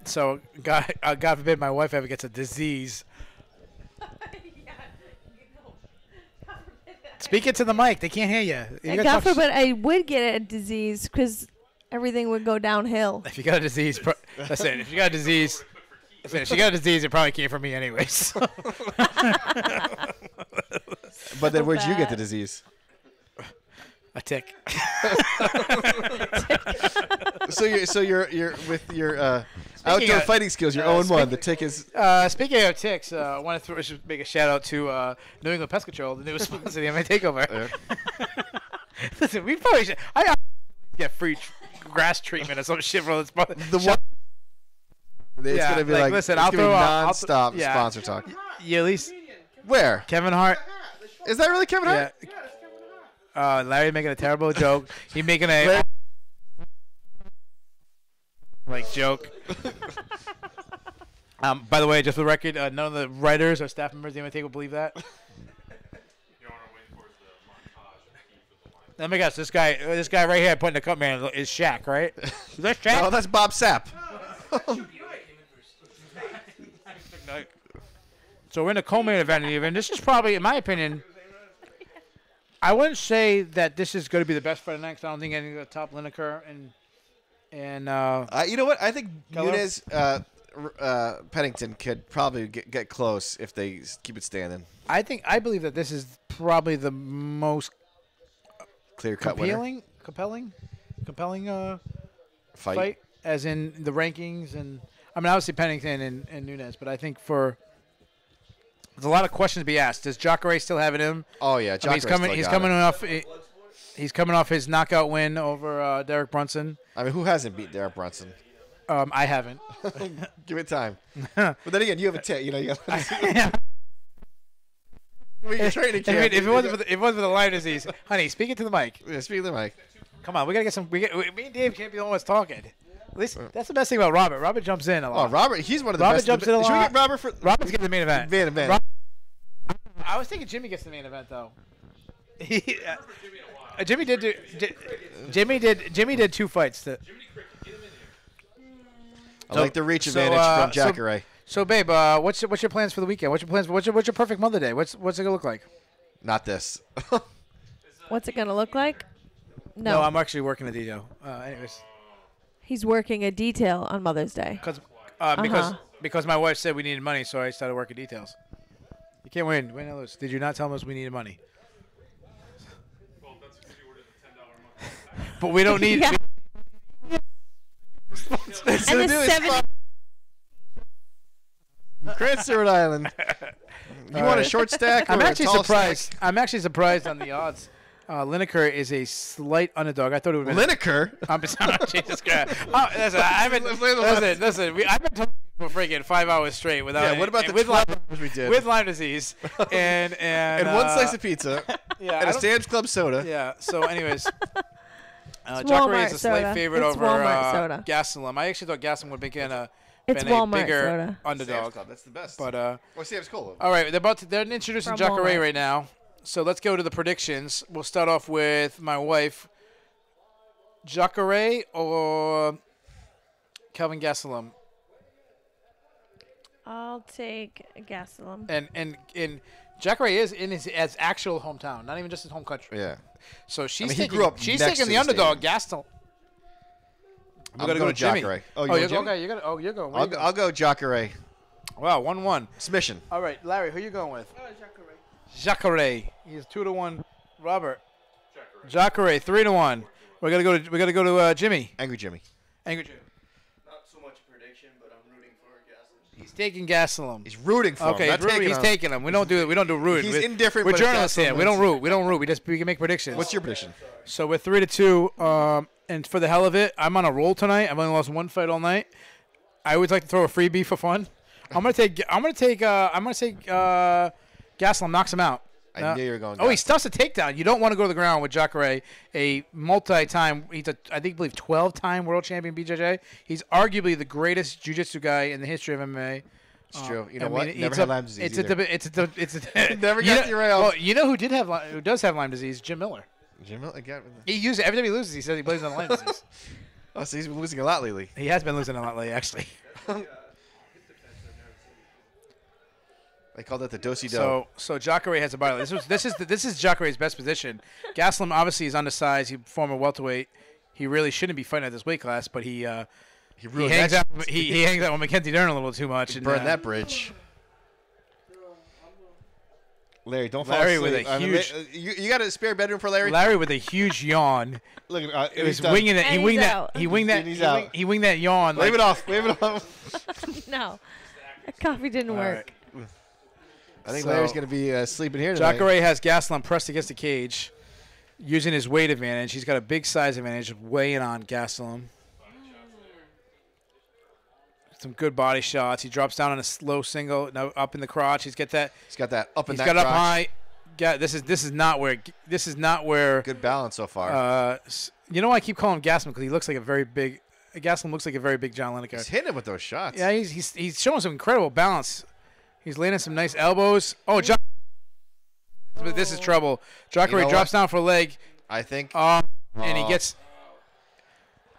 So God forbid my wife ever gets a disease. Speak it to the mic. They can't hear you. God forbid I would get a disease because everything would go downhill. If you got a disease, listen. If you got a disease, if she got a disease, it probably came from me anyways. But then, where'd you get the disease? A tick. So you're with your outdoor fighting skills. You're 0-1. The tick is. Speaking of ticks, I want to make a shout out to New England Pest Control, the newest sponsor of the MMA Takeover. Listen, we probably should. I get free grass treatment or some shit from this sponsor. It's gonna be like listen, it's I'll gonna be throw non-stop sponsor talk. You at least Where? Kevin Hart. Is that really Kevin Hart? Yeah. Larry making a terrible joke. He making a joke. By the way, just for the record, none of the writers or staff members of the MMA will believe that. Let me guess. This guy right here putting the cup man is Shaq, right? Is that Shaq? No, that's Bob Sapp. So we're in the co-main event, and this is probably, in my opinion, I wouldn't say that this is going to be the best fight of the night. 'Cause I don't think any of the top Lineker and you know what? I think Keller? Nunes, Pennington could probably get close if they keep it standing. I believe that this is probably the most Clear-cut winner. compelling Fight. fight, as in the rankings, and I mean obviously Pennington and Nunes, but I think there's a lot of questions to be asked. Does Jacare still have it in him? Oh yeah, I mean, he's coming off his knockout win over Derek Brunson. I mean, who hasn't beat Derek Brunson? I haven't. Give it time. But then again, you have a tit. You know, you got. Well, you're training camp. If it wasn't for the Lyme disease, honey, speak it to the mic. Yeah, speak to the mic. Come on, we gotta get some. Me and Dave can't be the ones talking. At least that's the best thing about Robert. Robert jumps in a lot. Oh, Robert, he's one of the Robert best. jumps in a Should we lot. get Robert for Robert's getting the main event. main event? I was thinking Jimmy gets the main event though. Jimmy did 2 fights. I like the reach advantage from Jacare. So babe, what's your plans for the weekend? What's your perfect Mother Day? What's it gonna look like? Not this. What's it gonna look like? No, I'm actually working a detail. Anyways, He's working a detail on Mother's Day. Because my wife said we needed money, so I started working details. You can't win or lose. Did you not tell us we needed money? But we don't need. Yeah. It's And the the newest 70 Cranston, Rhode Island. You want a short stack? I'm or a actually tall surprised. stack? I'm actually surprised on the odds. Lineker is a slight underdog. I thought it would have been. Lineker. I'm sorry, Jesus Christ. Oh, listen, I've been talking for freaking 5 hours straight without. Yeah. What about the with 12 Lyme, hours we did? with Lyme disease and and one slice of pizza. yeah, And a Sam's Club soda. Yeah. So, anyways, Jacare Walmart is a slight soda. favorite It's over Walmart soda. Gastelum. I actually thought Gastelum would be a It's been a Walmart bigger soda. underdog. Sam's Club. That's the best. But Or Sam's Cola. all right, they're introducing From Jacare Walmart. right now. So let's go to the predictions. We'll start off with my wife. Jacare or Kelvin Gastelum? I'll take Gastelum. And Jacare is in his actual hometown, not even just his home country. Yeah. So she's I mean, he taking, grew up she's next taking to the the underdog, stadium. Gastelum. I'm gotta going go Jimmy. Jacare. Oh, you're you're going okay. You're going. I'll go Jacare. Wow, 1-1. Submission. All right, Larry, who you going with? Jacare. He's 2-1. Robert. Jacare 3-1. We gotta go to Jimmy. Angry Jimmy. Angry Jimmy. Not so much a prediction, but I'm rooting for Gastelum. He's taking Gastelum. He's rooting for him. Okay, not taking he's him. taking him. We don't do root. He's indifferent, We're but if journalists here. Gastelum We don't wins- root. We can make predictions. What's your prediction? So we're 3-2. And for the hell of it, I'm on a roll tonight. I've only lost 1 fight all night. I always like to throw a freebie for fun. I'm gonna say Gastelum knocks him out. I knew you were going. Oh, he stuffs a takedown. You don't want to go to the ground with Jacare, a multi-time, I believe 12-time world champion BJJ. He's arguably the greatest jiu-jitsu guy in the history of MMA. It's true. You know what? Never had Lyme disease. Never got derailed. Well, you know who does have Lyme disease? Jim Miller. Jim Miller. He used it every time he loses. He says he blames it on Lyme disease. Oh, so he's been losing a lot lately. He has been losing a lot lately, actually. They call that the do-si-do. So Jacare has a body. This is Jacare's best position. Gastelum obviously is undersized. He's former welterweight. He really shouldn't be fighting at this weight class, but he hangs out with Mackenzie Dern a little too much. And burn that bridge. Larry, don't fall Larry asleep. with a huge. You got a spare bedroom for Larry? Larry with a huge yawn. Look, it was winging it. He winged that yawn. Wave it off. Wave it off. No, the coffee didn't work. Right. I think Larry's going to be sleeping here tonight. Jacare has Gastelum pressed against the cage, using his weight advantage. He's got a big size advantage, weighing on Gastelum. Some good body shots. He drops down on a slow single, up in the crotch. He's got that up in that crotch. He's got up high. This is not where. Good balance so far. You know why I keep calling him Gastelum? Because he looks like a very big. Gastelum looks like a very big John Lineker. He's hitting him with those shots. Yeah, he's showing some incredible balance. He's landing some nice elbows. Oh, but this is trouble. Jacare drops down for a leg. I think. And he gets.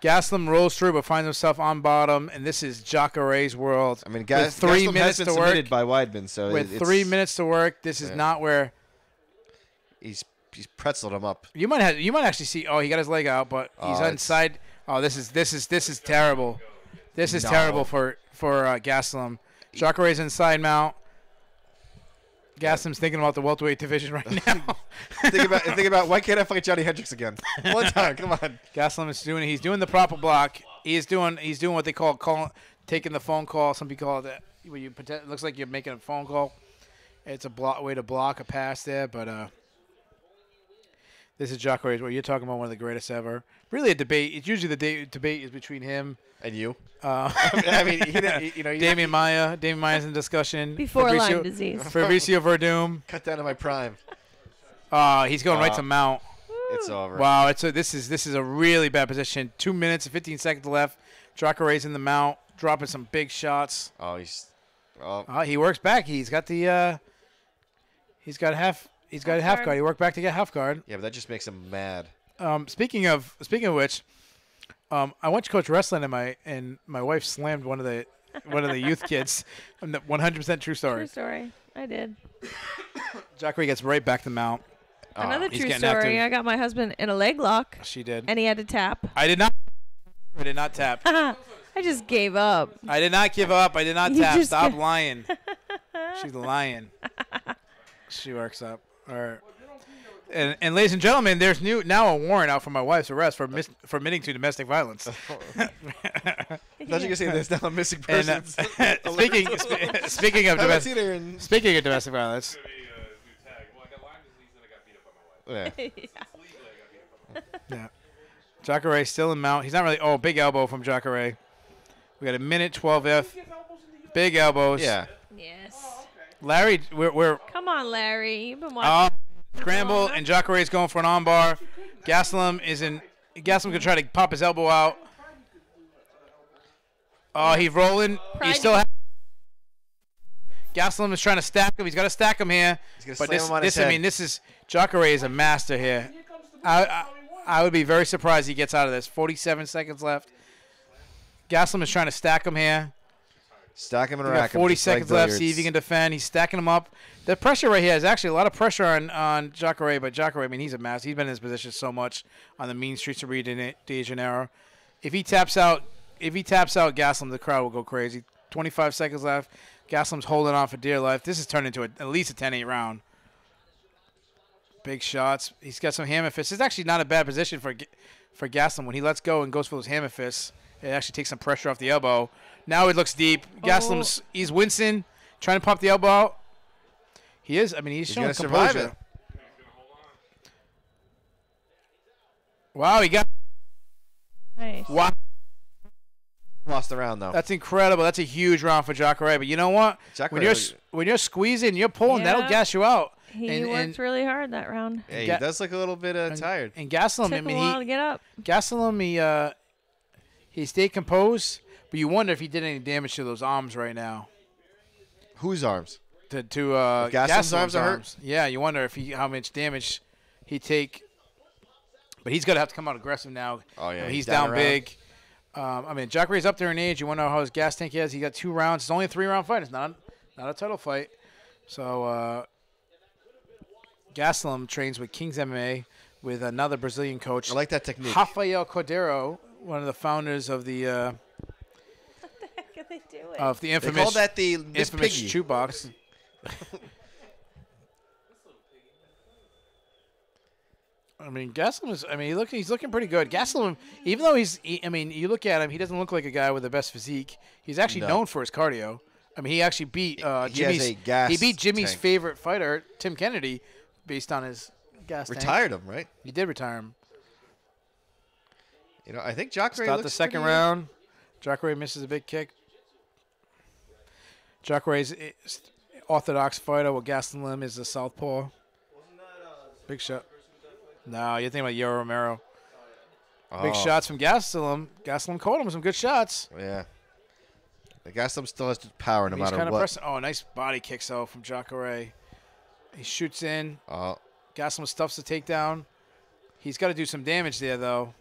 Gastelum rolls through, but finds himself on bottom, and this is Jacare's world. I mean, with 3 minutes to work. By Weidman, so with 3 minutes to work, this is not where. He's pretzeled him up. You might actually see. Oh, he got his leg out, but he's inside. Oh, this is terrible. This is terrible for Gastelum. Jacare's inside mount. Gastelum's thinking about the welterweight division right now. think about why can't I fight Johnny Hendricks again? One time, come on. Gastelum is doing the proper block. He's doing what they call taking the phone call. Some people call it that. Where it looks like you're making a phone call. It's a way to block a pass there, but this is Jacare's. Where you're talking about one of the greatest ever. Really a debate. It's usually the debate is between him and you. I mean, Damian Maya's in discussion. Before Lyme disease. Fabricio Verdum. Cut down to my prime. He's going right to mount. It's over. Wow, this is a really bad position. 2 minutes and 15 seconds left. Jacare's in the mount, dropping some big shots. He works back. He's got half guard. He worked back to get half guard. Yeah, but that just makes him mad. Speaking of which, I went to coach wrestling and my wife slammed one of the youth kids. 100% true story. True story. I did. Jacare gets right back to mount. Another true story. I got my husband in a leg lock. She did. And he had to tap. I did not tap. I just gave up. I did not give up. I did not tap. Stop lying. She's lying. She works up. All right. And ladies and gentlemen, there's now a warrant out for my wife's arrest for admitting to domestic violence. I thought you were going to say there's now a missing person. Speaking of domestic violence. Yeah. Jacare still in mount. He's not really. Oh, big elbow from Jacare. We got a minute 12 F. Big elbows. Yeah. Yes. Larry, we're. Come on, Larry. You've been watching. Scramble, and Jacare is going for an armbar. Gastelum gonna try to pop his elbow out. Oh, he's rolling. He's still. Gastelum is trying to stack him. He's got to stack him here. But this is Jacare is a master here. I would be very surprised he gets out of this. 47 seconds left. Gastelum is trying to stack him here. Stack him and rack him. 40 seconds left. See if he can defend. He's stacking him up. The pressure right here is actually a lot of pressure on Jacare, but Jacare, I mean, he's a master. He's been in this position so much on the mean streets of Rio de Janeiro. If he taps out Gastelum, the crowd will go crazy. 25 seconds left. Gastelum's holding on for dear life. This has turned into at least a 10-8 round. Big shots. He's got some hammer fists. It's actually not a bad position for Gastelum. When he lets go and goes for those hammer fists, it actually takes some pressure off the elbow. Now it looks deep. Gastelum's he's wincing, trying to pop the elbow out. He is. I mean, he's showing composure. Wow, he got. Nice. Wow. Lost the round though. That's incredible. That's a huge round for Jacare. But you know what? When you're squeezing, you're pulling, that'll gas you out. He worked really hard that round. Yeah, he does look a little bit tired. And Gastelum, Took I mean, a while to get up. Gastelum, he stayed composed, but you wonder if he did any damage to those arms right now. Whose arms? To Gastelum's arms are hurt? Yeah, you wonder if how much damage he take. But he's going to have to come out aggressive now. Oh, yeah. I mean, he's down big. I mean, Jacare's up there in age. You wonder how his gas tank is. He got 2 rounds. It's only a 3-round fight. It's not a title fight. So Gastelum trains with King's MMA with another Brazilian coach. I like that technique. Rafael Cordeiro, one of the founders of the What the heck are they doing? of the They infamous call that the Miss infamous Piggy. chew box. I mean, Gastelum is. I mean, he's looking pretty good. Gastelum, even though I mean, you look at him, he doesn't look like a guy with the best physique. He's actually known for his cardio. I mean, he actually beat He beat Jimmy's tank. favorite fighter, Tim Kennedy, based on his gas tank. Retired him, right? He did retire him. You know, I think Jacare Start looks the second pretty- round. Jacare misses a big kick. Jacare's orthodox fighter, while Gastelum is a southpaw. Big shot. No, you're thinking about Yoel Romero. Big Oh, shots from Gastelum. Gastelum caught him with some good shots. Yeah. The Gastelum still has power no He's matter kind of what. pressing. Oh, nice body kicks out from Jacare. He shoots in. Oh, Gastelum stuffs the takedown. He's got to do some damage there, though.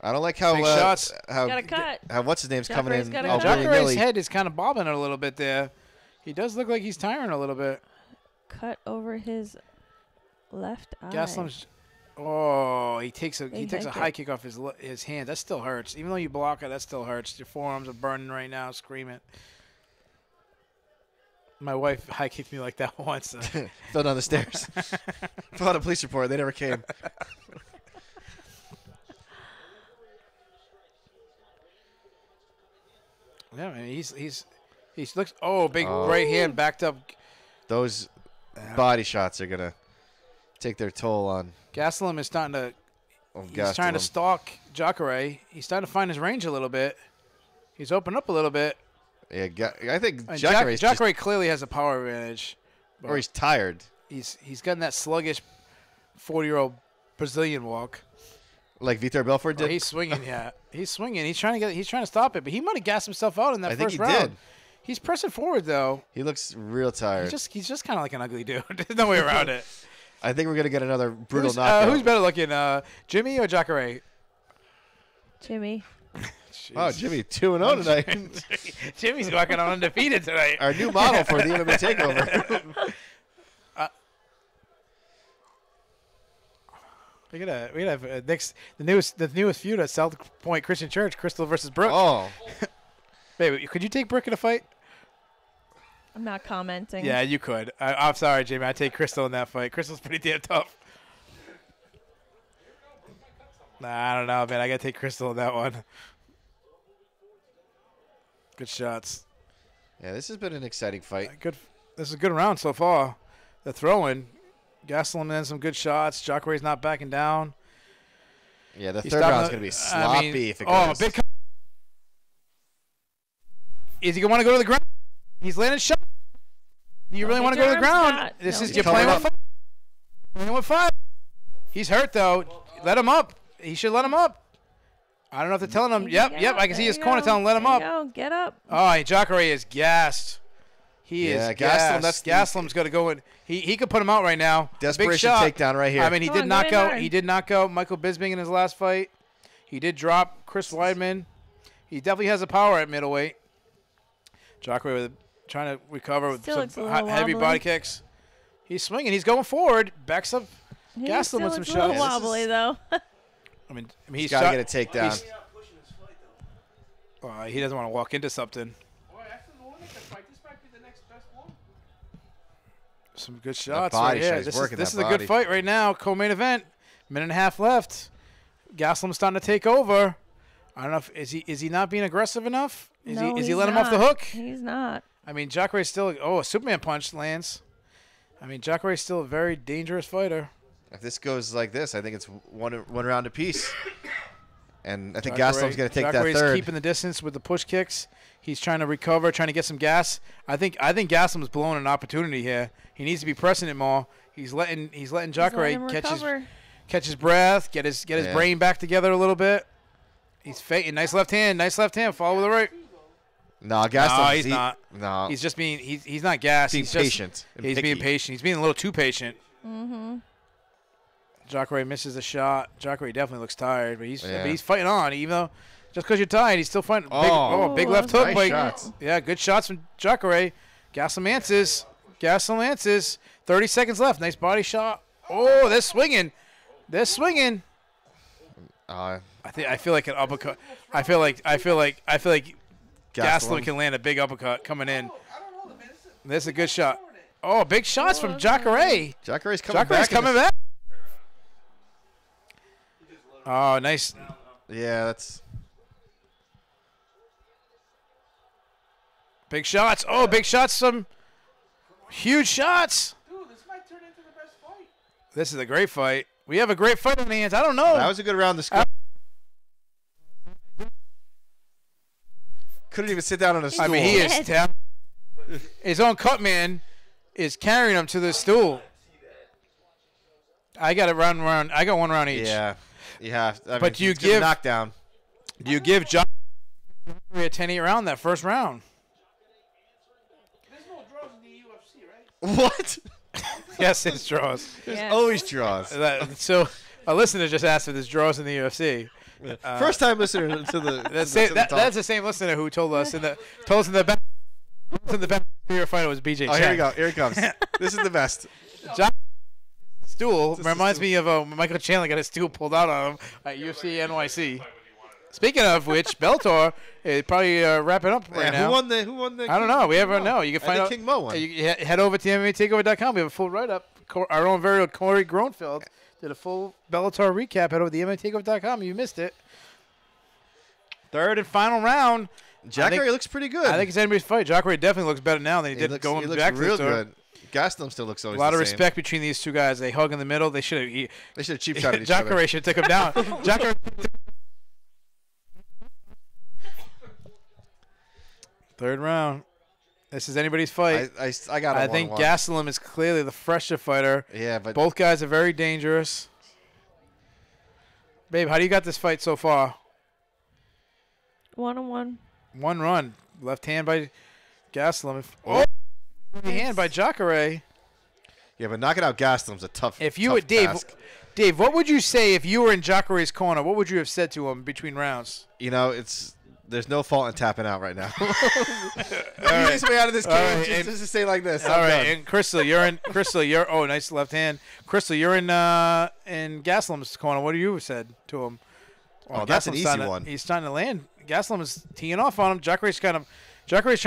I don't like how Big shots. how Got a cut. what's his name's coming Jacare's in. got a Oh, cut. willy Jacare's nilly. head is kind of bobbing a little bit there. He does look like he's tiring a little bit. Cut over his left eye. Gastelum's. Oh, he takes a Big high head kick off his hand. That still hurts. Even though you block it, that still hurts. Your forearms are burning right now, screaming. My wife high kicked me like that once. Fell down the stairs. Filled out a police report. They never came. Yeah, man, he's looks. Oh, big Oh. right hand backed up. Those body shots are gonna take their toll on Gastelum is starting to. He's trying to Gastelum. stalk Jacare. He's starting to find his range a little bit. He's opened up a little bit. Yeah, I think And Jacare's just, Jacare clearly has a power advantage. or he's tired. He's gotten that sluggish 40-year-old Brazilian walk. Like Vitor Belfort Well, did. he's swinging, yeah. He's swinging. He's trying to stop it, but he might have gassed himself out in that I think first he round. did. He's pressing forward though. He looks real tired. He's just kind of like an ugly dude. There's no way around it. I think we're gonna get another brutal knockout. Who's better looking, Jimmy or Jacare? Jimmy. Oh, Jimmy, 2-0 tonight. Jimmy's walking on undefeated tonight. Our new model for the MMA Takeover. We're gonna have the newest feud at South Point Christian Church, Crystal versus Brooke. Oh, Baby, could you take Brooke in a fight? I'm not commenting. Yeah, you could. I'm sorry, Jamie. I take Crystal in that fight. Crystal's pretty damn tough. Nah, I don't know, man. I gotta take Crystal in that one. Good shots. yeah, this has been an exciting fight. Good. This is a good round so far. The throwing, Gastelum in some good shots. Jacare's not backing down. Yeah, the He's third starting round's to- gonna be I mean, sloppy if it oh, goes. big. Is he gonna want to go to the ground? He's landing shot. Do you really Don't want to get go to your the arms ground? caught. This No, is he's you're playing coming with fire. Playing with fire. He's hurt though. Let him up. He should let him up. I don't know if they're telling him. Get Yep. up. I can see There his you corner go. telling him let him There up. you go. Get up. Oh, Jacare is gassed. He Yeah, is Gastelum, gassed. that's the- Gastelum's got to go in. He could put him out right now. Big Desperation shot. takedown right here. I mean, he Come did on, go knock in out. hard. He did knock out Michael Bisping in his last fight. He did drop Chris Weidman. He definitely has the power at middleweight. Jacare trying to recover with Still looks a some little heavy wobbly. body kicks. He's swinging. He's going forward. Backs up. He Gastelum still with some looks a little shots. wobbly though. I mean he's he's got to shot- get a takedown. he's- he doesn't want to walk into something. Some good shots body right here. shot, he's working This that is a body. good fight right now. Co-main event. Minute and a half left. Gastelum's starting to take over. I don't know if is he not being aggressive enough? Is No, he he's letting him off the not. hook? He's not. I mean, Jacare's still a Superman punch lands. I mean, Jacare's still a very dangerous fighter. If this goes like this, I think it's one round apiece. And I think Jacare- Gastelum's going to take that Jacare's third. keeping the distance with the push kicks. He's trying to recover, trying to get some gas. I think Gastelum's blowing an opportunity here. He needs to be pressing it more. He's letting Jacare catch his breath, get his brain back together a little bit. He's faking. Nice left hand. Follow with the right. No, Gastelum. No, he's not. No. He's just being. He's not gassed. Being patient. He's being patient. He's being a little too patient. Mm-hmm. Jacare misses a shot. Jacare definitely looks tired, but he's fighting on. Even though just because you're tired, he's still fighting. Big left hook. Nice shots. Yeah, good shots from Jacare. Gastelum answers. 30 seconds left. Nice body shot. Oh, they're swinging. I feel like an uppercut. I feel like Gastelum can land a big uppercut coming in. This is a good shot. Oh, big shots from Jacare. Jacare's coming back. Oh, nice. Yeah, that's Big shots. Oh, big shots. Some huge shots. Dude, this might turn into the best fight. This is a great fight. We have a great fight on the hands. I don't know. that was a good round. The score. Couldn't even sit down on a stool. I mean, he is talented. His own cut man is carrying him to the stool. I got round. I got one round each. Yeah, you have. But do you it's gonna give- knock down? Do you give John a 10-8 round that first round? There's no draws in the UFC, right? What? Yes, it's draws. Yes. Always draws. So a listener just asked if there's draws in the UFC. First time listener to the. That's the same listener who told us in the back favorite fighter was BJ. Oh, Chen. here we go. Here it comes. This is the best. John stool reminds me of Michael Chandler got his stool pulled out on him at UFC NYC. Speaking of which, Bellator is probably wrapping up right now. Who won the? I don't know. We ever know. You can find out. King Mo won. You head over to MMATakeover.com. We have a full write-up. Our own very own Corey Gronfeld did a full Bellator recap. Head over to MMATakeover.com. You missed it. Third and final round. Jacare looks pretty good. I think it's anybody's fight. Jacare definitely looks better now than he did going back to real the start. good. Gastelum still looks always A lot the of same. respect between these two guys. They hug in the middle. They should have. They should have cheap shot at each other. Jacare should have took him down. Jacare. Third round. This is anybody's fight. I got. I think Gastelum is clearly the fresher fighter. Yeah, but Both guys are very dangerous. Babe, how do you got this fight so far? 1-1. One run. Left hand by Gastelum. Right hand by Jacare. yeah, but knocking out Gastelum's a tough. If you tough would, task. Dave, what would you say if you were in Jacare's corner? What would you have said to him between rounds? You know, there's no fault in tapping out right now. Easiest way out of this game is just to say like this. All right, and Crystal, you're oh, nice left hand. Crystal, you're in Gastelum's corner. What do you said to him? Oh, that's an easy one. He's trying to land. Gastelum is teeing off on him. Jacare's trying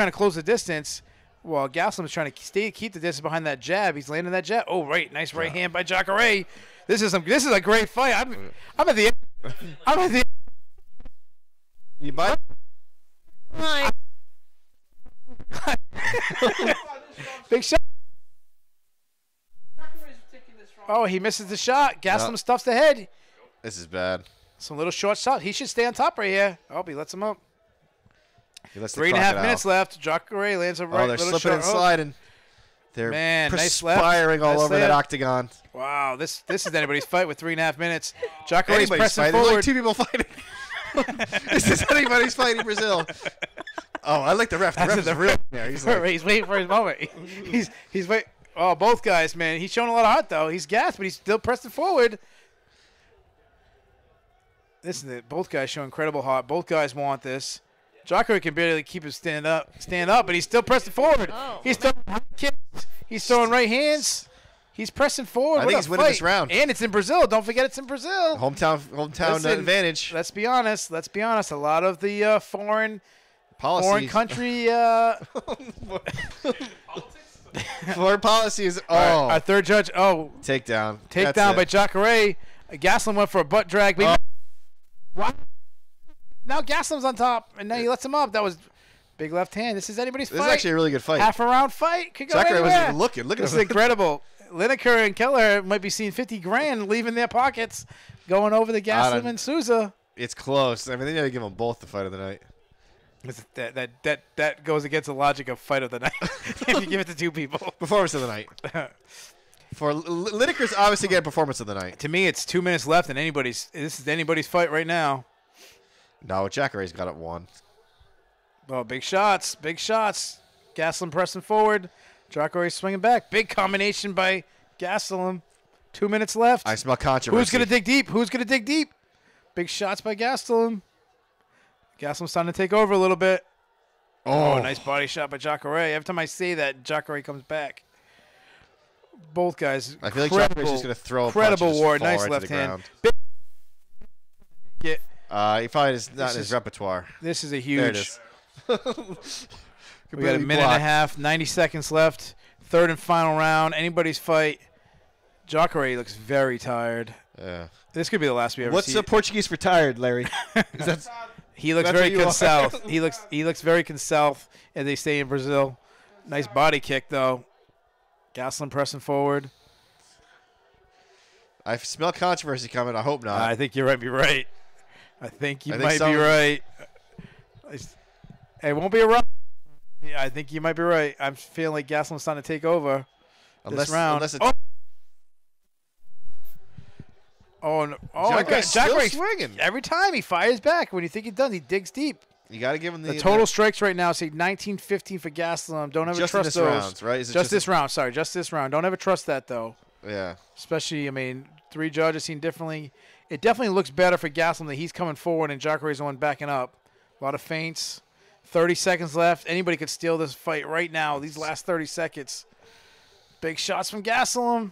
to close the distance, while Gastelum is trying to keep the distance behind that jab. He's landing that jab. Oh, right, nice right hand by Jacare. This is a great fight. I'm at the end. You might. Hi. Big shot. Oh, he misses the shot. Gastelum stuffs the head. This is bad. Some little short shot. He should stay on top right here. Oh, he lets him up. He lets the 3.5 crocodile. minutes left. Jacare lands a right. Oh, they're little slipping and short. sliding. They're Man, nice left. perspiring all Nice over that left. octagon. Wow, this is anybody's fight with 3.5 minutes. Jacare's Anybody's pressing fighting. There's forward. only two people fighting. This is anybody's fighting Brazil. Oh, I like the ref. The ref is real. Yeah, he's like, He's waiting for his moment. He's wait. Oh, both guys, man. He's showing a lot of heart though. He's gassed, but he's still pressing forward. Listen, both guys show incredible heart. Both guys want this. Jacare can barely keep him stand up, but he's still pressing forward. Oh. He's throwing high kicks. He's throwing right hands. He's pressing forward. I What think a he's winning this fight. round. And it's in Brazil. Don't forget it's in Brazil. hometown Listen, advantage. Let's be honest. A lot of the foreign Policies. country. Foreign policy is Our third judge. Oh, takedown. takedown by Jacare. Gastelum went for a butt drag. What? Now Gastelum's on top, and now he lets him up. That was big left hand. This is anybody's This fight. is actually a really good fight. Half a round fight. Could go Jacare anywhere. wasn't even looking. Look at This is him. incredible. Lineker and Keller might be seeing 50 grand leaving their pockets, going over the Gastelum and Souza. It's close. I mean, they got to give them both the fight of the night. That goes against the logic of fight of the night. If you give it to two people. Performance of the night. For Lineker's obviously getting performance of the night. To me, it's 2 minutes left, and this is anybody's fight right now. No, Jacare's got it won. Oh, big shots. Big shots. Gastelum pressing forward. Jacare swinging back. Big combination by Gastelum. 2 minutes left. I smell controversy. Who's going to dig deep? Who's going to dig deep? Big shots by Gastelum. Gastelum's starting to take over a little bit. Oh, nice body shot by Jacare. Every time I say that, Jacare comes back. Both guys. I feel like Jacare's just going to throw a incredible punch. war. Nice left hand. He probably is not in his repertoire. This is a huge. There it is. We got a minute and a half, 90 seconds left. Third and final round. Anybody's fight. Jacare looks very tired. Yeah. This could be the last we ever see. What's the Portuguese for tired, Larry? He looks very south. He looks very south as they say in Brazil. Nice body kick though. Gastelum pressing forward. I smell controversy coming. I hope not. I think you might be right. I think you might be right. It won't be a run. Yeah, I think you might be right. I'm feeling like Gastelum's starting to take over this round. Jacare's still swinging. Every time he fires back, when you think he's done, he digs deep. You got to give him the total strikes right now. Say 19-15 for Gastelum. Don't ever trust those. Rounds, right? Is it just this round. Sorry, just this round. Don't ever trust that though. Yeah. Especially, I mean, 3 judges seen differently. It definitely looks better for Gastelum that he's coming forward and Jacare's the one backing up. A lot of feints. 30 seconds left. Anybody could steal this fight right now. These last 30 seconds. Big shots from Gastelum.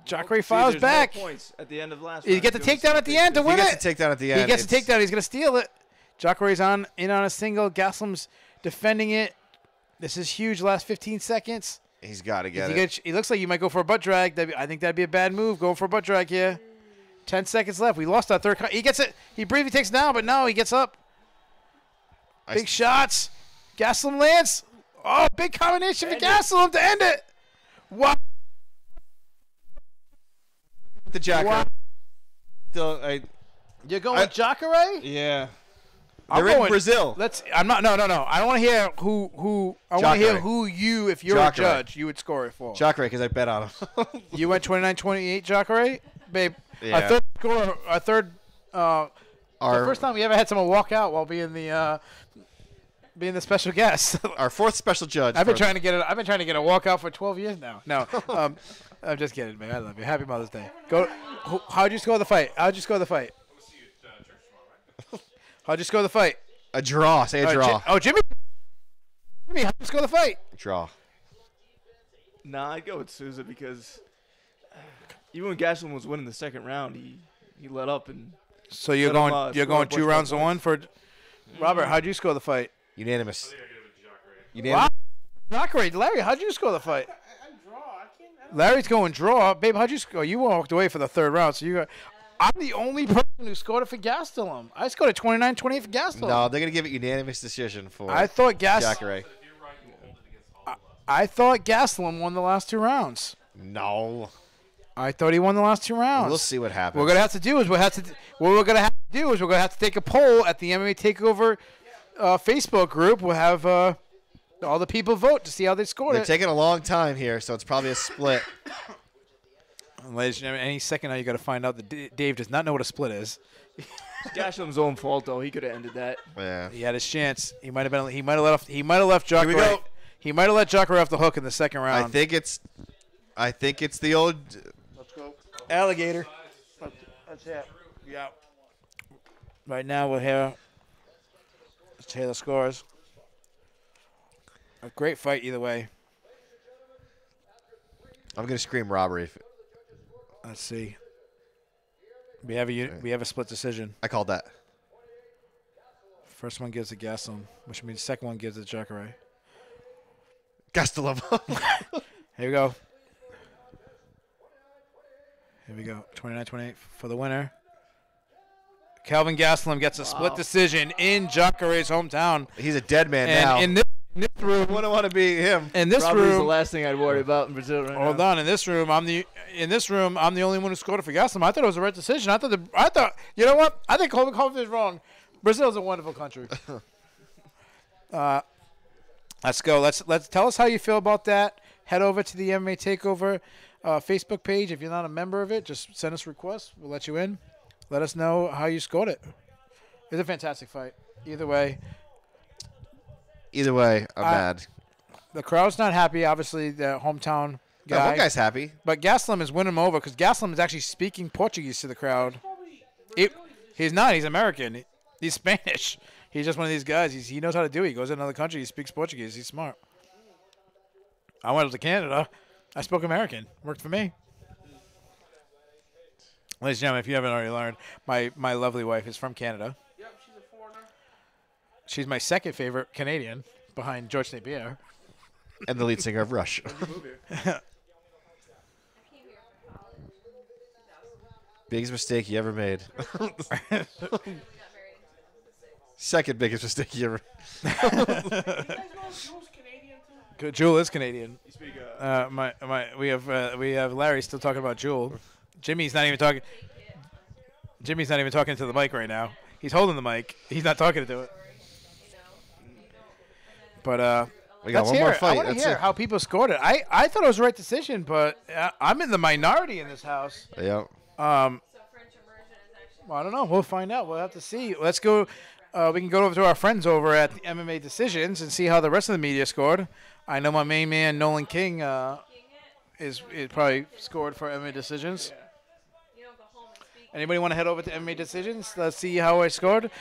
Jacare files back. No points at the end of last round. You get the takedown at the end to win it. He gets the takedown at the end. He gets the takedown. He's going to steal it. Jacare's in on a single. Gastelum's defending it. This is huge. Last 15 seconds. He's got to get it. He looks like you might go for a butt drag. I think that'd be a bad move. Going for a butt drag here. 10 seconds left. We lost our third. He gets it. He briefly takes it down, but no, he gets up. Big shots. Gastelum lands. Oh, big combination for Gastelum to end it. Wow. The Jacare. You're going with Jacare? Yeah. They're in Brazil. No. I don't want to hear who. I want to hear who you, if you're a judge, you would score it for. Jacare, because I bet on him. You went 29-28, Jacare, babe. Yeah. The first time we ever had someone walk out while being the special guest. Our fourth special judge. I've been trying to get a walkout for 12 years now. No, I'm just kidding, man. I love you. Happy Mother's Day. How'd you score the fight? How'd you score the fight? A draw. Say a draw. Jimmy, how'd you score the fight? Draw. Nah, I'd go with Souza because even when Gastelum was winning the second round, he let up and. So you're going 2 rounds to 1 for. Robert, how'd you score the fight? Unanimous. Wow. Jacare, Larry, how'd you score the fight? Larry's going draw. Babe, how'd you score? You walked away for the third round, so I'm the only person who scored it for Gastelum. I scored it 29-28 for Gastelum. No, they're going to give it unanimous decision for Jacare. I thought Gastelum won the last 2 rounds. No. I thought he won the last 2 rounds. We'll see what happens. What we're gonna have to take a poll at the MMA Takeover Facebook group. We'll have all the people vote to see how they scored They're taking a long time here, so it's probably a split. Ladies and gentlemen, any second now you got to find out that Dave does not know what a split is. Gastelum's own fault though. He could have ended that. Yeah. He had his chance. He might have left Jacare. He might have let Jacare off the hook in the second round. I think it's the old. Let's go. Alligator. Let's hear. Yeah. Right now we're here. Let's hear the scores. A great fight either way. I'm gonna scream robbery. Let's see. We have a split decision. I called that. First one gives to Gastelum, which means the second one gives to Jacare. Gastelum. Here we go. 29-28 for the winner. Kelvin Gastelum gets a split decision in Jacare's hometown. He's a dead man now. In In this room, wouldn't want to be him. In this Probably is the room, last thing I'd worry about in Brazil right hold now. on. In this room, I'm the only one who scored it for Gaslam. I thought it was the right decision. I thought you know what? I think Colby Covington is wrong. Brazil's a wonderful country. Let's go. Let's tell us how you feel about that. Head over to the MMA Takeover Facebook page. If you're not a member of it, just send us requests. We'll let you in. Let us know how you scored it. It's a fantastic fight. Either way, I'm mad. the crowd's not happy. Obviously, the hometown Yeah, guy. one guy's happy. But Gaslam is winning him over because Gaslam is actually speaking Portuguese to the crowd. He's not. He's American. He's Spanish. He's just one of these guys. He knows how to do it. He goes to another country. He speaks Portuguese. He's smart. I went up to Canada. I spoke American. Worked for me. Ladies and gentlemen, if you haven't already learned, my lovely wife is from Canada. Yep, she's a foreigner. She's my second favorite Canadian behind George St. Pierre. And the lead singer of Rush. Biggest mistake you ever made. Second biggest mistake you ever. You guys know Jules Canadian too? Jewel is Canadian. You speak, We have Larry still talking about Jewel. Jimmy's not even talking to the mic right now. He's holding the mic. He's not talking to it. But We got let's one hear more it. fight. I want to That's hear it. how people scored it. I thought it was the right decision, but I'm in the minority in this house. Yep. Well, I don't know. We'll find out. We'll have to see. Let's go. We can go over to our friends over at the MMA Decisions and see how the rest of the media scored. I know my main man Nolan King is probably scored for MMA Decisions. Anybody want to head over to MMA Decisions? Let's see how I scored.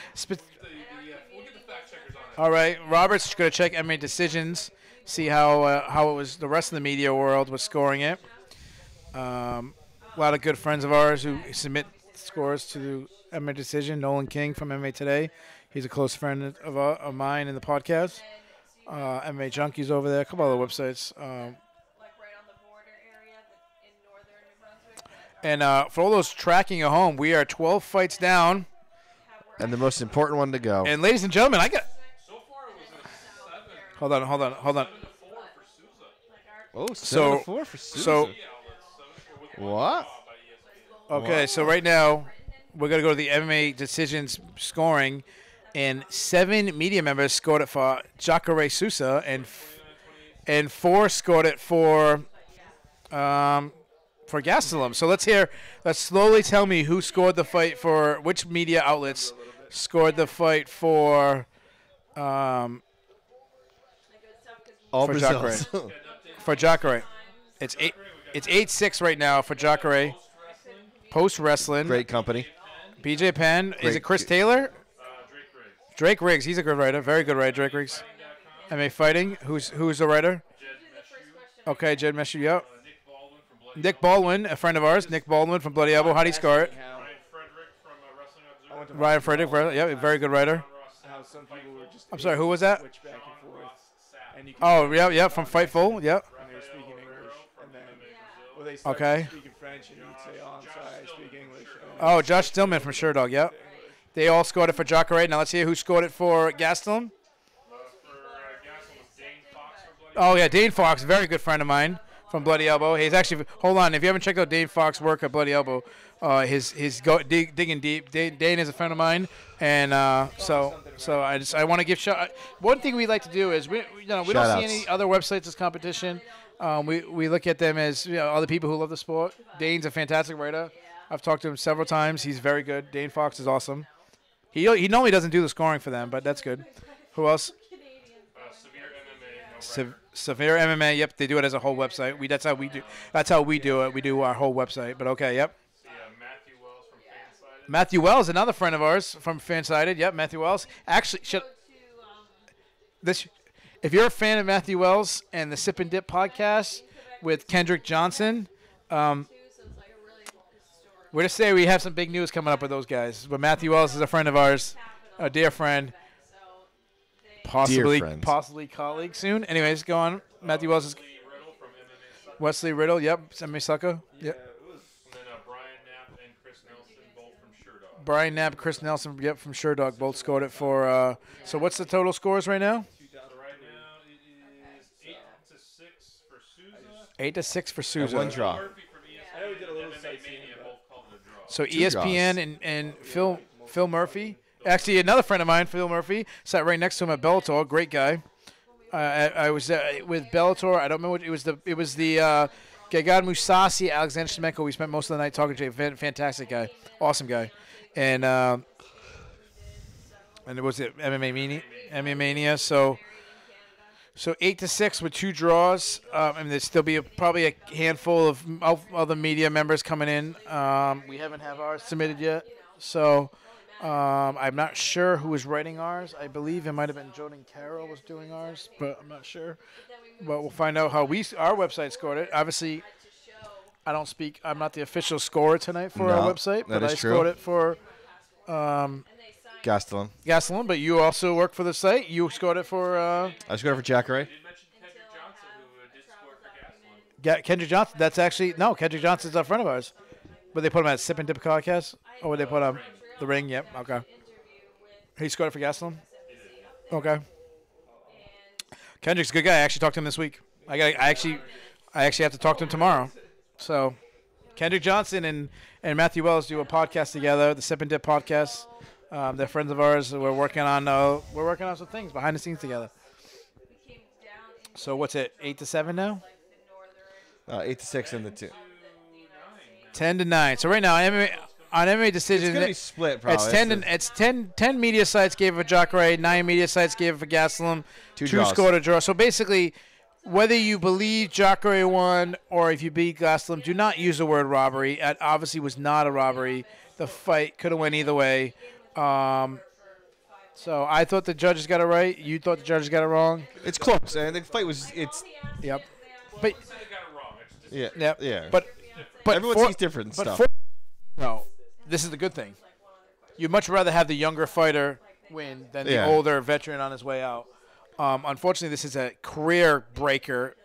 All right, Robert's going to check MMA Decisions, see how it was. The rest of the media world was scoring it. A lot of good friends of ours who submit scores to MMA Decision. Nolan King from MMA Today, he's a close friend of mine in the podcast. MMA Junkies over there, a couple other websites. And for all those tracking at home, we are 12 fights down. And the most important one to go. And ladies and gentlemen, I got. Hold on. Oh, So- 7-4 for Sousa. So, What? okay, so right now, we're going to go to the MMA Decisions scoring, and 7 media members scored it for Jacare Sousa, and 4 scored it for Gastelum. So let's slowly tell me who scored the fight for, which media outlets scored the fight for All for Brazils. for Jacare. It's 8-6 right now for Jacare. Post Wrestling. Great company. BJ Penn. Is Great- it Chris Taylor? Drake Riggs. He's a good writer. Very good writer, Drake Riggs. MMA Fighting. Who's the writer? Okay, Jed Meshew. Yep. Nick Baldwin, a friend of ours. Nick Baldwin from Bloody Elbow. How do you score it? Ryan Frederick. Yeah, very good writer. how some people were just I'm sorry, who was that? switch back and forth. And you could Oh, yeah, from Fightful. Yep. and they were speaking English, and then well, they started Okay. speaking French, and you'd say, "Oh, I'm sorry, I speak English." And Oh, Josh Stillman from Sherdog. Yep. They all scored it for Jacare. Now let's hear who scored it for Gastelum. Oh yeah, Dane Fox, very good friend of mine from Bloody Elbow. He's actually hold on. If you haven't checked out Dane Fox's work at Bloody Elbow, digging deep. Dane is a friend of mine, and so I want to give shout. One thing we like to do is we don't see Shout-outs. any other websites as competition. We look at them as other people who love the sport. Dane's a fantastic writer. I've talked to him several times. He's very good. Dane Fox is awesome. He normally doesn't do the scoring for them, but that's good. Who else? Severe MMA. Yep, they do it as a whole website. That's how we do. That's how we do it. We do our whole website. But okay, yep. Matthew Wells, another friend of ours from Fansided. Yep, Matthew Wells. Actually, if you're a fan of Matthew Wells and the Sip and Dip podcast with Kendrick Johnson, we're to say we have some big news coming up with those guys. But Matthew Wells is a friend of ours, a dear friend, possibly colleague soon. Anyways, go on. Matthew Wells is Wesley Riddle. Yep, MMA Sucker. Yep. Brian Knapp, Chris Nelson, yep, from Sherdog, both scored it for. So what's the total scores right now? 8-6 for And Souza. one draw. So Two ESPN and Phil Murphy. Actually, another friend of mine, Phil Murphy, sat right next to him at Bellator. Great guy. I was with Bellator. I don't remember what it was. The Gegard Mousasi, Alexander Shemenko. We spent most of the night talking to him. Fantastic guy, awesome guy, and it was it MMA Mania. So 8-6 with 2 draws. And there'll still be probably a handful of other media members coming in. We haven't have ours submitted yet, so I'm not sure who was writing ours. I believe it might have been Jordan Carroll was doing ours, but I'm not sure. But we'll find out how our website scored it. Obviously, I don't speak. I'm not the official scorer tonight for our website, but I scored it for Gastelum. But you also work for the site. You scored it for. I scored it for Jacare. Kendrick Johnson. That's actually Kendrick Johnson's a friend of ours. But they put him at Sip and Dip podcast. Or would they put the ring? Yep. Okay. He scored it for Gastelum. Okay. Kendrick's a good guy. I actually talked to him this week. I actually have to talk to him tomorrow. So, Kendrick Johnson and Matthew Wells do a podcast together, the Sip and Dip podcast. They're friends of ours. We're working on some things behind the scenes together. So what's it? 8-7 now. 8-6 in the 2. 10-9. So right now, on MMA decision, It's gonna be split. Probably. It's 10 media sites gave it for Jacare, 9 media sites gave it for Gastelum, 2 scored a draw. So basically, whether you believe Jacare won or if you beat Gastelum, do not use the word robbery. It obviously was not a robbery. The fight could have went either way. So I thought the judges got it right. You thought the judges got it wrong. It's close, and the fight was. Yep. But yeah. But everyone sees different stuff. No, this is the good thing. You'd much rather have the younger fighter win than the older veteran on his way out. Unfortunately, this is a career breaker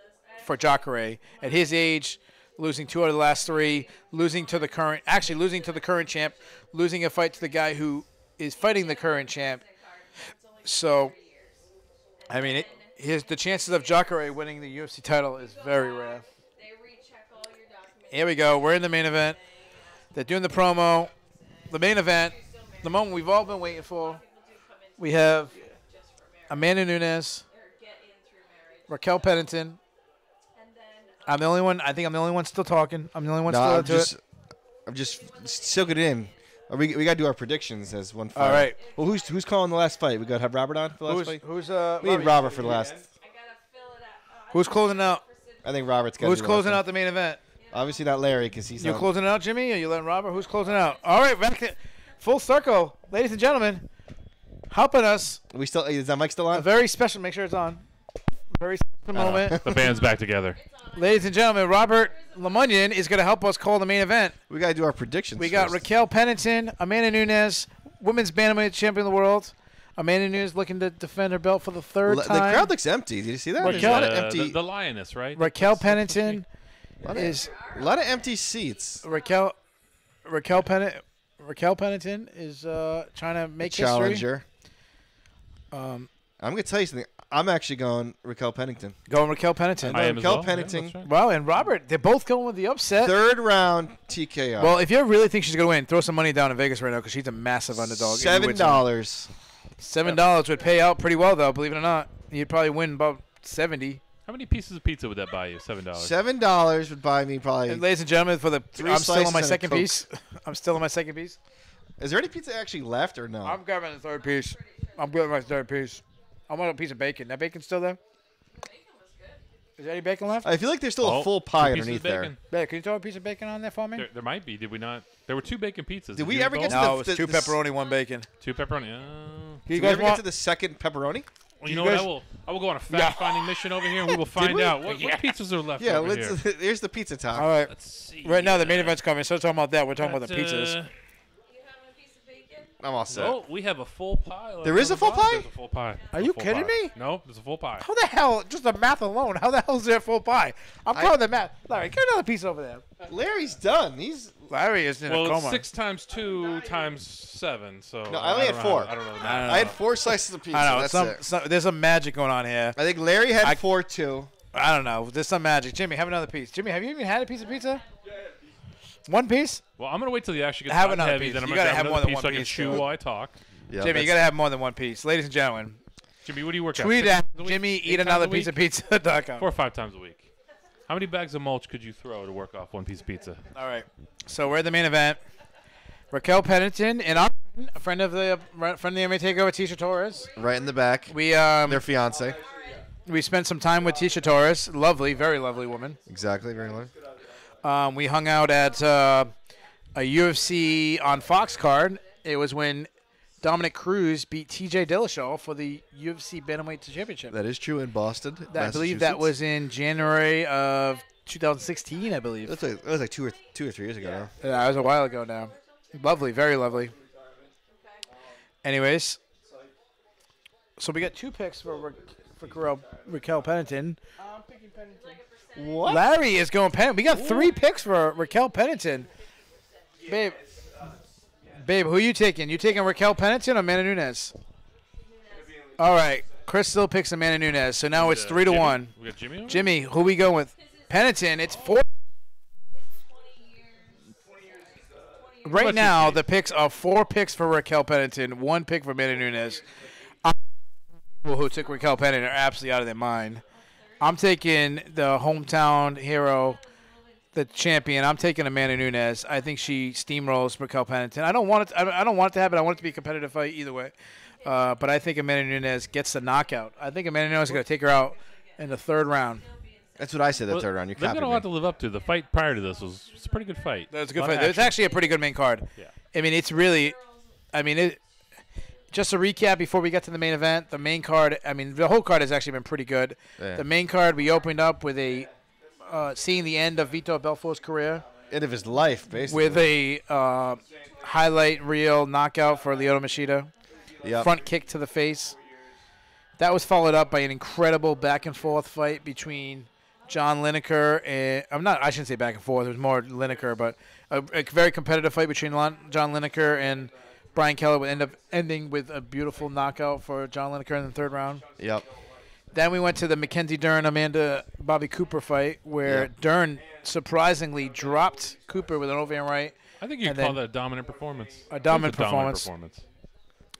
for Jacare. At his age, losing 2 out of the last 3, losing to the current champ, losing a fight to the guy who is fighting the current champ. So, I mean, the chances of Jacare winning the UFC title is very rare. Here we go. We're in the main event. They're doing the promo. The main event, the moment we've all been waiting for. We have Amanda Nunes, Raquel Pennington. I'm the only one. I think I'm the only one still talking. I'm the only one still into it. I'm just soaking it in. We got to do our predictions as one fight. All right. Well, who's calling the last fight? We got to have Robert on for the last fight. We need Robert for the last. Who's closing out? I think Robert's got. Who's closing out the main event? Obviously not Larry because he's. You closing it out, Jimmy? Or you letting Robert? Who's closing out? All right, back to full circle, ladies and gentlemen. Helping us. Is that mic still on? A very special. Make sure it's on. Very special moment. The band's back together. Ladies and gentlemen, Robert Lemunion is going to help us call the main event. We got to do our predictions. We got Raquel Pennington, Amanda Nunes, women's bantamweight champion of the world. Amanda Nunes looking to defend her belt for the 3rd time. The crowd looks empty. Did you see that? Raquel, a lot of empty. The lioness, right? Raquel Pennington is a lot of empty seats. Raquel Pennington is trying to make challenger. History. I'm going to tell you something. I'm actually going Raquel Pennington. Going Raquel Pennington. I am Raquel as well. Pennington. Yeah, right. Wow, and Robert, they're both going with the upset. 3rd round TKO. Well, if you really think she's going to win, throw some money down in Vegas right now because she's a massive underdog. $7. $7 would pay out pretty well, though, believe it or not. You'd probably win about 70. How many pieces of pizza would that buy you? $7. $7 would buy me probably. And ladies and gentlemen, I'm still on my second Coke. piece. I'm still on my second piece. Is there any pizza actually left or no? I'm grabbing the 3rd piece. I'm grabbing my 3rd piece. I want a piece of bacon. That bacon's still there? Is there any bacon left? I feel like there's still a full pie underneath there. Babe, can you throw a piece of bacon on there for me? There might be. Did we not? There were 2 bacon pizzas. Did we ever get to No, it was 2 pepperoni, 1 bacon. 2 pepperoni? Did we ever get to the second pepperoni? Well, you know what? I will go on a fact-finding mission over here, and we will find out what pizzas are left over here. Here's the pizza talk. All right. Let's see. Right now, the main event's coming. So talking about that. We're talking about the pizzas. I'm all set. No, we have a full pie. There is a full pie? There's a full pie. Are you kidding me? No, there's a full pie. How the hell? Just the math alone. How the hell is there full pie? I'm calling the math. Larry, get another piece over there. Larry's done. Larry is in a Well, coma. it's 6 times 2 times 7. So No, I only had 4. I don't know. The I math. don't know. I had 4 slices of pizza. I know. That's it. There's some magic going on here. I think Larry had 4 too. I don't know. There's some magic. Jimmy, have another piece. Jimmy, have you even had a piece of pizza? One piece? Well, I'm gonna wait till you actually get Have hot and another heavy. piece. Then I'm You gonna gotta grab have more another than piece one so I can piece, chew though. while I talk. Yeah, Jimmy, you got to have more than one piece. Ladies and gentlemen, Jimmy, what do you work out? tweet 6 at times a week? Jimmy, 8 eat times another a piece of week? pizza.com. 4 or 5 times a week. How many bags of mulch could you throw to work off one piece of pizza? All right. So we're at the main event. Raquel Pennington and our friend of the MMA Takeover, Tisha Torres. Right in the back. We Their fiance. we spent some time with Tisha Torres. Lovely, very lovely woman. Exactly. Very low. We hung out at a UFC on Fox card. It was when Dominic Cruz beat TJ Dillashaw for the UFC Bantamweight Championship. That is true in Boston. I believe that was in January of 2016, I believe. That was like 2 or 3 years ago now. Yeah, it was a while ago now. Lovely, very lovely. Anyways, so we got 2 picks for Raquel Pennington. I'm picking Pennington. What? Larry is going Pennington. We got 3 picks for Raquel Pennington. Babe, who you taking? You taking Raquel Pennington or Amanda Nunes? All right. Chris still picks Amanda Nunes, so now it's 3-1. We got Jimmy? Jimmy, who we going with? Pennington. It's 4. Right now, the picks are 4 picks for Raquel Pennington, 1 pick for Amanda Nunes. People who took Raquel Pennington are absolutely out of their mind. I'm taking the hometown hero, the champion. I'm taking Amanda Nunes. I think she steamrolls Raquel Pennington. I don't want it. I don't want it to happen. I want it to be a competitive fight either way. But I think Amanda Nunes gets the knockout. I think Amanda Nunes is going to take her out in the 3rd round. That's what I said the 3rd round. You're They've got a copying lot me. to live up to. The fight prior to this was a pretty good fight. That was a good Lot of fight. It's action. actually a pretty good main card. Yeah. I mean, it's really. I mean, just a recap before we get to the main event. The main card. I mean, the whole card has actually been pretty good. Yeah. The main card, we opened up with seeing the end of Vitor Belfort's career. End of his life, basically. With a highlight reel knockout for Lyoto Machida. Yep. Front kick to the face. That was followed up by an incredible back and forth fight between John Lineker and I shouldn't say back and forth. It was more Lineker, but a very competitive fight between John Lineker and Brian Kelly would end up ending with a beautiful knockout for John Lineker in the 3rd round. Yep. Then we went to the Mackenzie Dern Bobby Cooper fight where Dern surprisingly dropped Cooper with an overhand right. I think you could call that a dominant performance. A dominant It was performance.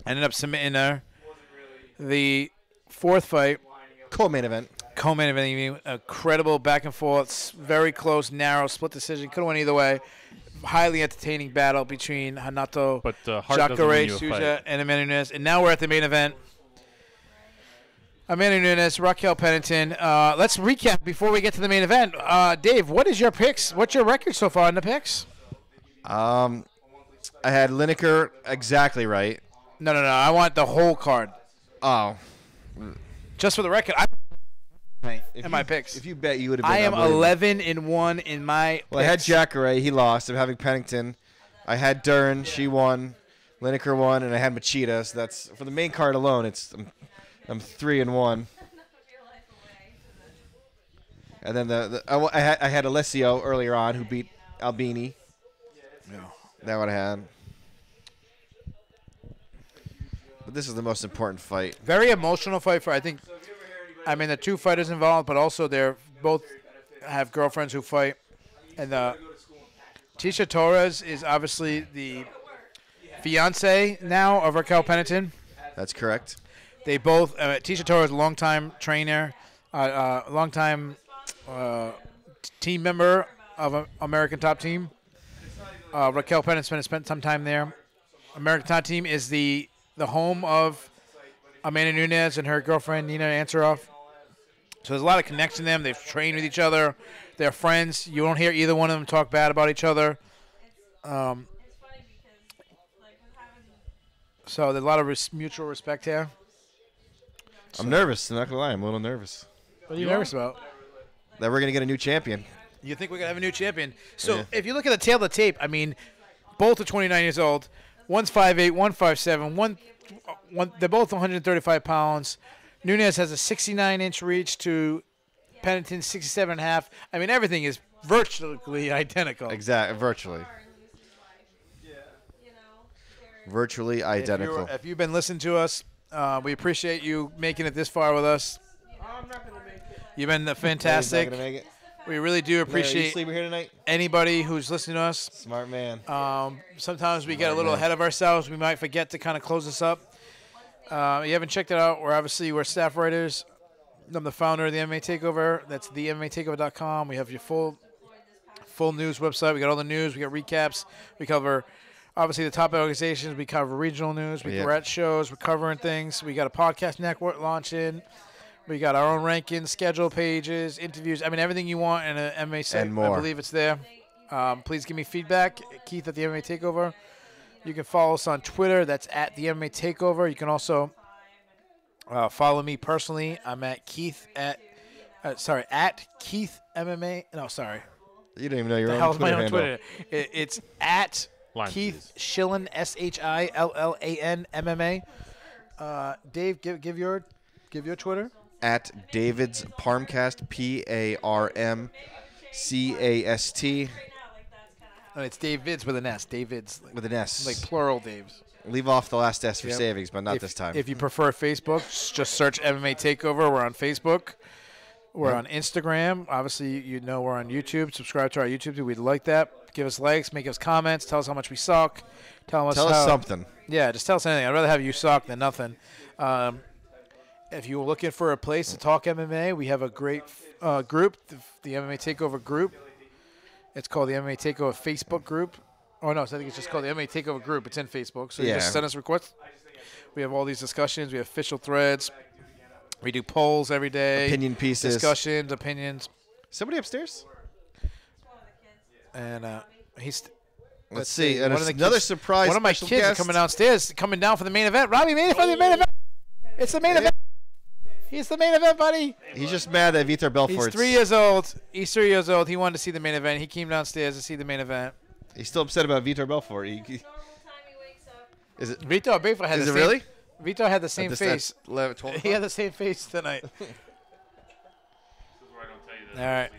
Ended up submitting her. The 4th fight. Co-main event. Co-main event. Incredible back and forth. Very close, narrow, split decision. Could have went either way. Highly entertaining battle between Hanato, Jacare Souza, and Amanda Nunes. And now we're at the main event. Amanda Nunes, Raquel Pennington. Let's recap before we get to the main event. Dave, what is your picks? What's your record so far in the picks? I had Lineker exactly right. No. I want the whole card. Oh. Just for the record, in my picks. If you bet, you would have been I am unbelievable. 11-1 in my Well, I had Jacare. He lost. I'm having Pennington. I had Dern. She won. Lineker won. And I had Machida. So that's, for the main card alone, I'm 3-1. And then I had Alessio earlier on who beat Albini. Yeah. That what I had. But this is the most important fight. Very emotional fight for, the 2 fighters involved, but also they're both have girlfriends who fight. And Tisha Torres is obviously the fiance now of Raquel Pennington. That's correct. They both, Tisha Torres, a longtime trainer, longtime team member of American Top Team. Raquel Pennington spent some time there. American Top Team is the home of Amanda Nunes and her girlfriend, Nina Ansaroff. So there's a lot of connection to them. They've trained with each other. They're friends. You don't hear either one of them talk bad about each other. So there's a lot of mutual respect here. I'm nervous. I'm not going to lie. I'm a little nervous. What are you nervous about? That we're going to get a new champion. You think we're going to have a new champion? So if you look at the tail of the tape, both are 29 years old. One's 5'8", 157. They're both 135 pounds. Nunes has a 69-inch reach to Pennington's 67.5. Everything is virtually identical. Exactly. Virtually. Virtually identical. If you've been listening to us, we appreciate you making it this far with us. I'm not going to make it. You've been Larry's not fantastic. gonna make it. We really do Larry, are you appreciate sleeping here tonight? anybody who's listening to us. Smart man. Sometimes we get a Smart little man. ahead of ourselves. We might forget to kind of close this up. You haven't checked it out. We're staff writers. I'm the founder of the MMA Takeover. That's the MMATakeover.com. We have your full news website. We got all the news. We got recaps. We cover, obviously, the top organizations. We cover regional news. We're at shows. We're covering things. We got a podcast network launching. We got our own rankings, schedule pages, interviews. I mean, everything you want in an MMA site. And more. I believe it's there. Please give me feedback. Keith at the MMA Takeover. You can follow us on Twitter. That's at the MMA Takeover. You can also follow me personally. I'm at Keith at Keith MMA. No, sorry. You don't even know your The own hell's my Twitter own handle. Twitter? It's at Line, Keith please. Schillen, SHILLAN MMA. Dave, give your Twitter. At David's Parmcast, PARMCAST Oh, it's David's with an S. David's with an S. like plural Daves. Leave off the last S for Yep. savings, but not If- this time. If you prefer Facebook, just search MMA Takeover. We're on Facebook. We're on Instagram. Obviously, you know we're on YouTube. Subscribe to our YouTube. We'd like that. Give us likes. Make us comments. Tell us how much we suck. Tell us something. Yeah, just tell us anything. I'd rather have you suck than nothing. If you're looking for a place to talk MMA, we have a great group, the MMA Takeover group. It's called the MMA Takeover Facebook group. Oh, no, so I think it's just called the MMA Takeover group. It's in Facebook. So you Yeah. just send us requests. We have all these discussions. We have official threads. We do polls every day. Opinion pieces. Discussions, opinions. Somebody upstairs? And he's... Let's see. And One of the another kids- surprise One of my special kids guest. are coming downstairs, coming down for the main event. Robbie made it for the main event. It's the main event. He's the main event, buddy. He's just mad that Vitor Belfort. He's 3 years old. He's 3 years old. He wanted to see the main event. He came downstairs to see the main event. He's still upset about Vitor Belfort. Is it? Vitor Belfort had Is the it same, really? Vitor had the same At face. 12 He had the same face tonight. All right.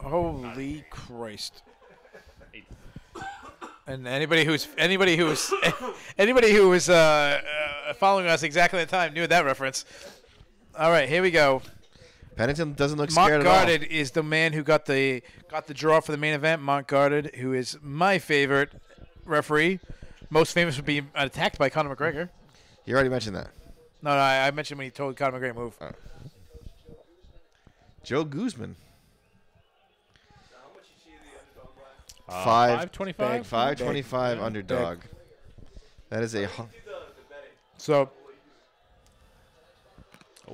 Holy Christ. And anybody who was following us exactly at the time knew that reference. All right, here we go. Pennington doesn't look Mark scared at all. Guarded is the man who got the draw for the main event. Mark Guarded, who is my favorite referee. Most famous would be attacked by Conor McGregor. You already mentioned that. No, I mentioned when he told Conor McGregor to move. Joe Guzman. 525. 525 underdog. That is a.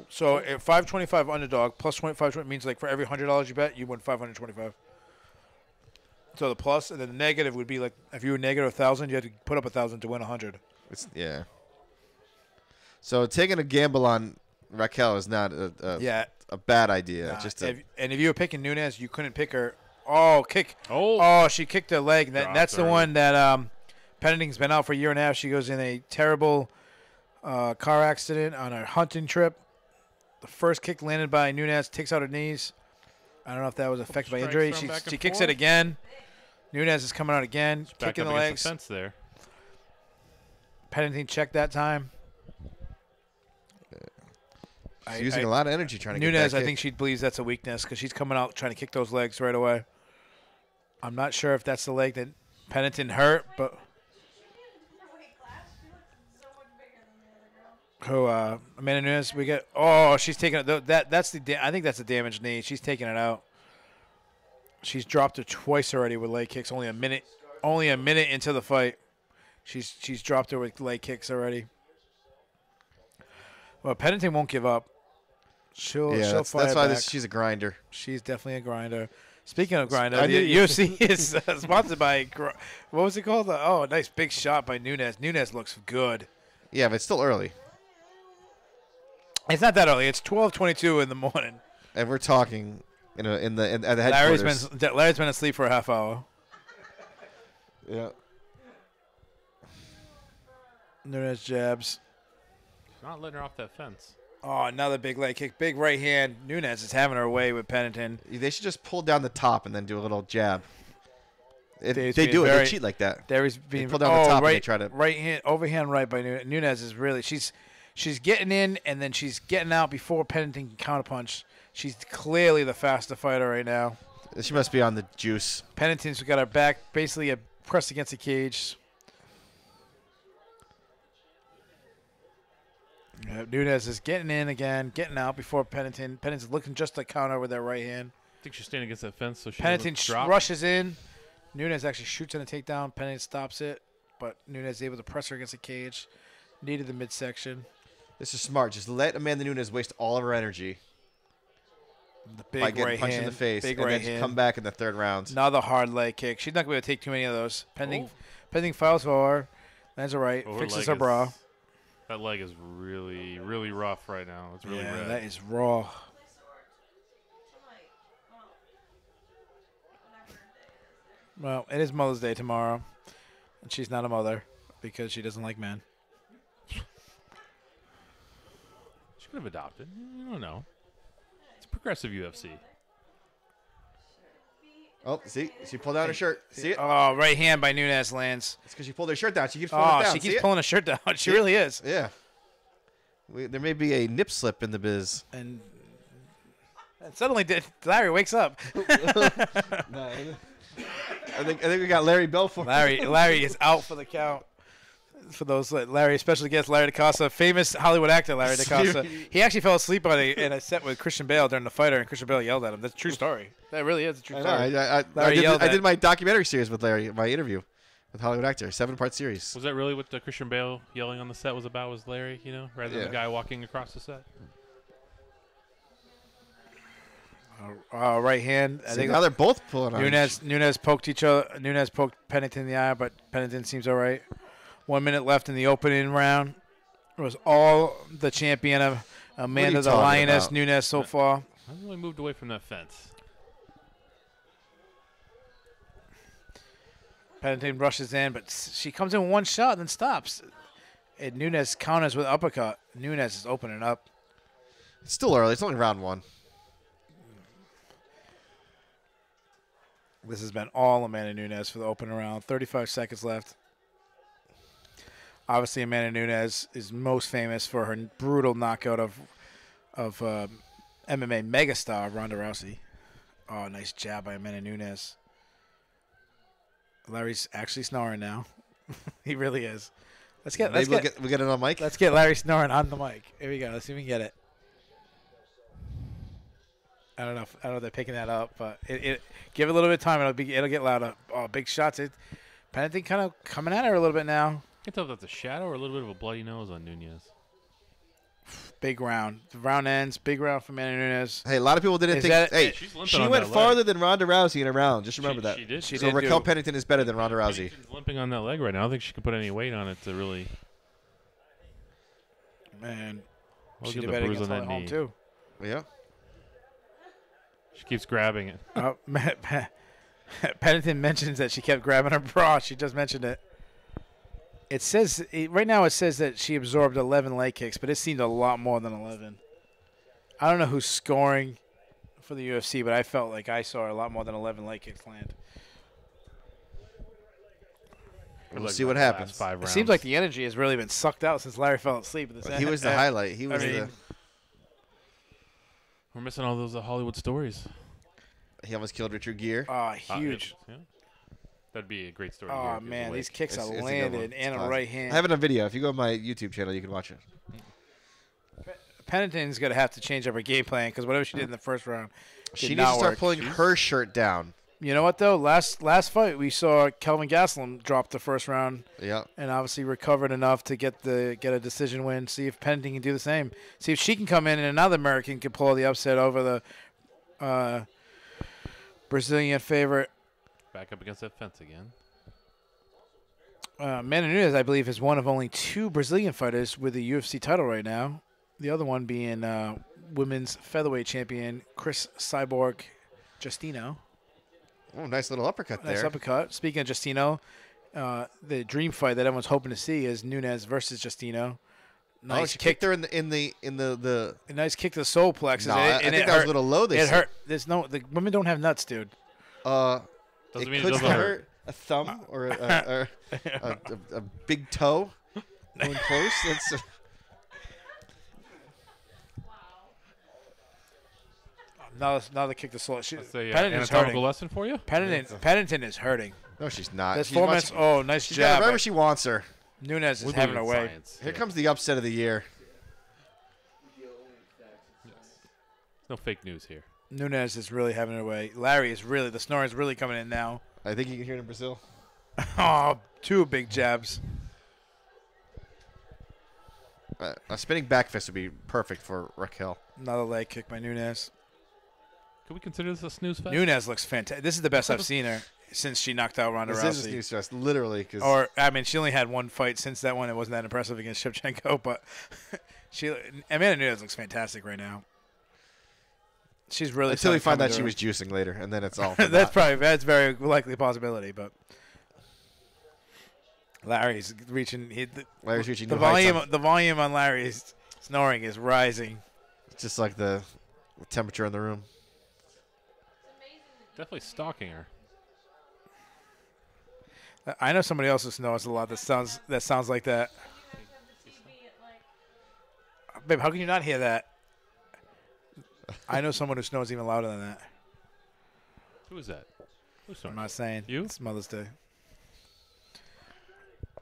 So at 525 underdog plus 25 means like for every $100 you bet, you win 525. So the plus and then the negative would be like if you were negative 1,000, you had to put up 1,000 to win 100. Yeah. So taking a gamble on Raquel is not a bad idea. And if you were picking Nunes, you couldn't pick her. Oh, kick! Oh. Oh, she kicked her leg. That's the her. one that Pennington's been out for a year and a half. She goes in a terrible car accident on a hunting trip. The first kick landed by Nunes, takes out her knees. I don't know if that was affected by Strikes injury. from back and She kicks forth. it again. Nunes is coming out again, Back kicking up the against legs. the fence there. Pennington checked that time. She's using a lot of energy trying to get Nunes, that I think she believes that's a weakness because she's coming out trying to kick those legs right away. I'm not sure if that's the leg that Pennington hurt, but Amanda Nunes, we get. Oh, she's taking it. That's the. I think that's a damaged knee. She's taking it out. She's dropped her twice already with leg kicks. Only a minute into the fight, she's dropped her with leg kicks already. Well, Pennington won't give up. She'll fight that's why back. she's a grinder. She's definitely a grinder. Speaking of grinder, I the knew you- UFC is sponsored by. What was it called? Oh, nice big shot by Nunes. Nunes looks good. Yeah, but it's still early, It's not that early. It's 12:22 in the morning. and we're talking, at the headquarters. Larry's been asleep for a half hour. Yeah. Nunes jabs. Not letting her off that fence. Oh, another big leg kick. Big right hand. Nunes is having her way with Pennington. They should just pull down the top and then do a little jab. Dave's They being do it. They very- cheat like that. There is being pull down the top and right, they try to- right hand overhand right by Nunes. Nunes is really she's She's getting in, and then she's getting out before Pennington can counterpunch. She's clearly the faster fighter right now. She must be on the juice. Pennington's got her back basically pressed against the cage. Nunes is getting in again, getting out before Pennington. Pennington's looking just to counter with that right hand. I think she's standing against that fence, so she Pennington drop. rushes in. Nunes actually shoots on a takedown. Pennington stops it, but Nunes is able to press her against the cage. Needed the midsection. This is smart. Just let Amanda Nunes waste all of her energy The big by getting right punched hand, in the face, big and right then hand. come back in the third round. Another hard leg kick. She's not going to be able to take too many of those. Pending files for her. Lands her right. Oh, fixes leg her bra. That leg is really, really rough right now. It's really red. That is raw. Well, it is Mother's Day tomorrow, and she's not a mother because she doesn't like men. She could have adopted. You don't know. It's progressive UFC. Oh, see? She pulled down her shirt. See it? Oh, right hand by Nunes lands. It's because she pulled her shirt down. She keeps pulling it Oh, down. she See keeps it? pulling her shirt down. She See? really is. Yeah. There may be a nip slip in the biz. And suddenly Larry wakes up. I think we got Larry Belfort. Larry is out for the count. For those Larry, special guest Larry DaCosta, famous Hollywood actor Larry DaCosta. He actually fell asleep in a set with Christian Bale during the fighter, and Christian Bale yelled at him. That's a true story. That really is a true story. I did my documentary series with Larry, my interview with Hollywood actor, 7-part series. Was that really what the Christian Bale yelling on the set was about? Was Larry, rather than the guy walking across the set? Right hand. I think now they're both pulling on. Nunes poked each other. Nunes poked Pennington in the eye, but Pennington seems all right. 1 minute left in the opening round. It was all the champion of Amanda the Lioness about? Nunes so far. I really moved away from that fence. Pennington rushes in, but she comes in one shot and then stops. And Nunes counters with uppercut. Nunes is opening up. It's still early. It's only round 1. This has been all Amanda Nunes for the opening round. 35 seconds left. Obviously, Amanda Nunes is most famous for her brutal knockout of MMA megastar Ronda Rousey. Oh, nice jab by Amanda Nunes. Larry's actually snoring now. He really is. Let's get we get it on mic. Let's get Larry snoring on the mic. Here we go. Let's see if we can get it. I don't know if they're picking that up, but it give it a little bit of time. It'll get louder. Oh, big shots. Pennington kind of coming at her a little bit now. I can tell if that's a shadow or a little bit of a bloody nose on Nunes. Big round. The round ends. Big round for Amanda Nunes. Hey, a lot of people didn't think. Hey, she went farther than Ronda Rousey in a round. Just remember that. She did. So Raquel Pennington is better than Ronda Rousey. She's limping on that leg right now. I don't think she can put any weight on it to really. Man, Look she at did the better bruise against on Holly that Holm knee. too. Yeah. She keeps grabbing it. Pennington mentions that she kept grabbing her bra. She just mentioned it. It says right now it says that she absorbed 11 leg kicks, but it seemed a lot more than 11. I don't know who's scoring for the UFC, but I felt like I saw a lot more than 11 leg kicks land. We'll see what happens. 5 It rounds. seems like the energy has really been sucked out since Larry fell asleep. He was the highlight. He was We're missing all those Hollywood stories. He almost killed Richard Gere. Oh, huge. Yeah. That'd be a great story. Oh, man, these kicks are It's a good landed one. and It's a right hand. I have it on video. If you go to my YouTube channel, you can watch it. Pennington's going to have to change up her game plan because whatever she did in the first round She did needs to not start work. pulling her shirt down. You know what, though? Last fight, we saw Kelvin Gastelum drop the first round Yeah. and obviously recovered enough to get a decision win. See if Pennington can do the same. See if she can come in and another American can pull the upset over the Brazilian favorite. Back up against that fence again. Amanda Nunes, I believe, is one of only 2 Brazilian fighters with a UFC title right now. The other one being women's featherweight champion Chris Cyborg Justino. Oh, nice little uppercut there. Nice uppercut. Speaking of Justino, the dream fight that everyone's hoping to see is Nunes versus Justino. Nice she kick. kicked her in the. A nice kick to the solar plexus. No, I think that was a little low. It hurt. The women don't have nuts, dude. Doesn't It mean it could doesn't hurt. a thumb or a big toe going close. the kick the slow. That's a Pennington's anatomical hurting. lesson for you. Pennington is hurting. No, she's not. This She's 4 minutes. Oh, nice she's got jab. wherever she wants her. Nunez is We having believe her in way. science. Here Yeah. comes the upset of the year. No fake news here. Nunez is really having her way. Larry is really, the snoring is really coming in now. I think you can hear it in Brazil. Oh, 2 big jabs. A spinning back fist would be perfect for Raquel. Another leg kick by Nunez. Could we consider this a snooze fest? Nunez looks fantastic. This is the best I've seen her since she knocked out Ronda This Rousey. is a snooze fest, literally. Cause Or, I mean, she only had one fight since that one. It wasn't that impressive against Shevchenko, but Amanda Nunez looks fantastic right now. She's really until we started find out coming she to was juicing later, and then it's all. her. That's very likely a possibility, but Larry's reaching. Larry's reaching The new heights volume, the volume on Larry's snoring is rising. It's just like the temperature in the room. Definitely stalking her. I know somebody else who snores a lot. That sounds like that. Babe, how can you not hear that? I know someone who snores even louder than that. Who is that? Who's I'm snoring? not saying. You? It's Mother's Day.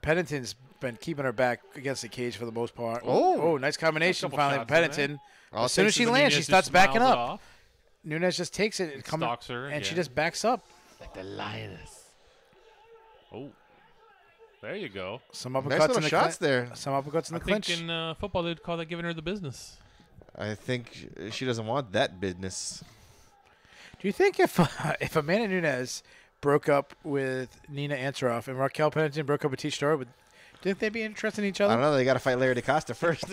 Pennington's been keeping her back against the cage for the most part. Oh. Nice combination Couple finally shots from in there. Pennington. All As soon as takes she is a lands, she Nunez starts just backing miles it up. off Nunez just takes it and coming, stalks her, and she yeah. just backs up. Like the lioness. Oh, there you go. Some uppercuts nice in little the shots there. Some uppercuts in I the think clinch. in football they'd call that giving her the business. I think she doesn't want that business. Do you think if Amanda Nunez broke up with Nina Ansaroff and Raquel Pennington broke up with T. Story, do you think they'd be interested in each I other? don't know. They got to fight Larry DaCosta first.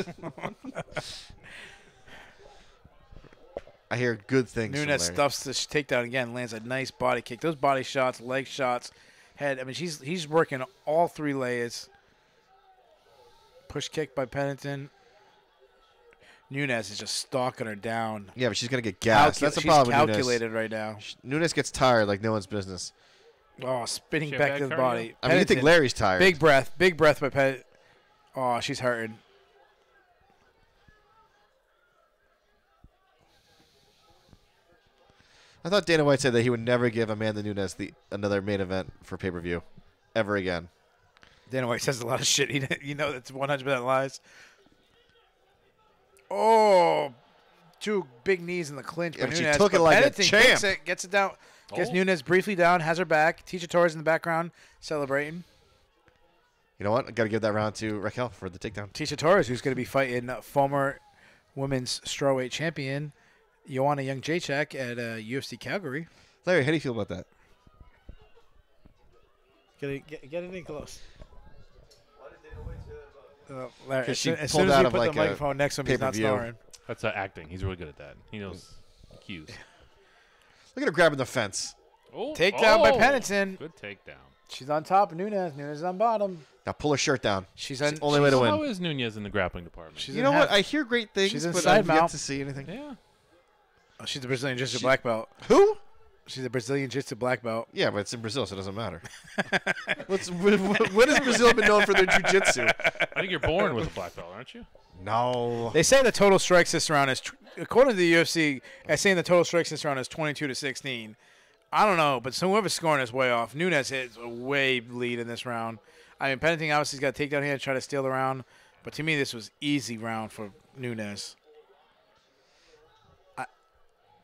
I hear good things. Nunez from Larry. stuffs this takedown again, lands a nice body kick. Those body shots, leg shots, head. I mean, he's working all 3 layers. Push kick by Pennington. Nunez is just stalking her down. Yeah, but she's gonna get gassed. That's the problem She's with Nunez. calculated right now. Nunez gets tired like no one's business. Oh, spinning She a back bad to the cardio? body. I mean, you think Pennington, Larry's tired? big breath by Pennington. Oh, she's hurting. I thought Dana White said that he would never give Amanda Nunez another main event for pay-per-view ever again. Dana White says a lot of shit. That's 100% lies. Oh, 2 big knees in the clinch. Yeah, by but she Nunez, took it but like a Pennington champ. kicks it, gets it down. Gets Oh. Nunez briefly down, has her back. Tisha Torres in the background celebrating. You know what? I got to give that round to Raquel for the takedown. Tisha Torres, who's going to be fighting former women's strawweight champion Joanna Jędrzejczyk at UFC Calgary. Larry, how do you feel about that? Get it in close. Larry, 'Cause she as pulled soon as out you of put like the a microphone next to him, he's not pay-per-view. snoring. That's acting. He's really good at that. He knows cues. Look at her grabbing the fence. Oh, Takedown by Pennington. Good takedown. She's on top of Nunez. Nunez is on bottom. Now pull her shirt down. She's It's on. the only way to How win. is Nunez in the grappling department? She's You in know what? half- I hear great things, she's in but side I've yet mount. to see anything. Yeah. Oh, she's a Brazilian Jiu-Jitsu black belt. Who? She's a Brazilian Jiu-Jitsu black belt. Yeah, but it's in Brazil, so it doesn't matter. When has Brazil been known for their jiu-jitsu? I think you're born with a black belt, aren't you? No. They say the total strikes this round is, according to the UFC, they're saying the total strikes this round is 22-16. I don't know, but whoever's scoring is way off. Nunez hits a way lead in this round. I mean, Pennington obviously has got a takedown here to try to steal the round, but to me this was easy round for Nunez.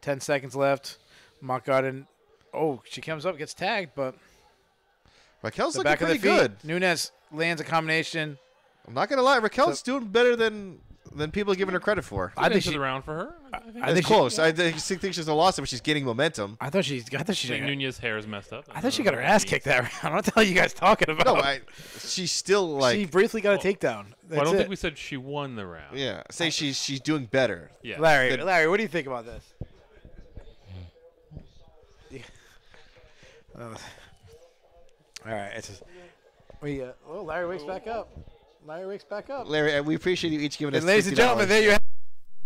10 seconds left. Mock Garden. Oh, she comes up, gets tagged, but Raquel's the looking back of the pretty feet. good. Nunez lands a combination. I'm not gonna lie, Raquel's doing better than people are giving her credit for. I think Good she. the round for her. I I It's think close. I think she's a loss, but she's gaining momentum. I thought she. I think Nunez's hair is messed up. I thought she got her ass kicked that round. What the hell are you guys talking about? No, she's still like. she briefly got a takedown. Well, I That's don't it. think we said she won the round. Yeah, say she's doing better. Yeah. Larry, Then- Larry, what do you think about this? All right, it's just, Larry wakes back up. Larry wakes back up. Larry, we appreciate you each giving us. And ladies and gentlemen, there you have.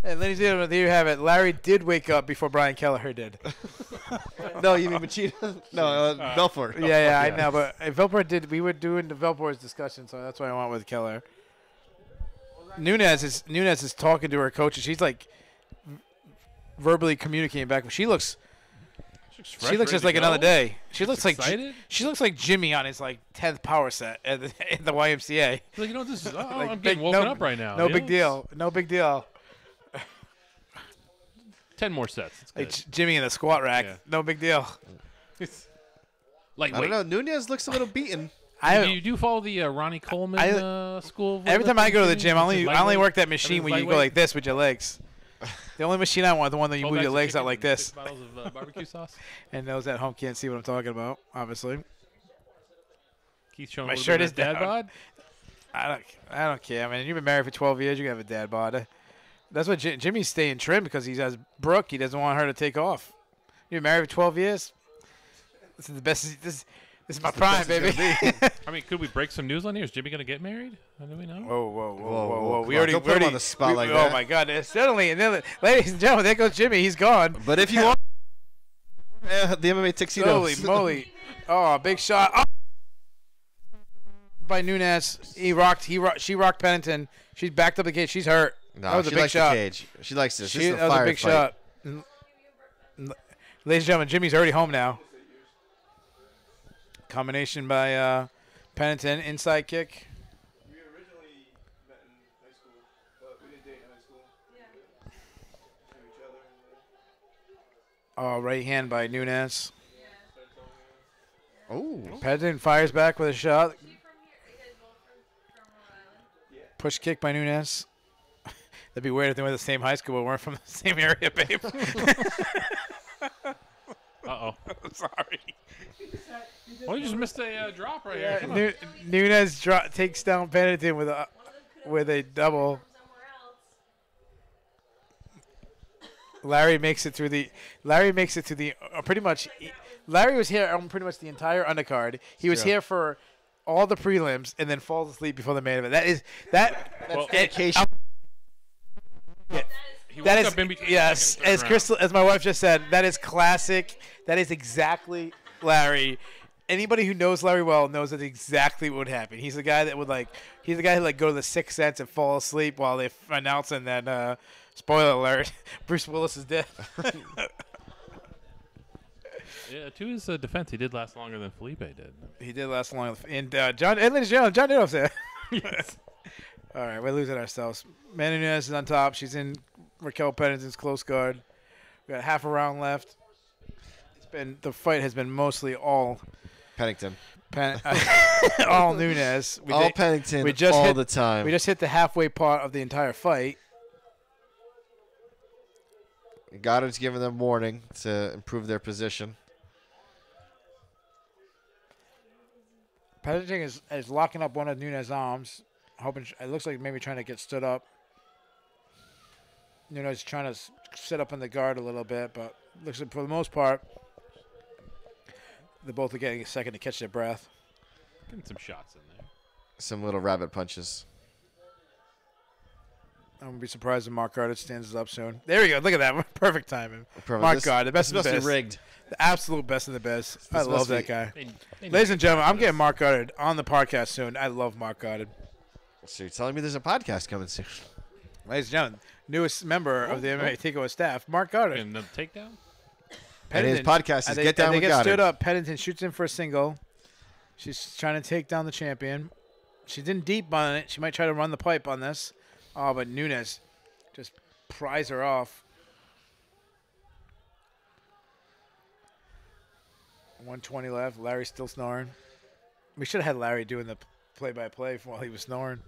And ladies and gentlemen, there you have it. Larry did wake up before Brian Kelleher did. No, you mean Machida? No, Belfort. Yeah, I know, but Velport did. We were doing the Velport's discussion, so that's why I went with Kelleher. Nunez is talking to her coach, and she's like verbally communicating back. She looks fresh, she looks ready just to like another go. day. She looks like excited? she looks like Jimmy on his like 10th power set at the YMCA. Like, you know, this is. Oh, Like, I'm big- getting woken no- up right now. No you big know? deal. No big deal. 10 more sets. It's Like good. Jimmy in the squat rack. Yeah. No big deal. Like, I don't know. Nunez looks a little beaten. You do follow the Ronnie Coleman school? of Every time I go to the weightlifting? gym, I Is it only lightweight? work that machine where you go lightweight? like this with your legs. The only machine I want, the one that you 12 move your bags of legs out chicken like and this. 6 bottles of barbecue sauce. And those at home can't see what I'm talking about, obviously. Keith showing My a little shirt bit is of dad down. bod. I don't care, man. You've been married for 12 years. You can have a dad bod. That's what Jimmy's staying trim because he has Brooke. He doesn't want her to take off. You've been married for 12 years. This is the best. This is my prime, baby. I mean, could we break some news on here? Is Jimmy going to get married? Do we know? Whoa. Come on, don't put him on the spot like that. Oh my God! Suddenly, and then, ladies and gentlemen, there goes Jimmy. He's gone. But if you want the MMA tuxedo. Holy moly! Oh, big shot. Oh! By Nunez. She rocked Pennington. She's backed up the cage. She's hurt. No, that was a she big likes shot. the cage. She likes this. This is a That was a fire big fight. shot. Ladies and gentlemen, Jimmy's already home now. Combination by Pennington. Inside kick. We originally met in high school, but we didn't date in high school. Knew each other. Right hand by Nunez. Oh. Pennington fires back with a shot. Push kick by Nunez. That'd be weird if they went to the same high school but weren't from the same area, babe. Uh-oh. Sorry. Well, you just missed a drop right here. Come on. Nunez takes down Pennington with a double. Larry makes it through the pretty much. Larry was here on pretty much the entire undercard. He was here for all the prelims and then falls asleep before the main event. That's dedication. He That woke is up in between yes, second and as third Crystal, as my wife just said, that is classic. That is exactly Larry. Anybody who knows Larry well knows that's exactly what would happen. He's the guy that would He's the guy who go to the Sixth Sense and fall asleep while they're announcing that. Spoiler alert: Bruce Willis is dead. Yeah, to his defense, he did last longer than Felipe did. He did last long. And John, and ladies and gentlemen, John Diddle's there. Yes. All right, we're losing ourselves. Manny Nunez is on top. She's in Raquel Pennington's close guard. We got half a round left. The fight has been mostly all Pennington. all Nunez. Pennington the time. We just hit the halfway part of the entire fight. Goddard's giving them warning to improve their position. Pennington is locking up one of Nunez's arms. Hoping it looks like maybe trying to get stood up. Nunez trying to sit up in the guard a little bit, but looks like for the most part, they both are getting a second to catch their breath. Getting some shots in there. Some little rabbit punches. I'm gonna be surprised if Mark Goddard stands up soon. There we go. Look at that. Perfect timing. Perfect. Mark Goddard, the best This in the must be best. rigged. The absolute best in the best. I This love must that be- guy. They Ladies and gentlemen, I'm this. getting Mark Goddard on the podcast soon. I love Mark Goddard. So you're telling me there's a podcast coming soon? Ladies and gentlemen, newest member of the MMA Takeover staff, Mark Goddard. And the takedown? And his podcast is Get Down they with get Goddard. stood up. Pennington shoots in for a single. She's trying to take down the champion. She's in deep on it. She might try to run the pipe on this. Oh, but Nunez just pries her off. 120 left. Larry's still snoring. We should have had Larry doing the play-by-play while he was snoring.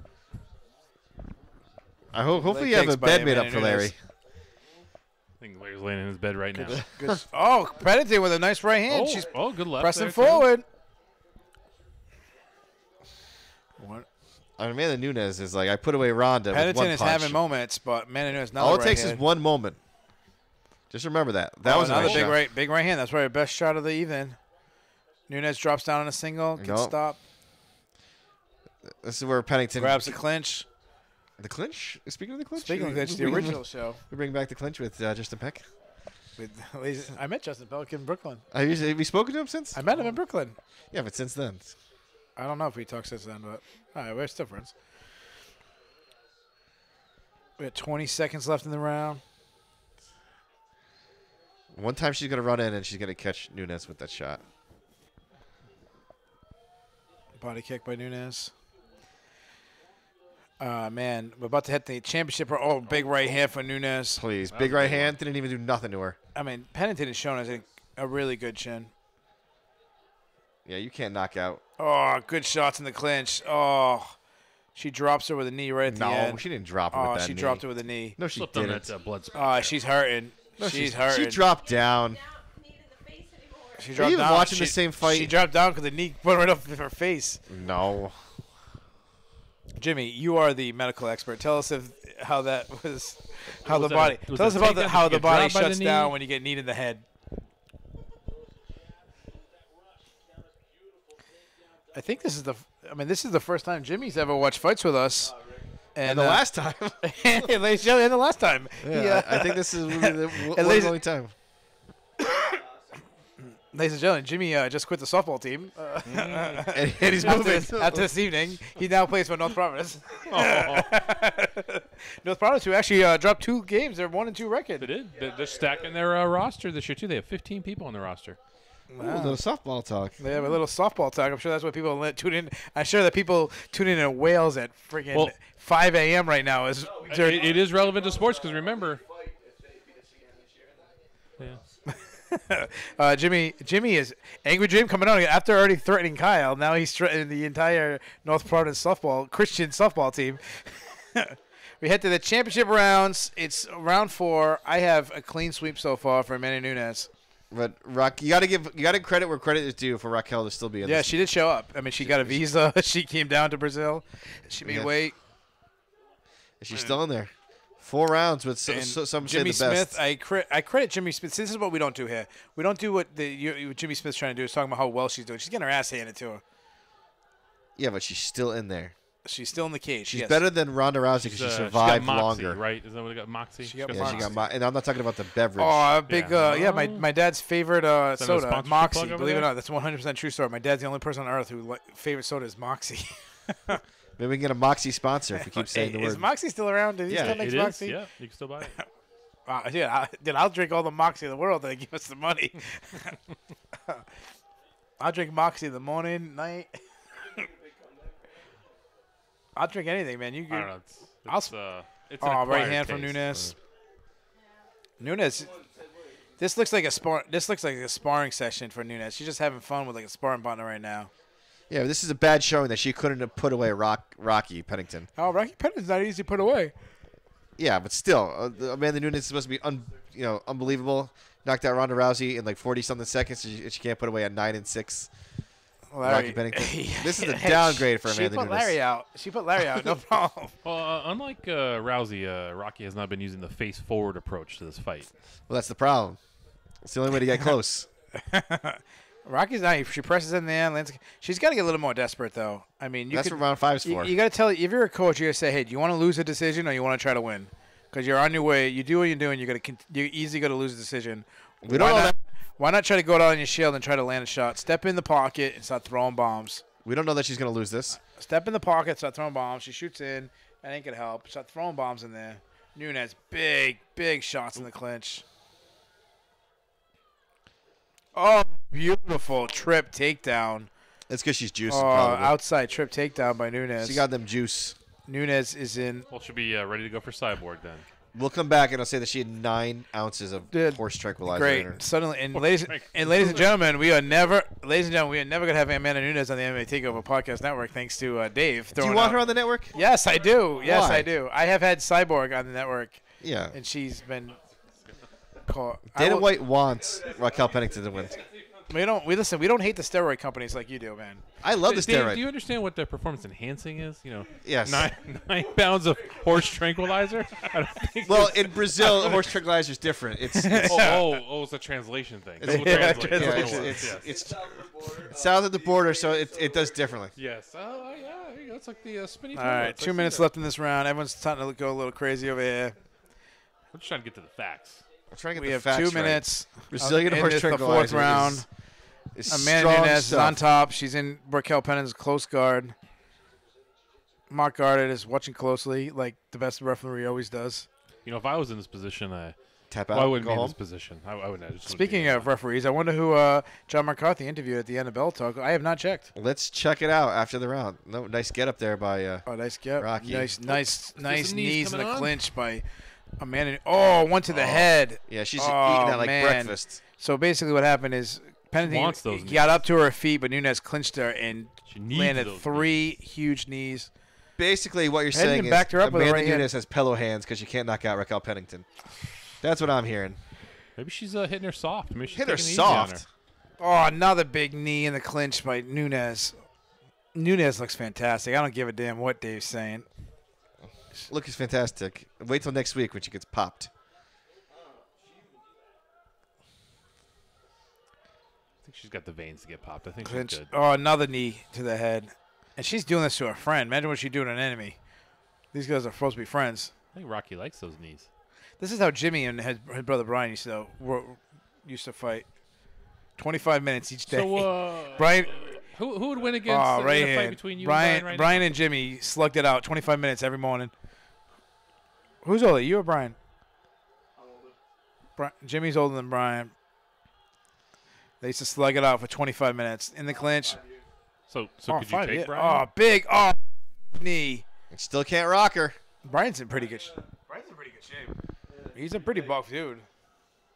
Hopefully you have kicks a by bed made up Nunez. for Larry. I think Larry's laying in his bed right now. Good. Oh, Pennington with a nice right hand. She's good left pressing there, too. forward. What? I mean, Amanda Nunes is like, I put away Ronda with Pennington one is punch. having moments, but Amanda Nunes not All it right takes hand. is one moment. Just remember that. That was another a nice big shot. right hand. That's probably the best shot of the evening. Nunez drops down on a single, gets Nope. stopped, This is where Pennington grabs the clinch. The clinch? Speaking of the clinch? Speaking of clinch, the original show. We bring back the clinch with Justin Peck. I met Justin Pelican in Brooklyn. Have you spoken to him since? I met him in Brooklyn. Yeah, but since then. I don't know if we talked since then, but all right, we're still friends. We got 20 seconds left in the round. One time she's going to run in and she's going to catch Nunes with that shot. Body kick by Nunes. Man, we're about to hit the championship. Oh, big right hand for Nunes. Please. Big right hand. Didn't even do nothing to her. I mean, Pennington has shown us a really good chin. Yeah, you can't knock out. Oh, good shots in the clinch. Oh, she drops her with a knee right at the end. No, she didn't drop her with that she knee. dropped her with a knee. No, she Slipped didn't. on that blood spot. Oh, she's hurting. No, she's hurting. She dropped down. She Are dropped you even down. watching the same fight? She dropped down because the knee went right up her face. No. Jimmy, you are the medical expert. Tell us how that was, how Was the that body. a- was Tell us that about takedown? how Did the you get body dropped by the shuts knee? down when you get kneed in the head. I think this is the first time Jimmy's ever watched fights with us. And the last time. and the last time. Yeah, I think this is really the one ladies- only time. Ladies and gentlemen, Jimmy just quit the softball team. And he's moving. After this evening, he now plays for North Providence. North Providence, who actually dropped 2 games. They're 1-2 record. They did. They're stacking their roster this year too. They have 15 people on the roster. Ooh, a little softball talk. They have a little softball talk. I'm sure that's what people tune in. I'm sure that people tune in Wales at freaking 5 a.m. right now. It is relevant to sports because remember. Yeah. Jimmy is Angry Jim coming out after already threatening Kyle. Now he's threatening the entire North Providence Christian softball team. We head to the championship rounds. It's round 4. I have a clean sweep so far for Manny Nunes. But you got to credit where credit is due for Raquel to still be in. Yeah, this. she did show up. I mean, she got a visa. She came down to Brazil. She made weight. She's still in there. 4 rounds with some Jimmy say the best. Smith. I credit Jimmy Smith. See, this is what we don't do here. We don't do what Jimmy Smith's trying to do. Is talking about how well she's doing. She's getting her ass handed to her. Yeah, but she's still in there. She's still in the cage. She's better than Ronda Rousey because she survived she got Moxie, longer. right? Is that what it got? Moxie? She got Yeah, she got and I'm not talking about the beverage. Oh, big my dad's favorite that a soda, sponsorship Moxie. plug over Believe it or there? not, that's a 100% true story. My dad's the only person on earth who favorite soda is Moxie. Maybe we can get a Moxie sponsor if we keep saying the Is word. Moxie still around? Did he Yeah, still make It is. Moxie? Yeah, you can still buy it. Wow, yeah, I'll drink all the Moxie in the world. They give us the money. I'll drink Moxie in the morning, night. I'll drink anything, man. I don't know. It's an right acquired hand from taste. Nunes. Nunes, this looks like a sparring session for Nunes. She's just having fun with like a sparring partner right now. Yeah, this is a bad showing that she couldn't have put away Rocky Pennington. Oh, Rocky Pennington's not easy to put away. Yeah, but still, Amanda Nunes is supposed to be unbelievable. Knocked out Ronda Rousey in like 40-something seconds, and she can't put away a 9-6 Rocky Pennington. This is a downgrade for Amanda Nunes. She put Larry out. No problem. Well, unlike Rousey, Rocky has not been using the face-forward approach to this fight. Well, that's the problem. It's the only way to get close. Rocky's not. She presses in there. Lands. She's got to get a little more desperate, though. I mean, That's what round 5's for. You got to tell. If you're a coach, you got to say, "Hey, do you want to lose a decision or you want to try to win?" Because you're on your way. You do what you're doing. You're easily going to lose a decision. We don't know that. Why not try to go down on your shield and try to land a shot? Step in the pocket and start throwing bombs. We don't know that she's going to lose this. Step in the pocket, start throwing bombs. She shoots in. That ain't going to help. Start throwing bombs in there. Nunes, big shots in the clinch. Oh, beautiful trip takedown. It's because she's juicing, Oh, probably. outside trip takedown by Nunes. She got them juice. Nunes is in. Well, she'll be ready to go for Cyborg then. We'll come back and I'll say that she had 9 ounces of horse tranquilizer in her. Great. Suddenly, ladies and gentlemen, we are never gonna have Amanda Nunes on the MMA Takeover Podcast Network, thanks to Dave. Do you want her on the network? Yes, I do. Yes, Why? I do. I have had Cyborg on the network. Yeah. And she's been called. Dana White wants Raquel Pennington to win. We don't hate the steroid companies like you do, man. I love the Dave, steroid. do you understand what the performance enhancing is? You know, Yes. 9 pounds of horse tranquilizer. I don't think Well, in Brazil, a horse tranquilizer is different. It's it's a translation thing. It's- It's what yeah, translation it's was, yes. south of the border, so it does differently. Yes. Oh, yeah. There you go. It's like the spinny. All right, 2 minutes left in this round. Everyone's starting to go a little crazy over here. We're just trying to get to the facts. I'm trying to get We the have facts 2 right. minutes. Brazilian in horse this, the tranquilizer 4th round. is Amanda strong Nunes is stuff. on top. She's in Raquel Pennington's close guard. Mark Guarded is watching closely, like the best referee always does. You know, if I was in this position, tap out. Well, I wouldn't go be in home. this position. I wouldn't. I just wouldn't Speaking be of referees, I wonder who John McCarthy interviewed at the end of Bell Talk. I have not checked. Let's check it out after the round. No, nice get up there by Oh, nice get. Rocky. Nice knees knees in the coming on. clinch by Amanda. Oh, one to the head. Yeah, she's Oh, eating that like man. breakfast. So basically what happened is Pennington wants those got knees. up to her feet, but Nunez clinched her and She needs landed those 3 huge knees. Basically, what you're Pennington saying is backed her up with a Amanda right hand. Nunes has pillow hands because she can't knock out Raquel Pennington. That's what I'm hearing. Maybe she's hitting her soft. Maybe she's Hit her taking it easy on her. soft. Oh, another big knee in the clinch by Nunez. Nunez looks fantastic. I don't give a damn what Dave's saying. Look, is fantastic. Wait till next week when she gets popped. I think she's got the veins to get popped. I think Clinch. she's good. Oh, another knee to the head. And she's doing this to her friend. Imagine what she'd do to an enemy. These guys are supposed to be friends. I think Rocky likes those knees. This is how Jimmy and his brother Brian used to fight. 25 minutes each day. So, Brian, who would win against right in a fight hand. between you Brian, and Brian right Brian and Jimmy slugged it out 25 minutes every morning. Who's older, you or Brian? Jimmy's older than Brian. They used to slug it out for 25 minutes in the clinch. now? So could you take Brian? Oh, big. Oh, knee. Still can't rock her. Brian's in pretty good shape. He's a pretty buff dude.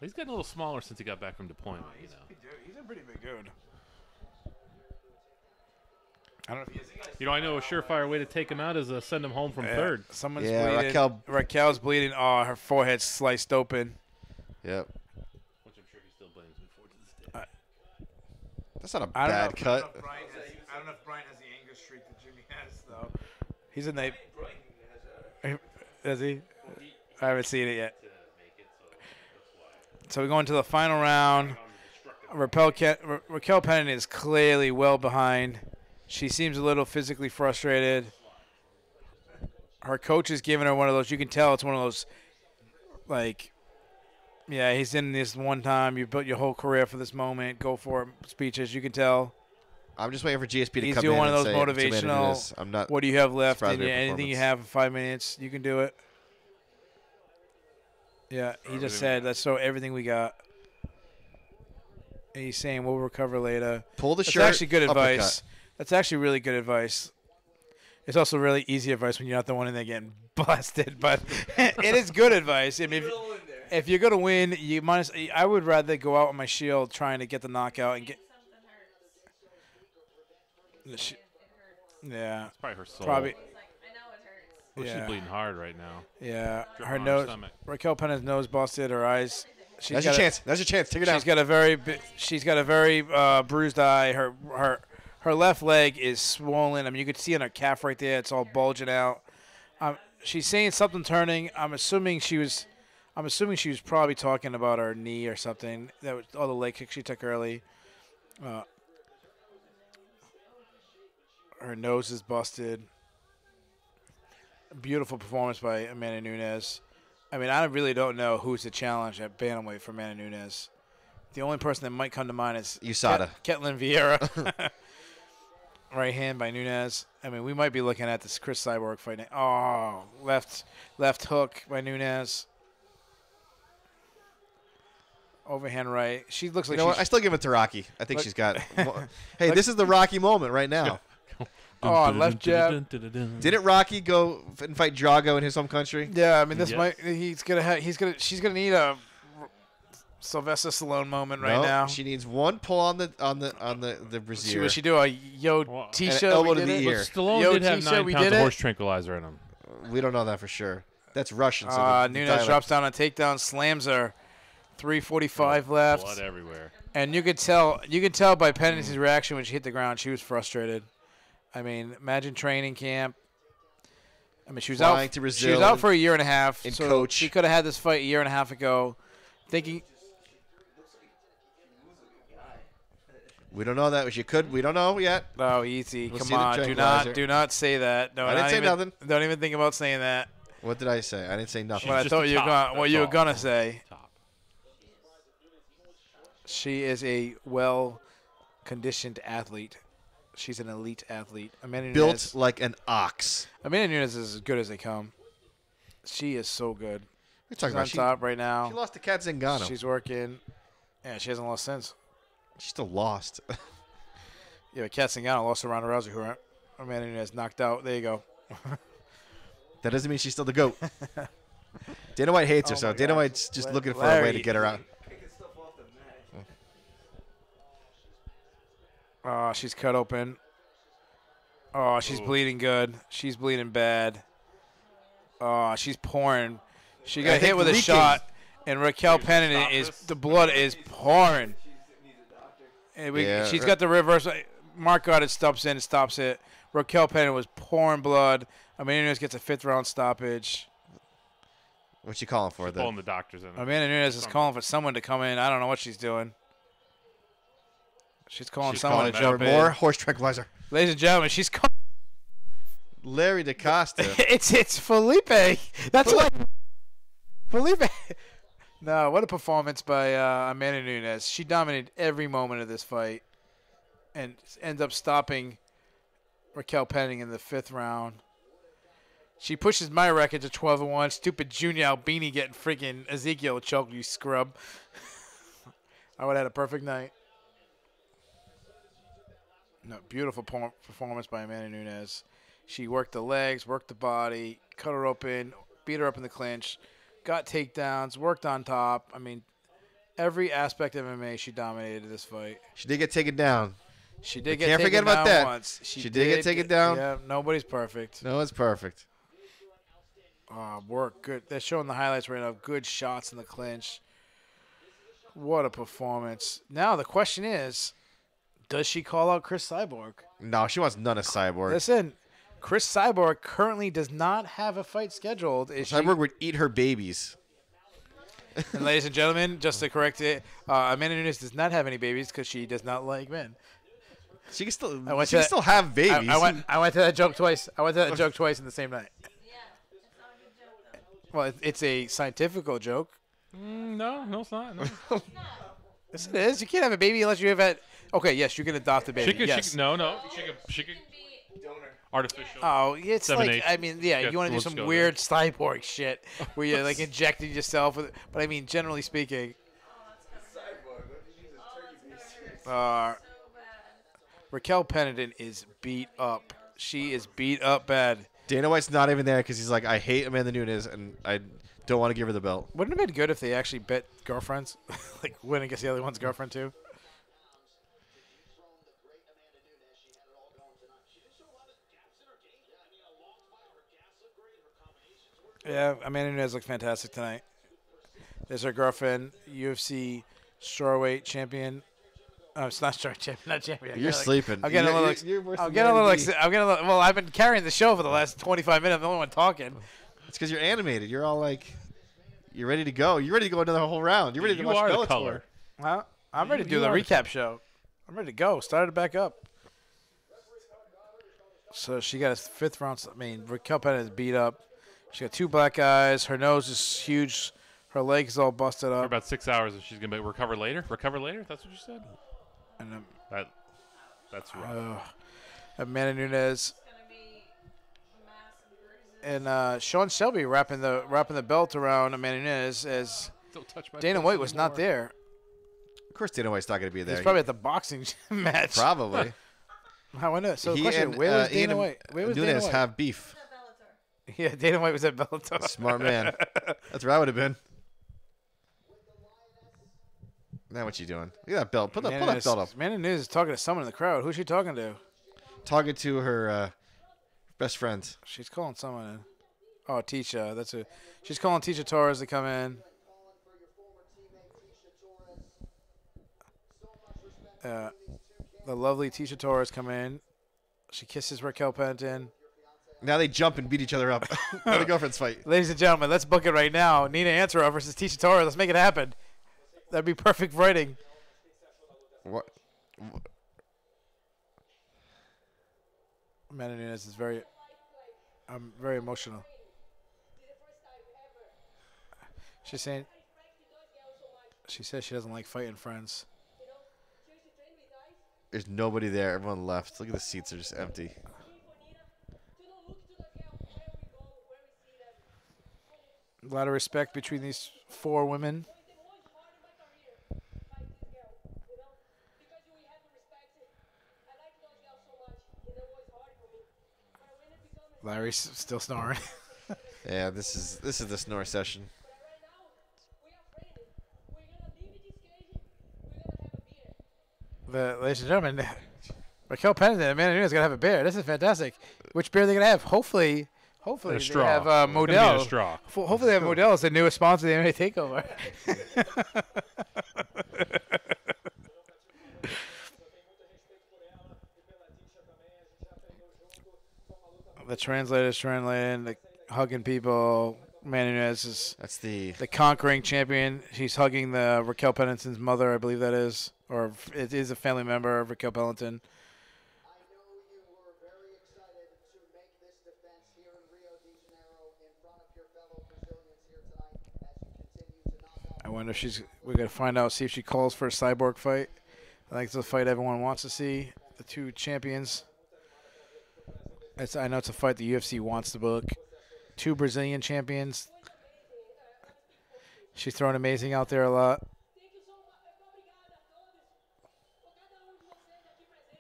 He's getting a little smaller since he got back from deployment. You know. He's a pretty big dude. I don't know if he I know a surefire way to take him out is send him home from third. Someone's Yeah, bleeding. Raquel's bleeding. Oh, her forehead's sliced open. Yep. Which I'm sure he still blames me for to this day. That's not a I don't know bad if- cut. I don't know if Brian has the anger streak that Jimmy has, though. He's in the. Does he? I haven't seen it yet. So we go into the final round. Raquel Pennington is clearly well behind. She seems a little physically frustrated. Her coach is giving her one of those. You can tell it's one of those, like, yeah, he's in this one time. You built your whole career for this moment. Go for it speeches. You can tell. I'm just waiting for GSP to He's come doing in one of and those say, motivational. I'm not. What do you have left? surprised And by your anything you performance. have in 5 minutes, you can do it. Yeah, he just said, let's throw everything we got. And he's saying we'll recover later. Pull the That's shirt. actually good uppercut. advice. That's actually really good advice. It's also really easy advice when you're not the one in there getting busted, but it is good advice. I mean, if you're gonna win, I would rather go out on my shield trying to get the knockout and get. Yeah, It's probably her soul. probably. Well, she's bleeding hard right now. Yeah, Dripping her on her nose. stomach. Raquel Pennington's nose busted. Her eyes. That's your chance. That's your chance. Take her down. She's got a very bruised eye. Her left leg is swollen. I mean, you could see on her calf right there. It's all bulging out. She's saying something turning. I'm assuming she was probably talking about her knee or something. That was all the leg kick she took early. Her nose is busted. Beautiful performance by Amanda Nunes. I mean, I really don't know who's the challenge at bantamweight for Amanda Nunes. The only person that might come to mind is USADA. Ketlin Vieira. Right hand by Nunes. I mean, we might be looking at this Chris Cyborg fighting. Oh, left hook by Nunes. Overhand right. She looks like You know what? she's I still give it to Rocky. I think she's got. Hey, this is the Rocky moment right now. left jab. Didn't Rocky go and fight Drago in his home country? Yeah, I mean, this Yes. she's gonna need a Sylvester Stallone moment right No, now. She needs one pull on the brassiere. What she do? A yo Well, and Tisha? an elbow we to did the it? ear. Stallone Yo, did have Tisha, 9 we pounds did of it? horse tranquilizer in him. We don't know that for sure. That's Russian. So the Nunes dialect- drops down a takedown, slams her. 3:45 left, Blood everywhere. and you could tell by Pennington's reaction when she hit the ground, she was frustrated. I mean, imagine training camp. I mean, she was Flying out to She Brazil was out and- for a year and a half. and so coach. She could have had this fight a year and a half ago, thinking. We don't know that. She could. We don't know yet. Oh, easy! We'll Come see the on, tranquilizer. do not say that. No, I didn't say nothing. Don't even think about saying that. What did I say? I didn't say nothing. What I just thought a you were top, going, what that's you were all. gonna say. Top. She is a well-conditioned athlete. She's an elite athlete. Amanda Built Nunes, like an ox. Amanda Nunes is as good as they come. She is so good. We're She's talking on about top right now. she lost to Kat Zingano. She's working. Yeah, she hasn't lost since. She still lost. Yeah, but Kat Zingano lost to Ronda Rousey, who Amanda Nunes knocked out. There you go. That doesn't mean she's still the GOAT. Dana White hates her, Oh so my Dana gosh. White's just looking for a way Larry. to get her out. Oh, she's cut open. Oh, she's bleeding good. She's bleeding bad. Oh, she's pouring. She got hit with a shot, and Raquel Pennington the blood is pouring. And she's got the reverse. Mark got it, stops in, and stops it. Raquel Pennington was pouring blood. Amanda Nunes gets a 5th-round stoppage. What's she calling for? Pulling the doctors in. Amanda Nunes is calling for someone to come in. I don't know what she's doing. She's calling someone to jump in. More horse tranquilizer. Ladies and gentlemen, she's calling. Larry DaCosta. It's Felipe. That's what. Felipe. No, what a performance by Amanda Nunes. She dominated every moment of this fight, and ends up stopping Raquel Pennington in the 5th round. She pushes my record to 12-1. Stupid Junior Albini getting freaking Ezekiel choked, you scrub. I would have had a perfect night. No, beautiful performance by Amanda Nunes. She worked the legs, worked the body, cut her open, beat her up in the clinch, got takedowns, worked on top. I mean, every aspect of MMA, she dominated this fight. She did get taken down. She did Can't get forget taken about down that. once. She did get taken down. Yeah, nobody's perfect. No, it's perfect. Work good. They're showing the highlights right now. Good shots in the clinch. What a performance. Now the question is, does she call out Chris Cyborg? No, she wants none of Cyborg. Listen, Chris Cyborg currently does not have a fight scheduled. Cyborg would eat her babies. And ladies and gentlemen, just to correct it, Amanda Nunes does not have any babies because she does not like men. She can still have babies. I went to that joke twice. I went to that joke twice in the same night. Well, it's a scientific joke. No, it's not. No. Yes, it is. You can't have a baby unless you have had. Okay, yes, you can adopt a baby. Yes. She could artificial. Oh, it's like, insemination. I mean, yeah, Yeah, you want to do let's some go weird cyborg shit where you're like injecting yourself with it. But I mean, generally speaking, Raquel Pennington is beat up. She is beat up bad. Dana White's not even there because he's like, I hate Amanda Nunes and I don't want to give her the belt. Wouldn't it have been good if they actually bet girlfriends? Like win against the other one's girlfriend too? Yeah, Amanda Nunes looked fantastic tonight. There's her girlfriend, UFC strawweight champion. Oh, it's not strawweight champion, not champion. You're sleeping. I'm getting a little. Well, I've been carrying the show for the last 25 minutes. I'm the only one talking. It's because you're animated. You're all like, you're ready to go. You're ready to go another whole round. You're ready to watch Bellator. The color. Huh? I'm ready to do the recap show. I'm ready to go. Started it back up. So she got a 5th round. I mean, Raquel Pennington is beat up. She got 2 black eyes. Her nose is huge. Her leg is all busted For up. about 6 hours, if she's gonna recover later. Recover later? That's what you said. And That's rough. Amanda Nunes and Sean Shelby wrapping the belt around Amanda Nunes as Dana White was not there. Of course, Dana White's not going to be there. He's probably at the boxing match. Probably. How I know. So the He question: and, where was Dana White? Where was Dana Nunes White? have beef. Yeah, Dana White was at Bellator. Smart man. That's where I would have been. Now what you doing? Look at that belt. Pull that belt up. Amanda Nunes is talking to someone in the crowd. Who's she talking to? Talking to her best friends. She's calling someone in. Oh, Tisha. That's who. She's calling Tisha Torres to come in. The lovely Tisha Torres come in. She kisses Raquel Pennington. Now they jump and beat each other up. How the girlfriends fight. Ladies and gentlemen, let's book it right now. Nina Ansaroff versus Tisha Torres. Let's make it happen. That'd be perfect writing. What? Amanda Nunes is very emotional. She says she doesn't like fighting friends. There's nobody there. Everyone left. Look at the seats are just empty. A lot of respect between these 4 women. Larry's still snoring. Yeah, this is the snore session. Ladies and gentlemen, Raquel Pennington and Amanda Nunes gonna have a beer. This is fantastic. Which beer are they gonna have? Hopefully A they straw. have It's gonna be Modelo. a straw. Hopefully they have Modelo as the newest sponsor of the MMA Takeover. The translator's translating, the hugging people. Amanda Nunes is That's the conquering champion. She's hugging the Raquel Pennington's mother, I believe that is, or it is a family member of Raquel Pennington. I wonder if we're going to find out, see if she calls for a cyborg fight. I think it's a fight everyone wants to see. The 2 champions. I know it's a fight the UFC wants to book. 2 Brazilian champions. She's throwing amazing out there a lot.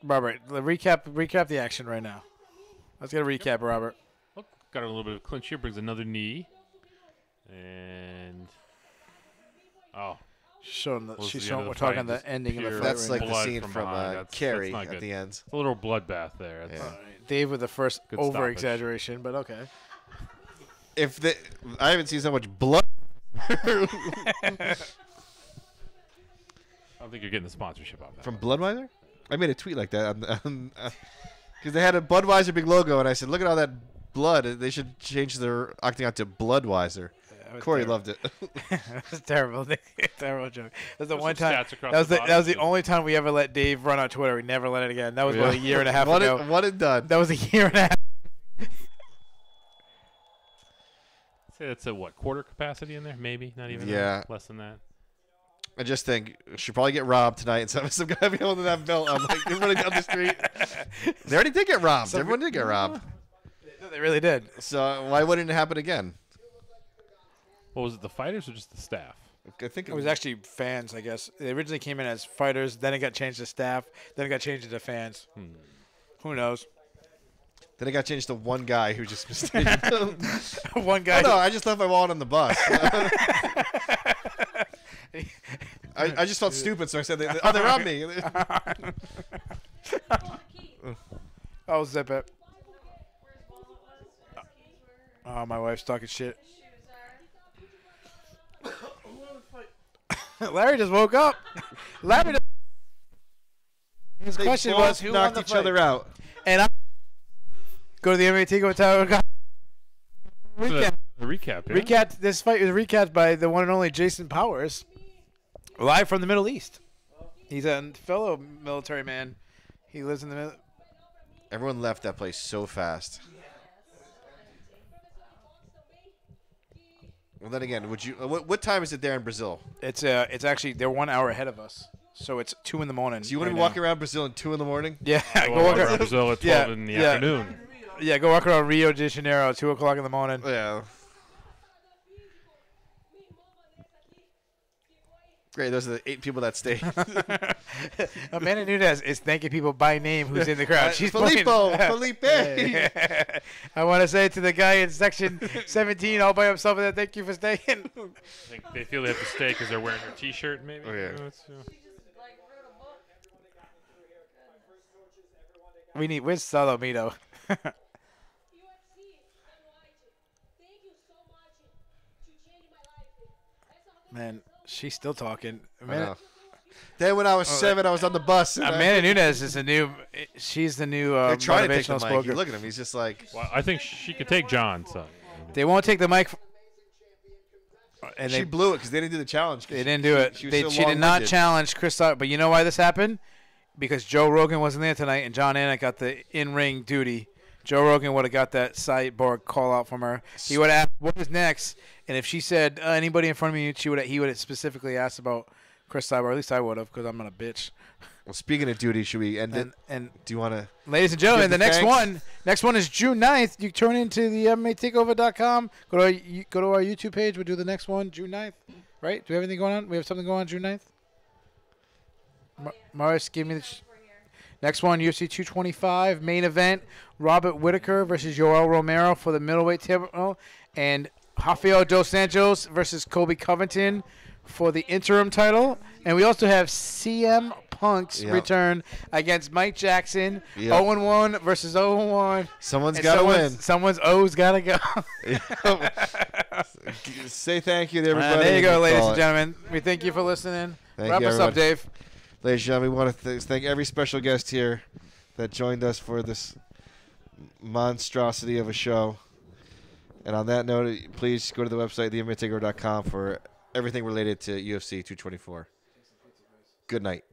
Robert, recap the action right now. Let's get a recap, Robert. Oh, got a little bit of clinch here. Brings another knee. And She's the showing end of we're the talking fight, the just ending of the pure fight. that's right like now. the Blood scene from from behind. That's Carrie not at good. the end. it's a little bloodbath there. Yeah. Dave with the first Good over exaggeration, but okay. I haven't seen so much blood. I don't think you're getting the sponsorship on that. From Budweiser? I made a tweet like that because they had a Budweiser big logo, and I said, "Look at all that blood. They should change their octagon to Bloodweiser." Corey loved it. That's terrible. Terrible joke. That's the There's one some time. stats across That was the that was the bottom. only time we ever let Dave run on Twitter. We never let it again. That was about a year and a half One ago. and done. That was a year and a half. Say that's a quarter capacity in there? Maybe not even. Yeah. Less than that. I just think she'll probably get robbed tonight, and some guy be holding that belt. I'm like, they're running down the street. They already did get robbed. Everyone did get robbed. They really did. So why wouldn't it happen again? What was it? The fighters or just the staff? I think It was actually fans, I guess. They originally came in as fighters, then it got changed to staff, then it got changed to fans. Who knows? Then it got changed to one guy who just mistaken. One guy. Oh, no, I just left my wallet on the bus. I just felt stupid, so I said, they're on me. Oh, zip it. Oh, my wife's talking shit. Larry just woke up. Larry. His They question both was who won knocked the each fight? other out. And I go to the MMA Takeover Tower. Recap. The recap. Yeah? Recap. This fight was recapped by the one and only Jason Powers, live from the Middle East. He's a fellow military man. He lives in the middle. Everyone left that place so fast. Well, then again, would you? What time is it there in Brazil? It's actually they're 1 hour ahead of us, so it's 2 in the morning. So you want to right be walking now. around Brazil at 2 in the morning? Yeah, Go go walk around around. Brazil at 12 in the afternoon. Yeah, go walk around Rio de Janeiro at 2 o'clock in the morning. Yeah. Great. Those are the 8 people that stayed. Amanda Nunes is thanking people by name who's in the crowd. She's Filippo, pointing- Felipe. I want to say to the guy in section 17 all by himself that thank you for staying. I think they feel they have to stay because they're wearing her T-shirt, maybe. Oh, yeah. You know, it's, Where's Salomito? Man, she's still talking. I know. Then when I was 7, I was on the bus. And Amanda Nunes is she's the new they're trying to take the motivational mic. spoker. You look at him. He's just like. well, I think she could take John. So They won't take the mic. And She they blew it because they didn't do the challenge. They didn't do it. She was She so did not long-winded. challenge Chris. But you know why this happened? Because Joe Rogan wasn't there tonight, and John Anik got the in-ring duty. Joe Rogan would have got that sideboard call out from her. He would have asked, "What is next?" And if she said anybody in front of me, he would have specifically asked about Chris Cyborg. At least I would have, because I'm not a bitch. Well, speaking of duty, should we end it? And Do you want to? ladies and gentlemen, Give the the next one is June 9th. You turn into the MMATakeover.com. Go to our YouTube page. We'll do the next one June 9th. Right? Do we have anything going on? We have something going on June 9th? Morris, give me the next one, UFC 225 main event. Robert Whitaker versus Yoel Romero for the middleweight title, and Rafael Dos Santos versus Kobe Covington for the interim title. And we also have CM Punk's return against Mike Jackson. 0-1 versus 0-1. Someone's got to win. Someone's O's got to go. Say thank you to everybody. There you go, ladies and gentlemen. We thank you for listening. Wrap us up, Dave. Ladies and gentlemen, we want to thank every special guest here that joined us for this monstrosity of a show. And on that note, please go to the website, themmattakeover.com, for everything related to UFC 224. Good night.